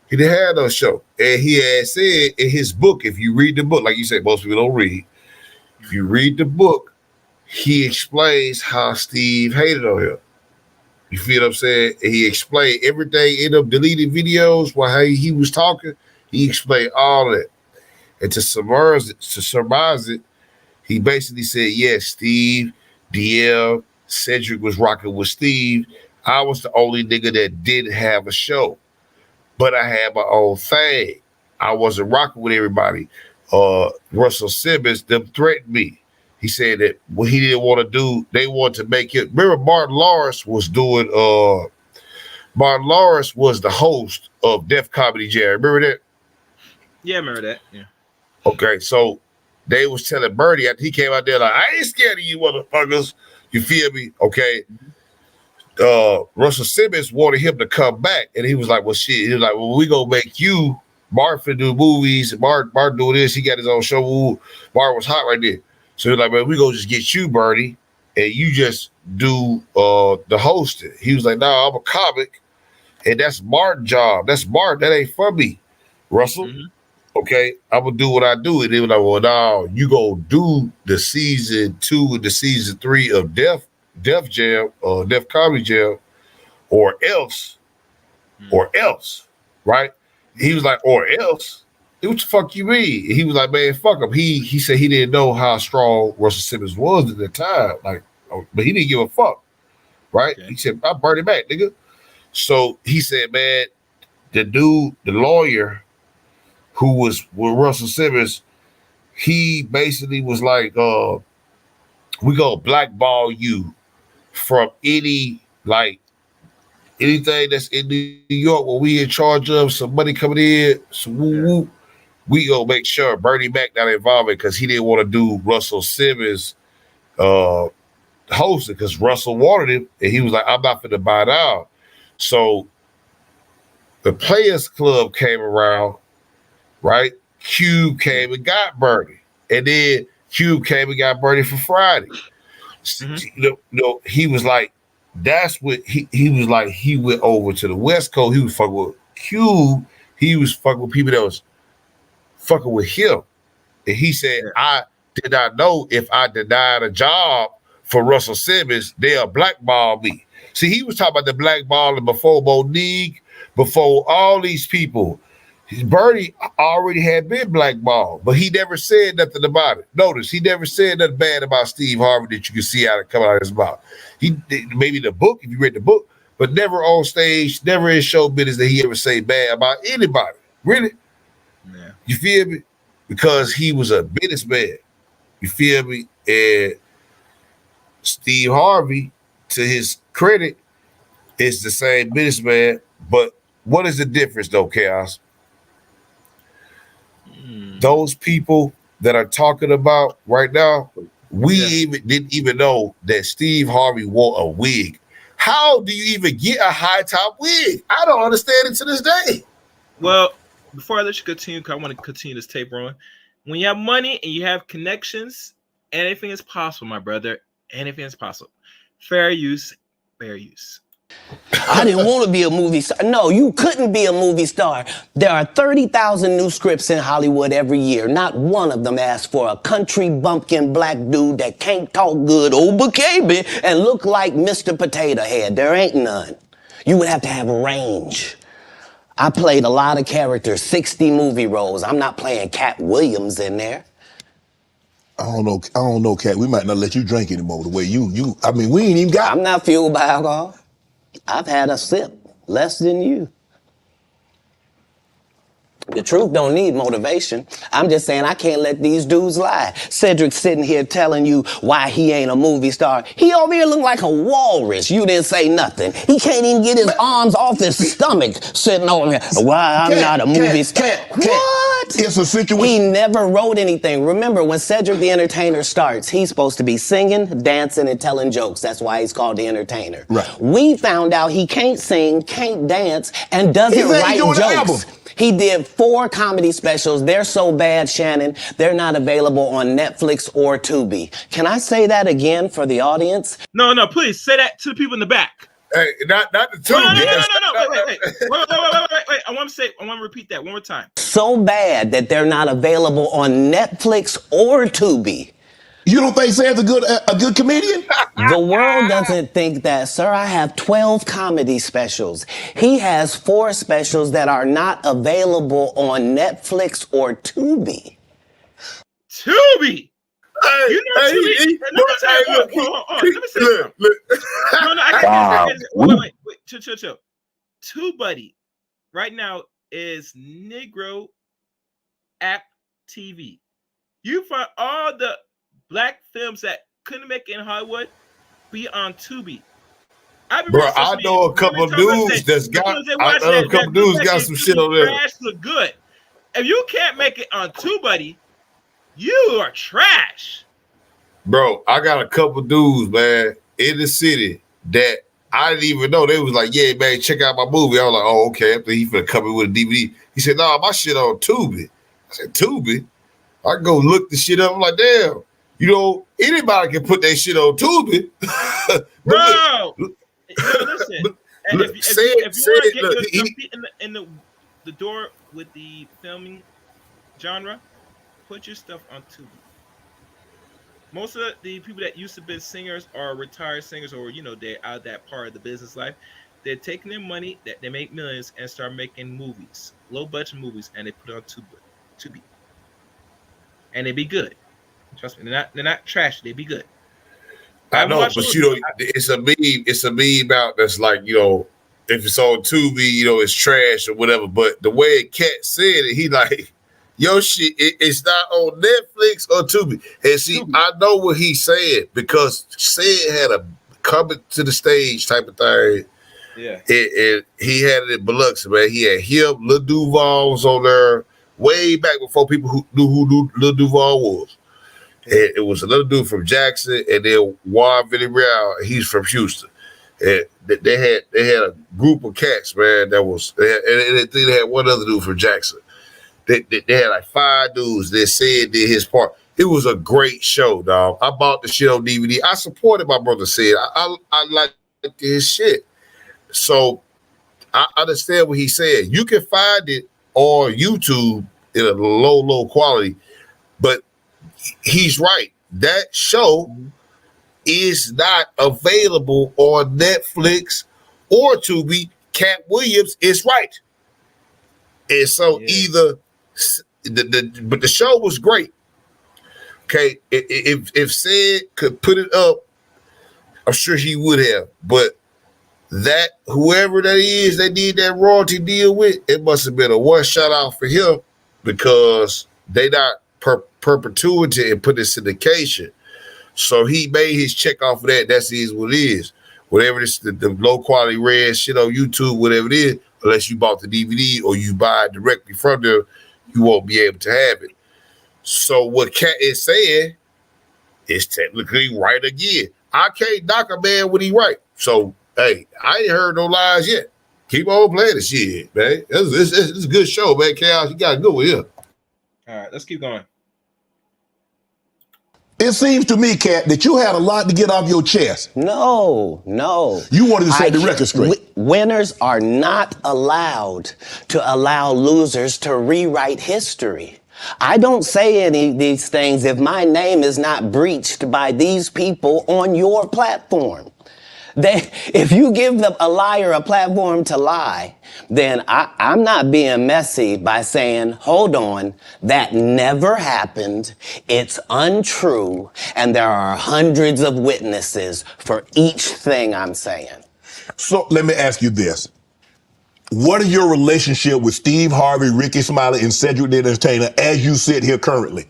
He didn't have no show. And he had said in his book, if you read the book, like you said, most people don't read. If you read the book, he explains how Steve hated on him. You feel what I'm saying? And he explained everything, ended up deleting videos while he was talking. He explained all of that. And to surmise it, he basically said, yes, Steve, DL, Cedric was rocking with Steve. I was the only nigga that didn't have a show. But I had my own thing. I wasn't rocking with everybody. Russell Simmons, them threatened me. He said that what he didn't want to do, they wanted to make it. Remember, Martin Lawrence was doing, Martin Lawrence was the host of Def Comedy Jam. Remember that? Yeah, I remember that. Yeah. Okay, so they was telling Birdie after he came out there, like, I ain't scared of you motherfuckers. You feel me? Okay. Russell Simmons wanted him to come back, and he was like, well, shit. He was like, well, we gonna make you. Martin do movies. Martin do this. He got his own show. Martin was hot right there. So he's like, man, we gonna just get you, Birdie, and you just do the hosting. He was like, nah, I'm a comic, and that's Martin's job. That's Martin. That ain't for me, Russell. Mm-hmm. Okay, I'm gonna do what I do. And they were like, well, no, you gonna do the season 2 and the season 3 of Def Jam, Def Comedy Jam, or else, right? He was like, or else. What the fuck you mean? He was like, man, fuck him. He said he didn't know how strong Russell Simmons was at the time, like, but he didn't give a fuck, right? Okay. He said, I burned it back, nigga. So he said, man, the dude, the lawyer who was with Russell Simmons, he basically was like, we gonna blackball you from any, like, anything that's in New York where we in charge of, some money coming in, some woo-woo, we gonna make sure Bernie Mac not involved because he didn't want to do Russell Simmons hosting because Russell wanted him, and he was like, I'm not finna buy it out. So the Players Club came around, right? Cube came and got Bernie, and then Cube came and got Bernie for Friday. Mm-hmm. You know, he was like, that's what he was like. He went over to the West Coast. He was fucking with Cube. He was fucking with people that was fucking with him. And he said, I did not know if I denied a job for Russell Simmons, they'll blackball me. See, he was talking about the blackballing before Monique, before all these people. Bernie already had been blackballed, but he never said nothing about it. Notice, he never said nothing bad about Steve Harvey that you can see out of come out of his mouth. He maybe the book, if you read the book, but never on stage, never in show business that he ever say bad about anybody. Really? Yeah. You feel me? Because he was a businessman. You feel me? And Steve Harvey, to his credit, is the same businessman. But what is the difference, though, Chaos? Those people that are talking about right now, we didn't even know that Steve Harvey wore a wig. How do you even get a high top wig? I don't understand it to this day. Well, before I let you continue, because I want to continue this tape rolling. When you have money and you have connections, anything is possible, my brother. Anything is possible. Fair use, fair use. I didn't want to be a movie star. No, you couldn't be a movie star. There are 30,000 new scripts in Hollywood every year. Not one of them asks for a country bumpkin black dude that can't talk good old baby and look like Mr. Potato Head. There ain't none. You would have to have range. I played a lot of characters, 60 movie roles. I'm not playing Cat Williams in there. I don't know, Cat. We might not let you drink anymore the way you. I mean, we ain't even got. I'm not fueled by alcohol. I've had a sip, less than you. The truth don't need motivation. I'm just saying I can't let these dudes lie. Cedric's sitting here telling you why he ain't a movie star. He over here look like a walrus. You didn't say nothing. He can't even get his arms off his stomach sitting over here. Why I'm not a movie star. What? It's a situation. He never wrote anything. Remember, when Cedric the Entertainer starts, he's supposed to be singing, dancing, and telling jokes. That's why he's called the Entertainer. Right. We found out he can't sing, can't dance, and doesn't write jokes. He did 4 comedy specials. They're so bad, Shannon, they're not available on Netflix or Tubi. Can I say that again for the audience? No, please say that to the people in the back. Hey, not the two. No. Wait. I want to repeat that one more time. So bad that they're not available on Netflix or Tubi. You don't think Sam's a good comedian? The world doesn't think that, sir. I have 12 comedy specials. He has 4 specials that are not available on Netflix or Tubi. Tubi! You know Tubi? Let me say something. No, I can't. Wait. Chill. TubeBuddy right now is Negro App TV. You find all the black films that couldn't make it in Hollywood be on Tubi. Bro, I know a couple of dudes that's got. I know a couple dudes got some shit on there. Trash look good. If you can't make it on TubeBuddy, you are trash. Bro, I got a couple dudes, man, in the city that I didn't even know. They was like, yeah, man, check out my movie. I was like, oh, okay. I think he finna come in with a DVD. He said, nah, my shit on Tubi. I said, Tubi? I go look the shit up. I'm like, damn. You know, anybody can put that shit on Tubi. Bro, listen. If you want to get your feet in the door with the filming genre, put your stuff on Tubi. Most of the people that used to be singers are retired singers, or they're out of that part of the business life. They're taking their money that they make millions and start making movies, low budget movies, and they put it on Tubi, and they be good. Trust me, they're not trash. They be good. I know, but it's a meme. It's a meme out that's like, if it's on Tubi, it's trash or whatever. But the way Cat said it, he like, yo, shit, it's not on Netflix or Tubi. And see, I know what he said because Sid had a coming to the stage type of thing. Yeah. And he had it in Biloxi, man. He had him, Lil Duval was on there way back before people who knew who Lil Duval was. And it was another dude from Jackson, and then Juan Villarreal, he's from Houston. And they had a group of cats, man. They had one other dude from Jackson. They had like 5 dudes that Sid did his part. It was a great show, dog. I bought the shit on DVD. I supported my brother Sid. I liked his shit. So I understand what he said. You can find it on YouTube in a low quality, but he's right. That show is not available on Netflix or Tubi. Cat Williams is right. And so either but the show was great. Okay, if Sid could put it up, I'm sure he would have. But that whoever that is they did that royalty deal with, it must have been a one shot out for him because they not perpetuity and put in syndication. So he made his check off of that. That's what it is. Whatever this the low quality red shit on YouTube, whatever it is, unless you bought the DVD or you buy it directly from there, you won't be able to have it. So what Cat is saying is technically right again. I can't knock a man when he right. So hey, I ain't heard no lies yet. Keep on playing the shit, man. It's a good show, man. Chaos, you got to go with him. All right, let's keep going. It seems to me, Cat, that you had a lot to get off your chest. No. You wanted to set the record straight. Winners are not allowed to allow losers to rewrite history. I don't say any of these things if my name is not breached by these people on your platform. If you give a liar a platform to lie, then I'm not being messy by saying, hold on, that never happened, it's untrue, and there are hundreds of witnesses for each thing I'm saying. So let me ask you this. What is your relationship with Steve Harvey, Ricky Smiley, and Cedric the Entertainer as you sit here currently?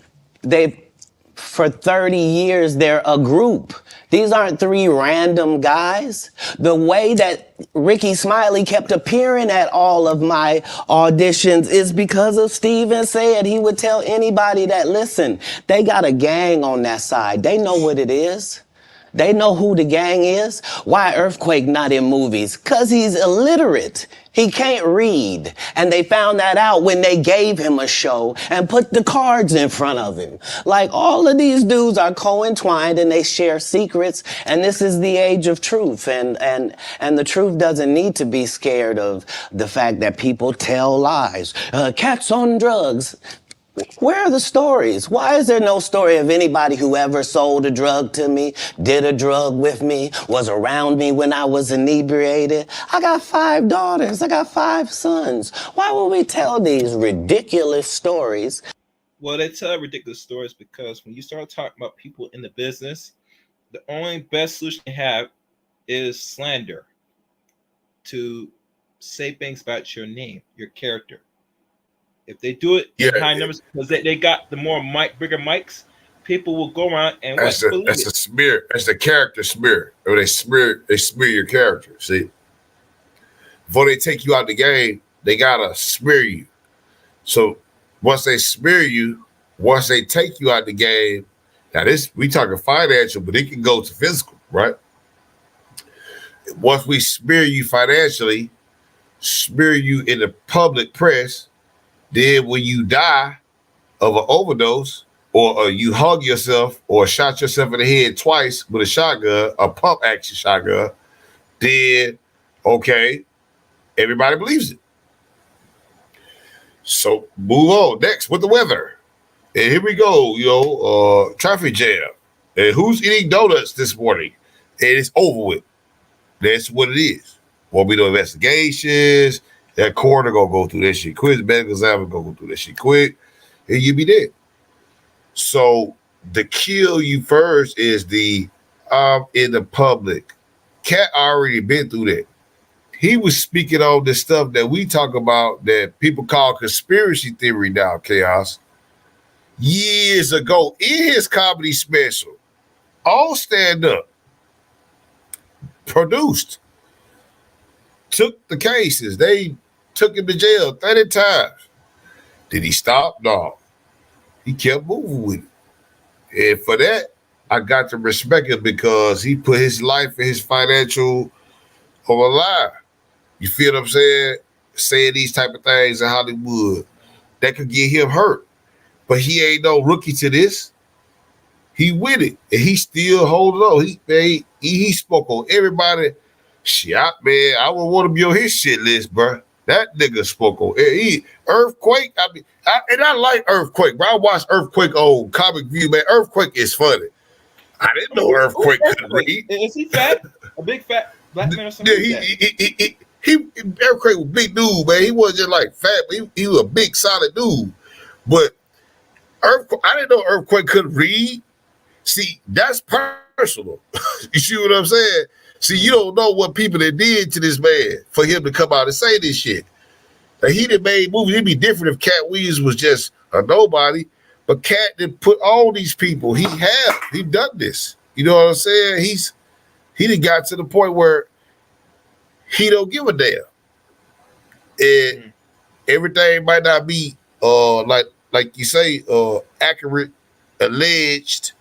For 30 years, they're a group. These aren't 3 random guys. The way that Ricky Smiley kept appearing at all of my auditions is because of Steven said he would tell anybody that, listen, they got a gang on that side. They know what it is. They know who the gang is. Why Earthquake not in movies? 'Cause he's illiterate. He can't read. And they found that out when they gave him a show and put the cards in front of him. Like, all of these dudes are co-entwined and they share secrets. And this is the age of truth. And the truth doesn't need to be scared of the fact that people tell lies. Cats on drugs. Where are the stories? Why is there no story of anybody who ever sold a drug to me, did a drug with me, was around me when I was inebriated? I got 5 daughters. I got 5 sons. Why would we tell these ridiculous stories? Well, they tell ridiculous stories because when you start talking about people in the business, the only best solution they have is slander, to say things about your name, your character. If they do it in high numbers, because they got the bigger mics, people will go around and that's a smear. That's the character smear. Or they smear your character. See, before they take you out the game, they gotta smear you. So once they smear you, once they take you out the game, now this we talking financial, but it can go to physical, right? Once we smear you financially, smear you in the public press. Then when you die of an overdose or you hug yourself or shot yourself in the head twice with a shotgun, a pump action shotgun, then, okay, everybody believes it. So move on. Next, with the weather. And here we go, traffic jam. And who's eating donuts this morning? And it's over with. That's what it is. Won't be no investigations. That coroner gonna go through that shit quick. The medical examiner gonna go through that shit quick, and you be dead. So the kill you first is the in the public. Cat already been through that. He was speaking on this stuff that we talk about that people call conspiracy theory now, Chaos. Years ago, in his comedy special, all stand up, produced, took the cases. They took him to jail 30 times. Did he stop? No. He kept moving with it. And for that, I got to respect him because he put his life and his financial on the line. You feel what I'm saying? Saying these type of things in Hollywood, that could get him hurt. But he ain't no rookie to this. He with it. And he still holding on. He spoke on everybody. Shit, man, I would want to be on his shit list, bro. That nigga spoke on Earthquake. I like Earthquake, bro. I watched Earthquake on Comic View, man. Earthquake is funny. I didn't know Earthquake could read. Is he fat? A big fat black man or something? Yeah, Earthquake was a big dude, man. He wasn't just like fat, but he was a big, solid dude. But I didn't know Earthquake could read. See, that's personal. You see what I'm saying? See, you don't know what people that did to this man for him to come out and say this shit. Like, he done made movies. It'd be different if Cat Williams was just a nobody. But Cat did put all these people. He done this. You know what I'm saying? He done got to the point where he don't give a damn. And everything might not be like you say, accurate, alleged.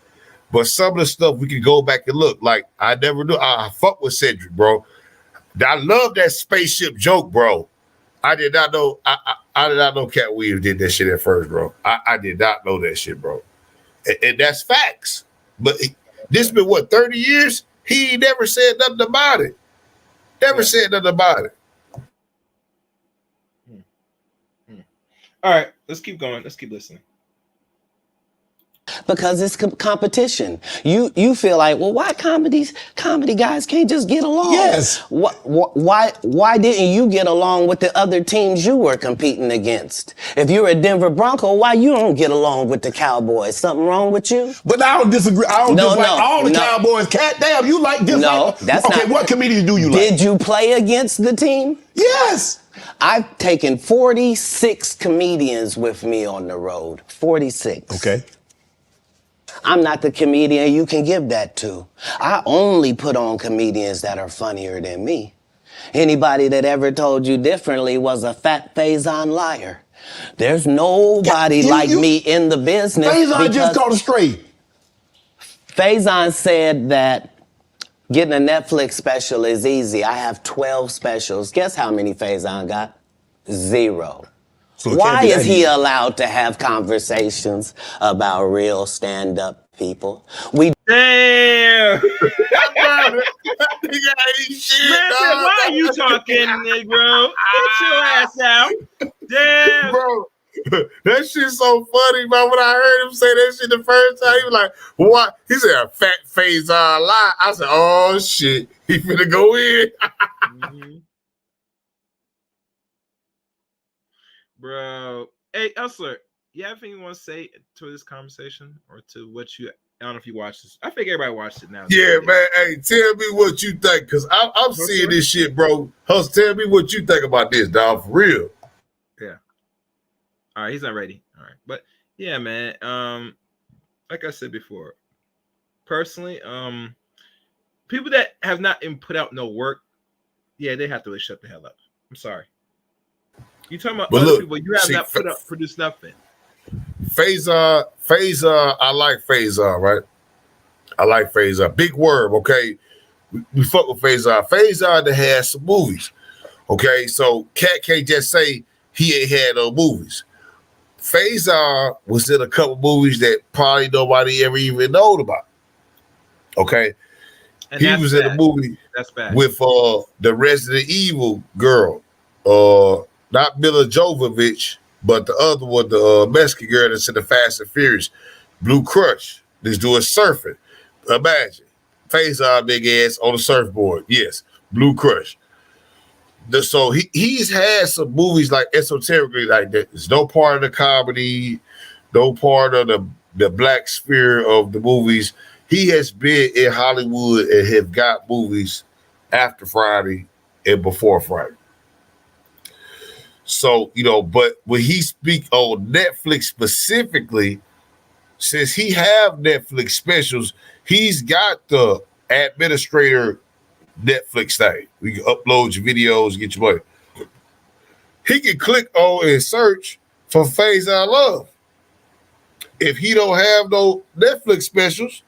But some of the stuff we can go back and look. Like, I never knew. I fuck with Cedric, bro. I love that spaceship joke, bro. I did not know. I did not know Cat Williams did that shit at first, bro. I did not know that shit, bro. And that's facts. But this been, 30 years? He ain't never said nothing about it. Never said nothing about it. All right, let's keep going. Let's keep listening. Because it's competition. You feel like, well, why comedy guys can't just get along? Yes. Why didn't you get along with the other teams you were competing against? If you're a Denver Bronco, why you don't get along with the Cowboys? Something wrong with you? But I don't disagree. I don't dislike all the Cowboys. Cat, damn, you like this? No, that's okay, not. What comedians do you like? Did you play against the team? Yes. I've taken 46 comedians with me on the road. 46. Okay. I'm not the comedian you can give that to. I only put on comedians that are funnier than me. Anybody that ever told you differently was a fat Faison liar. There's nobody like me in the business. Faison just caught a straight. Faison said that Getting a Netflix special is easy. I have 12 specials. Guess how many Faison got? 0. So it Why can't be is that he easy. allowed to have conversations about real stand-up people? We Damn. Nigga ain't shit, Man, dog. why are you talking, Negro? Get your ass out. Damn. Bro, that shit's so funny, man. When I heard him say that shit the first time, he was like, what? He said, a fat Faison lie. I said, oh, shit. He finna go in. Mhm. Bro. Hey, Elsler, you have anything you want to say to this conversation or to what you, I don't know if you watched this. I think everybody watched it now. Yeah, man. Hey, tell me what you think, because I'm seeing this shit, bro. Hus, tell me what you think about this, dog, for real. Yeah. All right, he's not ready. All right. But yeah, man. Like I said before, personally, people that have not even put out no work, yeah, they have to really shut the hell up. I'm sorry. You talking about But other look, people, you have see, not produced nothing. Faison, I like Faison, right? I like Faison. Big word, okay? We fuck with Faison. Faison that has some movies, okay? So Cat can't just say he ain't had no movies. Faison was in a couple movies that probably nobody ever even known about, okay? And He that's was in a bad. movie That's bad. with the Resident Evil girl, not Mila Jovovich, but the other one, the Mexican girl that's in the Fast and Furious, Blue Crush. This doing surfing. Imagine Faison big ass on a surfboard. Yes, Blue Crush. So he's had some movies like esoterically like that. There's no part of the comedy, no part of the black sphere of the movies. He has been in Hollywood and have got movies after Friday and before Friday. So, but when he speak on Netflix specifically, since he have Netflix specials, he's got the administrator Netflix thing. We can upload your videos, get your money. He can click on and search for Faison Love. If he don't have no Netflix specials,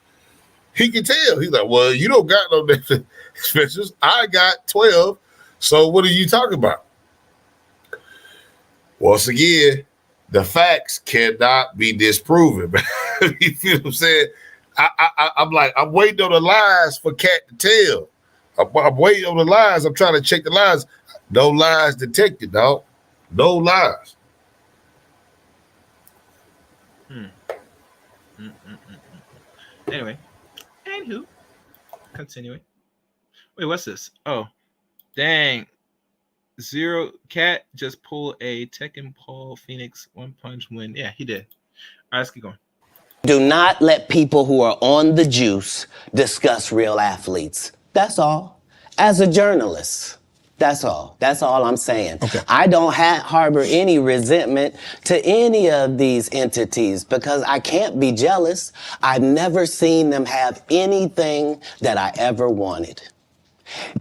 he can tell. He's like, well, you don't got no Netflix specials. I got 12. So what are you talking about? Once again, the facts cannot be disproven. You feel what I'm saying? I'm waiting on the lies for Cat to tell. I'm waiting on the lies. I'm trying to check the lies. No lies detected, dog. No lies. Anyway, anywho, continuing. Wait, what's this? Oh, dang. Zero Cat just pulled a Tekken Paul Phoenix one punch win. Yeah, he did. All right, let's keep going. do not let people who are on the juice discuss real athletes. That's all. As a journalist. That's all. That's all I'm saying. Okay. I don't harbor any resentment to any of these entities because I can't be jealous. I've never seen them have anything that I ever wanted.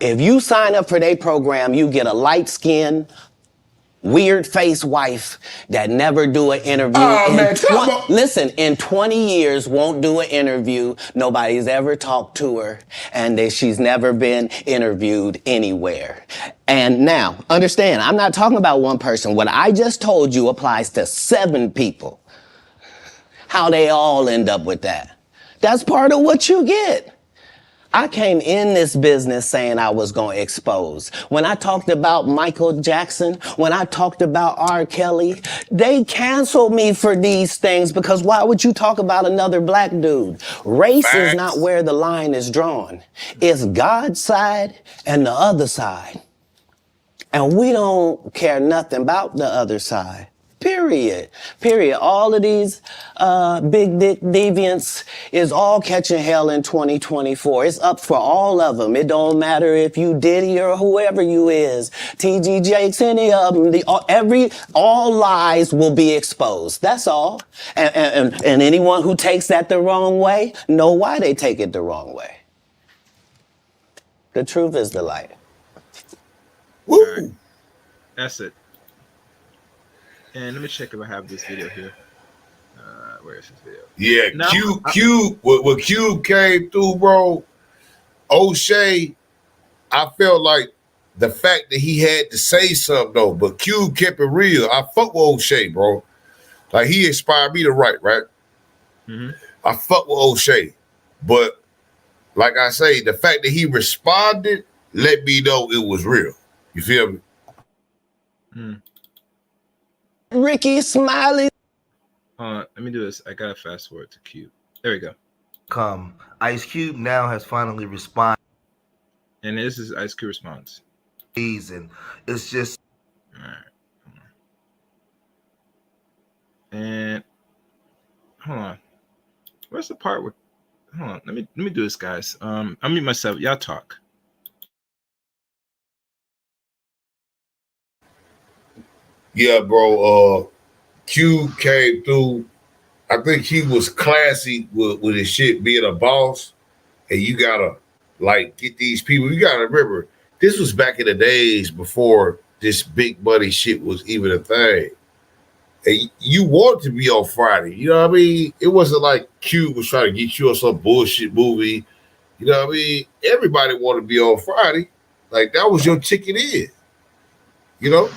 If you sign up for their program, you get a light-skinned, weird-faced wife that never do an interview. Listen, in 20 years, won't do an interview. Nobody's ever talked to her, and she's never been interviewed anywhere. And now, understand, I'm not talking about one person. What I just told you applies to 7 people. How they all end up with that. That's part of what you get. I came in this business saying I was going to expose. When I talked about Michael Jackson, when I talked about R. Kelly, they canceled me for these things because why would you talk about another black dude? Race is not where the line is drawn. It's God's side and the other side. And we don't care nothing about the other side. Period. Period. All of these big dick deviants is all catching hell in 2024. It's up for all of them. It don't matter if you Diddy or whoever you is. TG Jakes, any of them. All lies will be exposed. That's all. And anyone who takes that the wrong way, know why they take it the wrong way. The truth is the light. Woo! Right. That's it. And let me check if I have this video here. Where is this video? Yeah, No, Q, when Q came through, bro, O'Shea, I felt like the fact that he had to say something though, but Cube kept it real. I fuck with O'Shea, bro. Like he inspired me to write, right? Mm-hmm. I fuck with O'Shea, but like I say, the fact that he responded let me know it was real. You feel me? Mm. Ricky Smiley. Let me do this. I gotta fast forward to Cube. There we go. Ice Cube now has finally responded, And this is Ice Cube response. and it's just All right. And hold on. Where's the part where? Hold on. Let me do this, guys. I'll mute myself. Y'all talk. Yeah, bro. Cube came through. I think he was classy with his shit being a boss. And you gotta like get these people. You gotta remember, this was back in the days before this big money shit was even a thing. And you want to be on Friday. You know what I mean? It wasn't like Cube was trying to get you on some bullshit movie. You know what I mean? Everybody wanted to be on Friday. Like that was your ticket in. You know?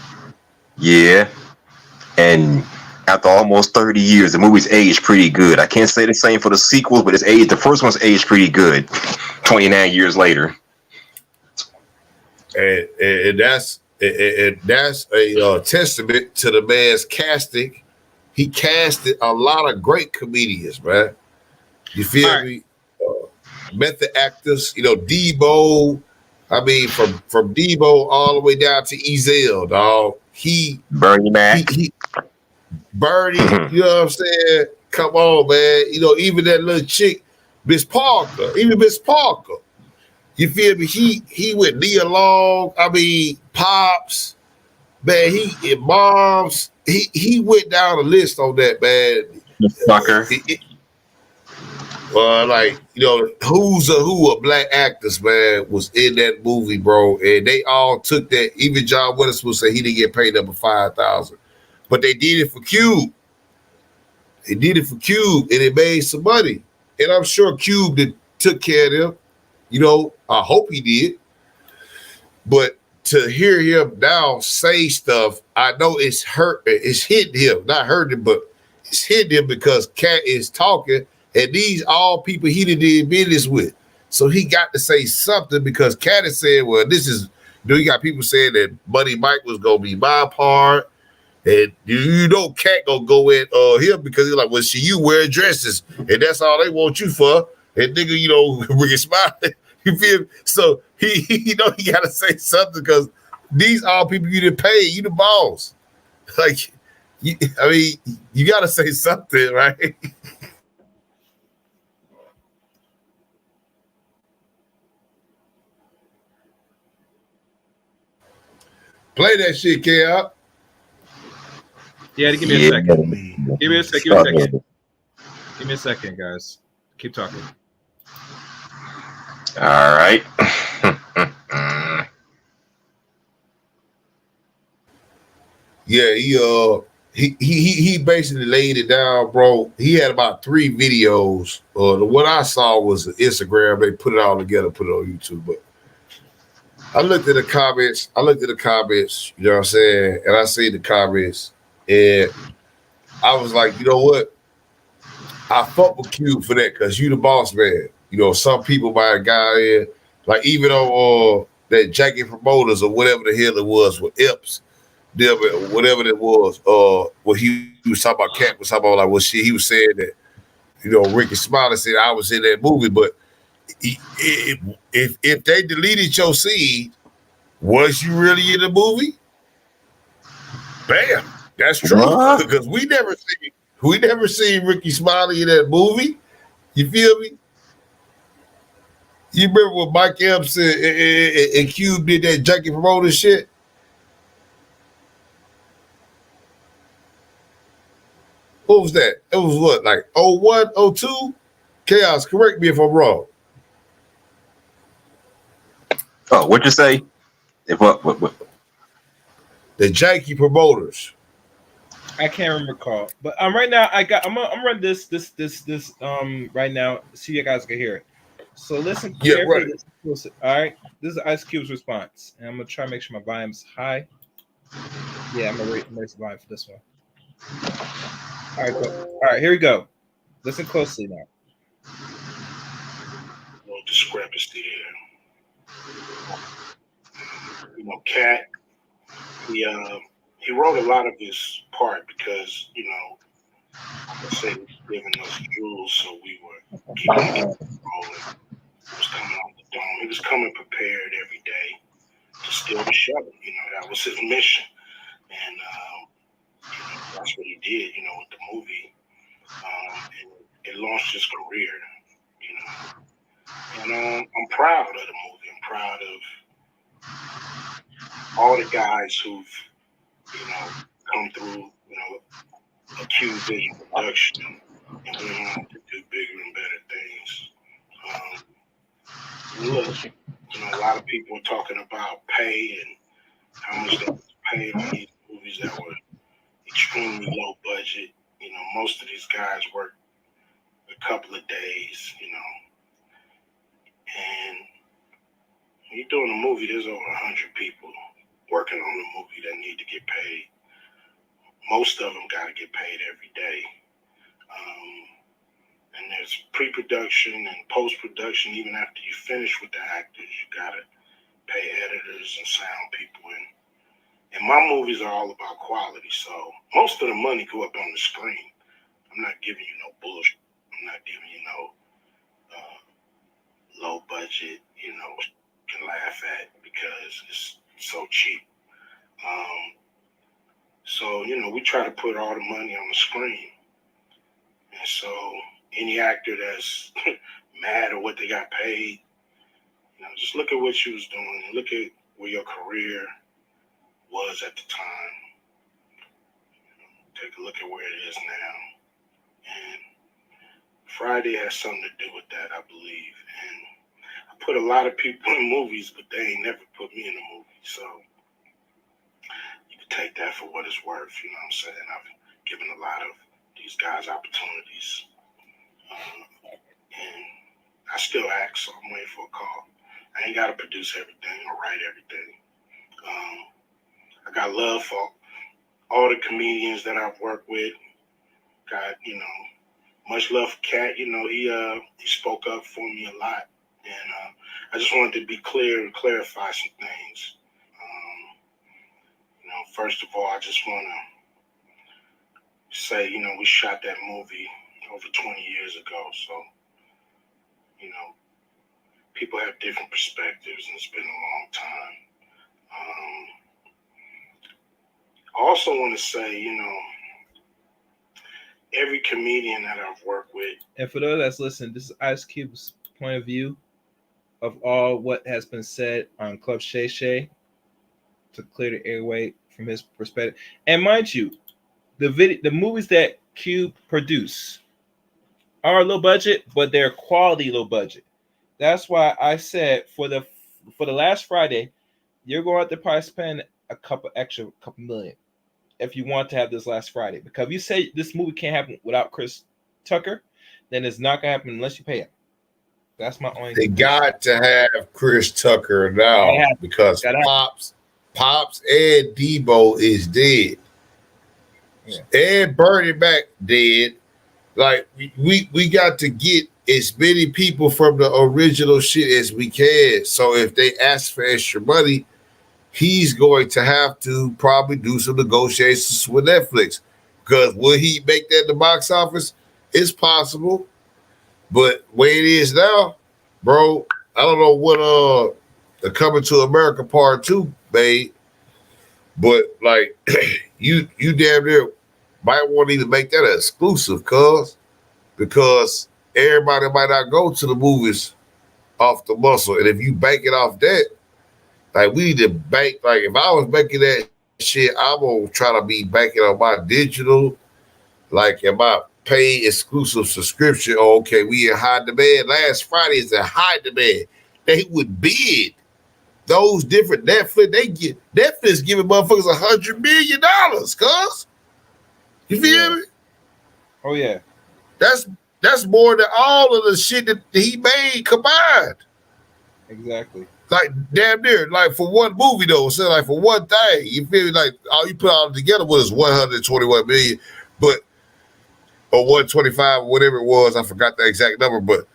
Yeah. And after almost 30 years, the movie's aged pretty good. I can't say the same for the sequels, but it's aged. The first one's aged pretty good. 29 years later. And that's a testament to the man's casting. He casted a lot of great comedians, man. You feel me? Method actors, you know, Debo. I mean, from Debo all the way down to Ezel, dog. Bernie Mac. Bernie, you know what I'm saying? Come on, man. You know, even that little chick, Miss Parker. You feel me? He went Nia Long. I mean, Pops. Man, Moms. He went down the list on that, man. Sucker. Like, you know, who's who of black actors, man, was in that movie, bro. And they all took that. Even John Witherspoon said he didn't get paid up to $5,000. But they did it for Cube. They did it for Cube, and it made some money. And I'm sure Cube took care of them. You know, I hope he did. But to hear him now say stuff, I know it's hitting him. Not hurting him, but it's hitting him because Cat is talking, and these all people he did business with. So he got to say something because Cat is saying, well, this is, you got people saying that Buddy Mike was going to be my part. And you know Cat gonna go in here because he's like, well, you wear dresses, and that's all they want you for. And nigga, you know, Ricky Smiley, you feel me? So he you know he gotta say something because these all people you didn't pay, you the boss. Like, I mean, you gotta say something, right? Play that shit, K-Up. Yeah, give me a second. Give me a second. Give me a second, guys. Keep talking. All right. Yeah, he basically laid it down, bro. He had about 3 videos. What I saw was Instagram. They put it all together, put it on YouTube. But I looked at the comments. You know what I'm saying? And I see the comments. And I was like, you know what? I fuck with Cube for that because you the boss man. You know, some people might have got in, like even on that Jackie Promoters or whatever the hell it was with Epps, whatever it was, what he was talking about, Cat was talking about, like, well, shit, he was saying that, you know, Ricky Smiley said I was in that movie, but if they deleted your scene, was you really in the movie? Bam. That's true because we never seen Ricky Smiley in that movie. You feel me? You remember when Mike Epps and Cube did that Jackie Promoter shit? What was that? It was what, like 01, 02? Chaos, correct me if I'm wrong. Oh, what'd you say? If what? The Jackie Promoters. I can't recall, but right now I'm gonna run this right now so you guys can hear it. So listen Yeah, carefully. right. Listen closely. All right. This is Ice Cube's response. And I'm gonna try to make sure my volume's high. Yeah, I'm gonna raise the volume for this one. All right, all right, here we go. Listen closely now. No discrepancy there. You know, Cat, he wrote a lot of his part because, you know, let's say giving us jewels, so we were keeping it rolling. He was coming out the dome. He was coming prepared every day to steal the show. You know, that was his mission. And you know, that's what he did, you know, with the movie. And it launched his career, you know. And I'm proud of the movie. I'm proud of all the guys who've, you know, come through, you know, Q Vision Production and went on to do bigger and better things. Look, you know, a lot of people are talking about pay and how much they paid on these movies that were extremely low budget. You know, most of these guys work a couple of days, you know. And when you're doing a movie, there's over 100 people working on the movie that need to get paid. Most of them got to get paid every day. And there's pre-production and post-production. Even after you finish with the actors, you got to pay editors and sound people. And my movies are all about quality, so most of the money go up on the screen. I'm not giving you no bullshit. I'm not giving you no low budget, you know, you can laugh at because it's so cheap. So, you know, we try to put all the money on the screen. And so any actor that's mad at what they got paid, you know, just look at what you was doing and look at where your career was at the time. You know, take a look at where it is now. And Friday has something to do with that, I believe. And I put a lot of people in movies, but they ain't never put me in a movie. So you can take that for what it's worth, you know what I'm saying? I've given a lot of these guys opportunities. And I still act, so I'm waiting for a call. I ain't got to produce everything or write everything. I got love for all the comedians that I've worked with. Got, you know, much love for Cat. You know, he spoke up for me a lot. And I just wanted to be clear and clarify some things. You know, first of all, I just want to say, you know, we shot that movie over 20 years ago. So, you know, people have different perspectives, and it's been a long time. I also want to say, you know, every comedian that I've worked with. And for those that's listening, this is Ice Cube's point of view of all what has been said on Club Shay Shay to clear the airway from his perspective. And mind you, the movies that Cube produce are low budget, but they're quality low budget. That's why I said for the last Friday, you're going to have to probably spend a couple million if you want to have this last Friday. Because if you say this movie can't happen without Chris Tucker, then it's not gonna happen unless you pay him. That's my only. They got to have Chris Tucker now because Pops and Debo is dead. Yeah. And Bernie Mac dead. Like we got to get as many people from the original shit as we can. So if they ask for extra money, he's going to have to probably do some negotiations with Netflix. Because will he make that in the box office? It's possible. But where it is now, bro, I don't know what the Coming to America Part 2 made. But like you damn near might want to even make that an exclusive, because everybody might not go to the movies off the muscle. And if you bank it off that, like we need to bank, like if I was making that shit, I'm gonna try to be banking on my digital, like in my paid exclusive subscription. Oh, okay, we in high demand. Last Friday is in high demand. They would bid those different Netflix. Netflix giving motherfuckers $100 million, cuz. You feel me? Oh yeah. That's That's more than all of the shit that he made combined. Exactly. Like damn near, like for one movie though, so like for one thing, you feel me? Like all you put all together was 121 million, but or 125 or whatever it was. I forgot the exact number, but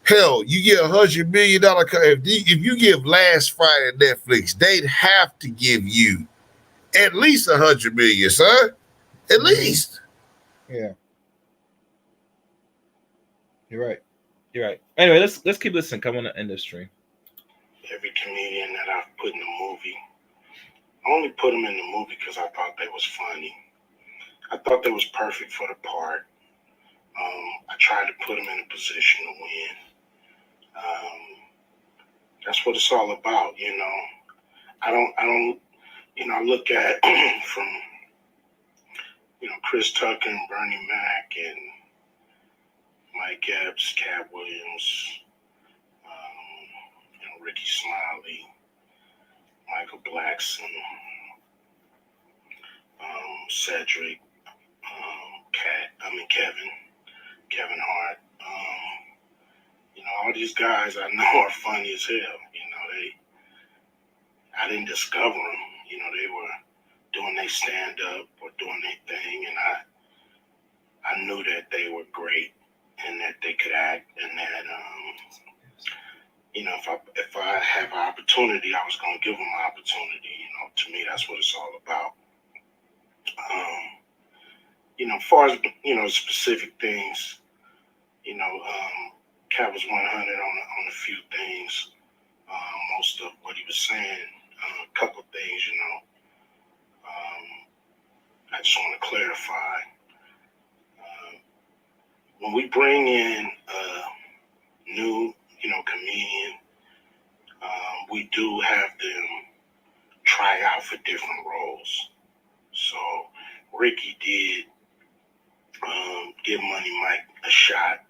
hell, you get $100 million. If you give Last Friday Netflix, they'd have to give you at least 100 million, son. At least. Yeah. You're right. You're right. Anyway, let's keep listening. Come on to industry. Every comedian that I've put in the movie, I only put them in the movie because I thought they was funny. I thought they was perfect for the part. I tried to put them in a position to win. That's what it's all about, you know. I don't, you know, I look at from, you know, Chris Tucker and Bernie Mac and Mike Epps, Cat Williams, you know, Ricky Smiley, Michael Blackson, Cedric, Kevin Hart. You know, all these guys I know are funny as hell. You know, I didn't discover them. You know, they were doing their stand up or doing their thing, and I knew that they were great and that they could act, and that you know, if I have an opportunity, I was going to give them an opportunity. You know, to me, that's what it's all about. You know, as far as, you know, specific things, you know, Cat was 100 on a few things. Most of what he was saying, a couple of things, you know, I just want to clarify. When we bring in a new, you know, comedian, we do have them try out for different roles. So Ricky did give Money Mike a shot.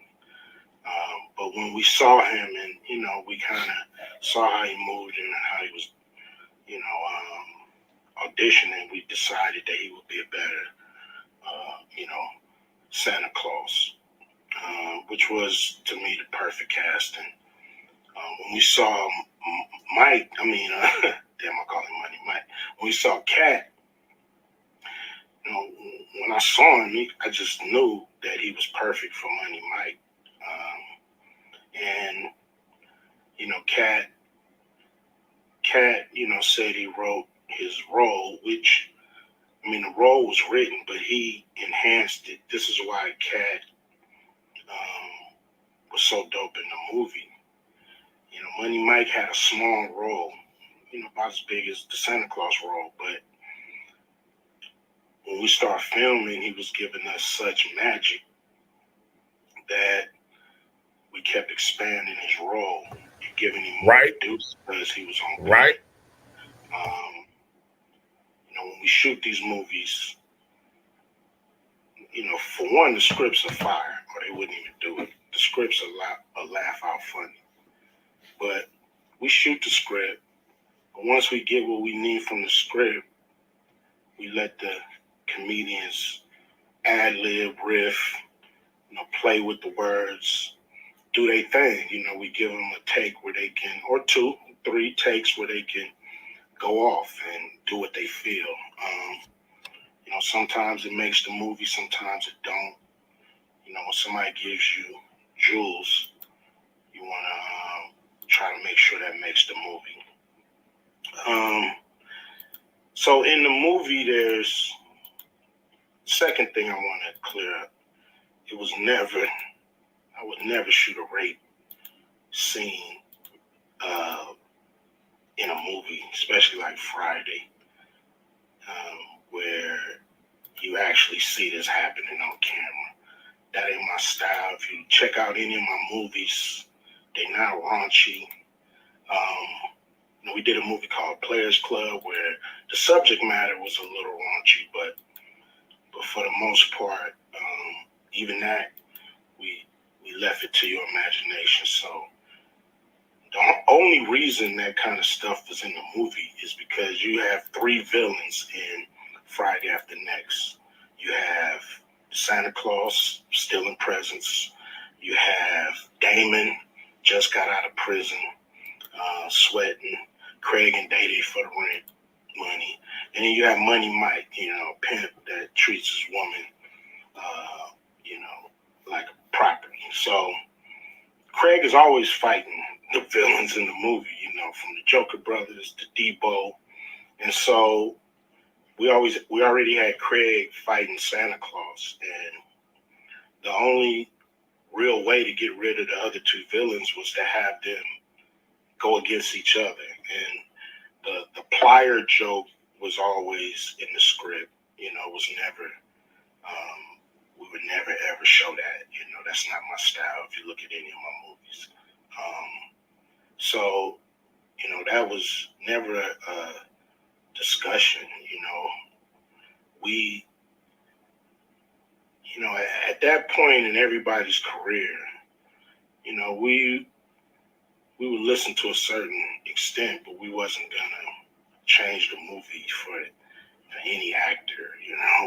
But when we saw him and, you know, we kind of saw how he moved and how he was, you know, auditioning, we decided that he would be a better, you know, Santa Claus, which was, to me, the perfect casting. When we saw Mike, damn, I call him Money Mike. When we saw Cat, you know, when I saw him, I just knew that he was perfect for Money Mike. And, you know, Cat, you know, said he wrote his role, which, I mean, the role was written, but he enhanced it. This is why Cat was so dope in the movie. You know, Money Mike had a small role, you know, about as big as the Santa Claus role, but when we started filming, he was giving us such magic that we kept expanding his role, giving him more to do because he was on right. You know, when we shoot these movies, you know, for one, the scripts are fire, or they wouldn't even do it. The scripts are laugh out funny. But we shoot the script, but once we get what we need from the script, we let the comedians ad-lib, riff, you know, play with the words, do their thing. You know, we give them a take where they can, or 2, 3 takes where they can go off and do what they feel. You know, sometimes it makes the movie, sometimes it don't. You know, when somebody gives you jewels, you want to try to make sure that makes the movie. So in the movie, there's second thing I want to clear up. I would never shoot a rape scene in a movie, especially like Friday, where you actually see this happening on camera. That ain't my style. If you check out any of my movies, they're not raunchy. You know, we did a movie called Players Club where the subject matter was a little raunchy, but for the most part, even that, we left it to your imagination. So the only reason that kind of stuff was in the movie is because you have 3 villains in Friday After Next. You have Santa Claus stealing presents. You have Damon, just got out of prison, sweating. Craig and Day for the rent money. And then you have Money Mike, pimp that treats his woman, like property. So Craig is always fighting the villains in the movie, from the Joker brothers to Debo. And so we already had Craig fighting Santa Claus. And the only real way to get rid of the other two villains was to have them go against each other. And the plier joke was always in the script, was never, we would never ever show that, that's not my style if you look at any of my movies. So, that was never a discussion, we, at that point in everybody's career, we would listen to a certain extent, but we wasn't gonna change the movie for any actor.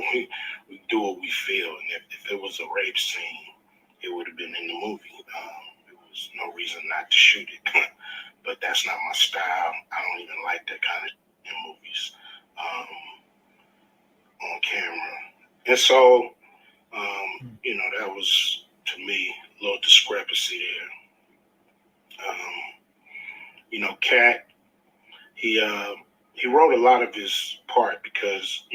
We do what we feel, and if it was a rape scene, it would have been in the movie. There was no reason not to shoot it, but that's not my style. I don't even like that kind of in movies on camera, and so that was to me a little discrepancy there. Cat, he wrote a lot of his part because,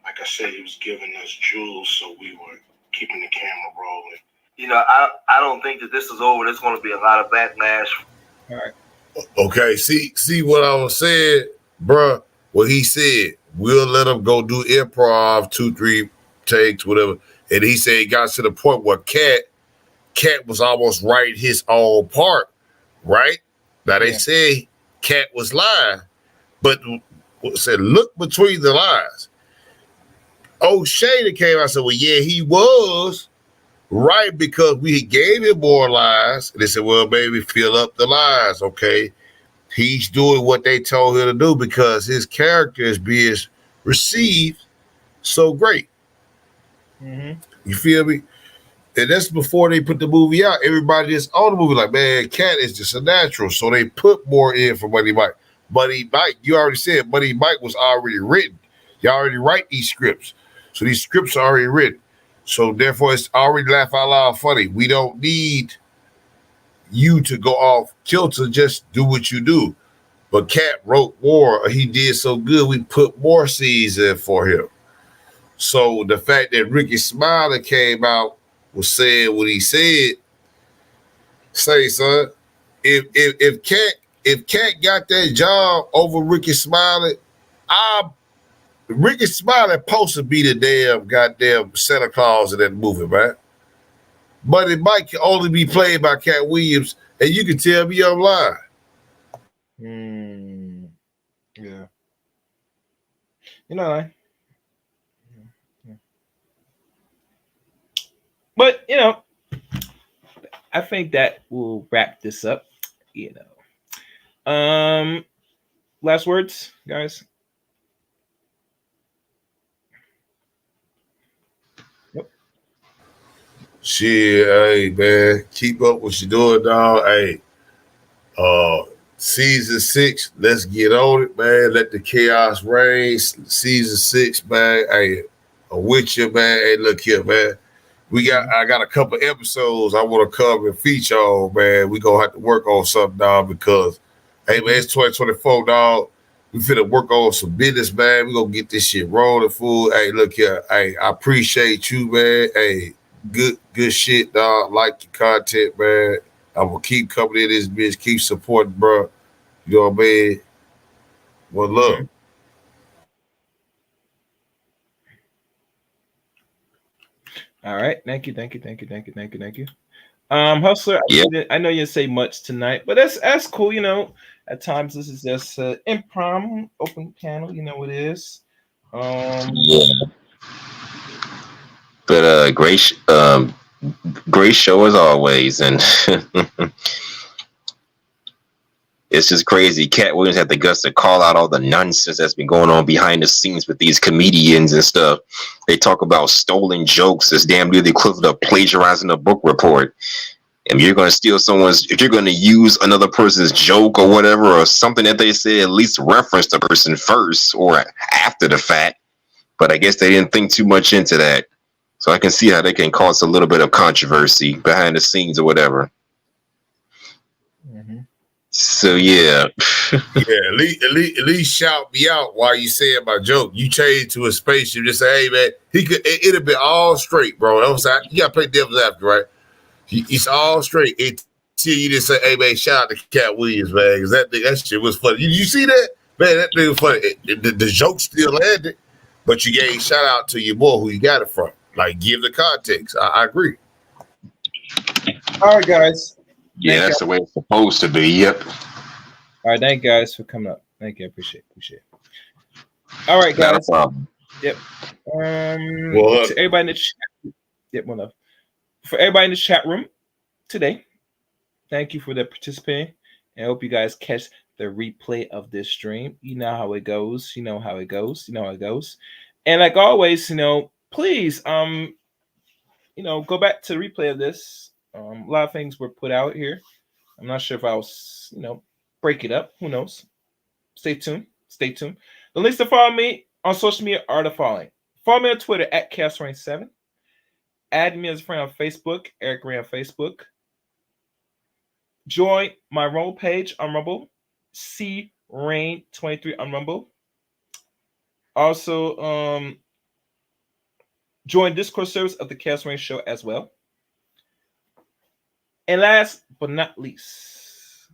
like I said, he was giving us jewels, so we were keeping the camera rolling. I don't think that this is over. There's going to be a lot of backlash. All right. Okay, see what I was saying, bruh? What he said, we'll let him go do improv, 2-3 takes, whatever. And he said he got to the point where Cat was almost writing his own part, right? Now they say Cat was lying, but said look between the lines. O'Shea came out and said, well, yeah, he was right because we gave him more lies. And they said, well, maybe fill up the lies, okay? He's doing what they told him to do because his character is being received so great. Mm-hmm. You feel me? And that's before they put the movie out. Everybody that's on the movie like, man, Cat is just a natural. So they put more in for Money Mike. Money Mike, you already said Money Mike was already written. You already write these scripts. So these scripts are already written. So therefore it's already laugh out loud funny. We don't need you to go off kilter, just do what you do. But Cat wrote more. He did so good, we put more scenes in for him. So the fact that Ricky Smiley came out was saying what he said, say, son, if Cat got that job over Ricky Smiley, Ricky Smiley supposed to be the damn goddamn Santa Claus in that movie, man. But it might only be played by Cat Williams, and you can tell me I'm lying. Yeah. You know, like, but I think that will wrap this up. Last words, guys. Yep. Shit, hey man, keep up what you're doing, dog. Hey, season 6, let's get on it, man. Let the chaos reign. Season 6, man. Hey, I'm with you, man. Hey, look here, man. I got a couple episodes I want to cover and feature on, man. We gonna have to work on something, dog, because hey man, it's 2024, dog. We finna work on some business, man. We gonna get this shit rolling, fool. Hey, look here. Hey, I appreciate you, man. Hey, good shit, dog. Like your content, man. I'm gonna keep coming in this bitch, keep supporting, bro. You know what I mean? One love. All right. Thank you. Hustler, I know you didn't say much tonight, but that's cool. At times this is just improv, open panel. You know what it is. Yeah. But great show as always, and It's just crazy. Cat Williams had the guts to call out all the nonsense that's been going on behind the scenes with these comedians and stuff. They talk about stolen jokes as damn near the equivalent of plagiarizing a book report. And you're going to steal someone's, if you're going to use another person's joke or whatever, or something that they say, at least reference the person first or after the fact. But I guess they didn't think too much into that. So I can see how they can cause a little bit of controversy behind the scenes or whatever. So yeah, at least shout me out while you saying my joke. You change to a spaceship, just say, "Hey man, it'll be all straight, bro." I'm saying you gotta play devil's advocate, right? It's all straight until you just say, "Hey man, shout out to Cat Williams, man," because that shit was funny. You see that, man? That thing was funny. The joke still landed, but you gave shout out to your boy who you got it from. Like, give the context. I agree. All right, guys. Yeah, that's the way it's supposed to be. Yep. All right, thank you guys for coming up. Thank you, appreciate it. All right, guys. Not a problem. Yep. To everybody in the chat. Yep, one love. For everybody in the chat room today, thank you for the participating. And I hope you guys catch the replay of this stream. You know how it goes. You know how it goes. And like always, please, go back to the replay of this. A lot of things were put out here. I'm not sure if I'll, break it up. Who knows? Stay tuned. The links to follow me on social media are the following. Follow me on Twitter at ChaosReign7. Add me as a friend on Facebook, Eric Ray on Facebook. Join my Rumble page on Rumble, CRain23 on Rumble. Also, join Discord service of the Chaos Reign Show as well. And last but not least,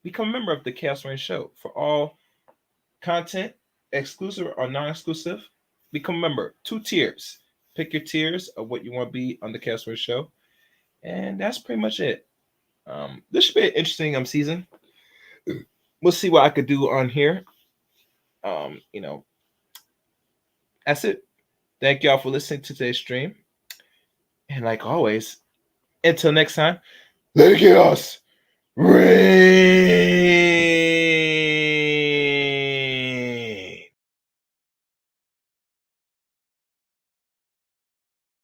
become a member of the Chaos Reign Show for all content, exclusive or non-exclusive. Become a member. 2 tiers. Pick your tiers of what you want to be on the Chaos Reign Show. And that's pretty much it. This should be an interesting season. We'll see what I could do on here. That's it. Thank y'all for listening to today's stream. And like always, until next time, let Chaos reign.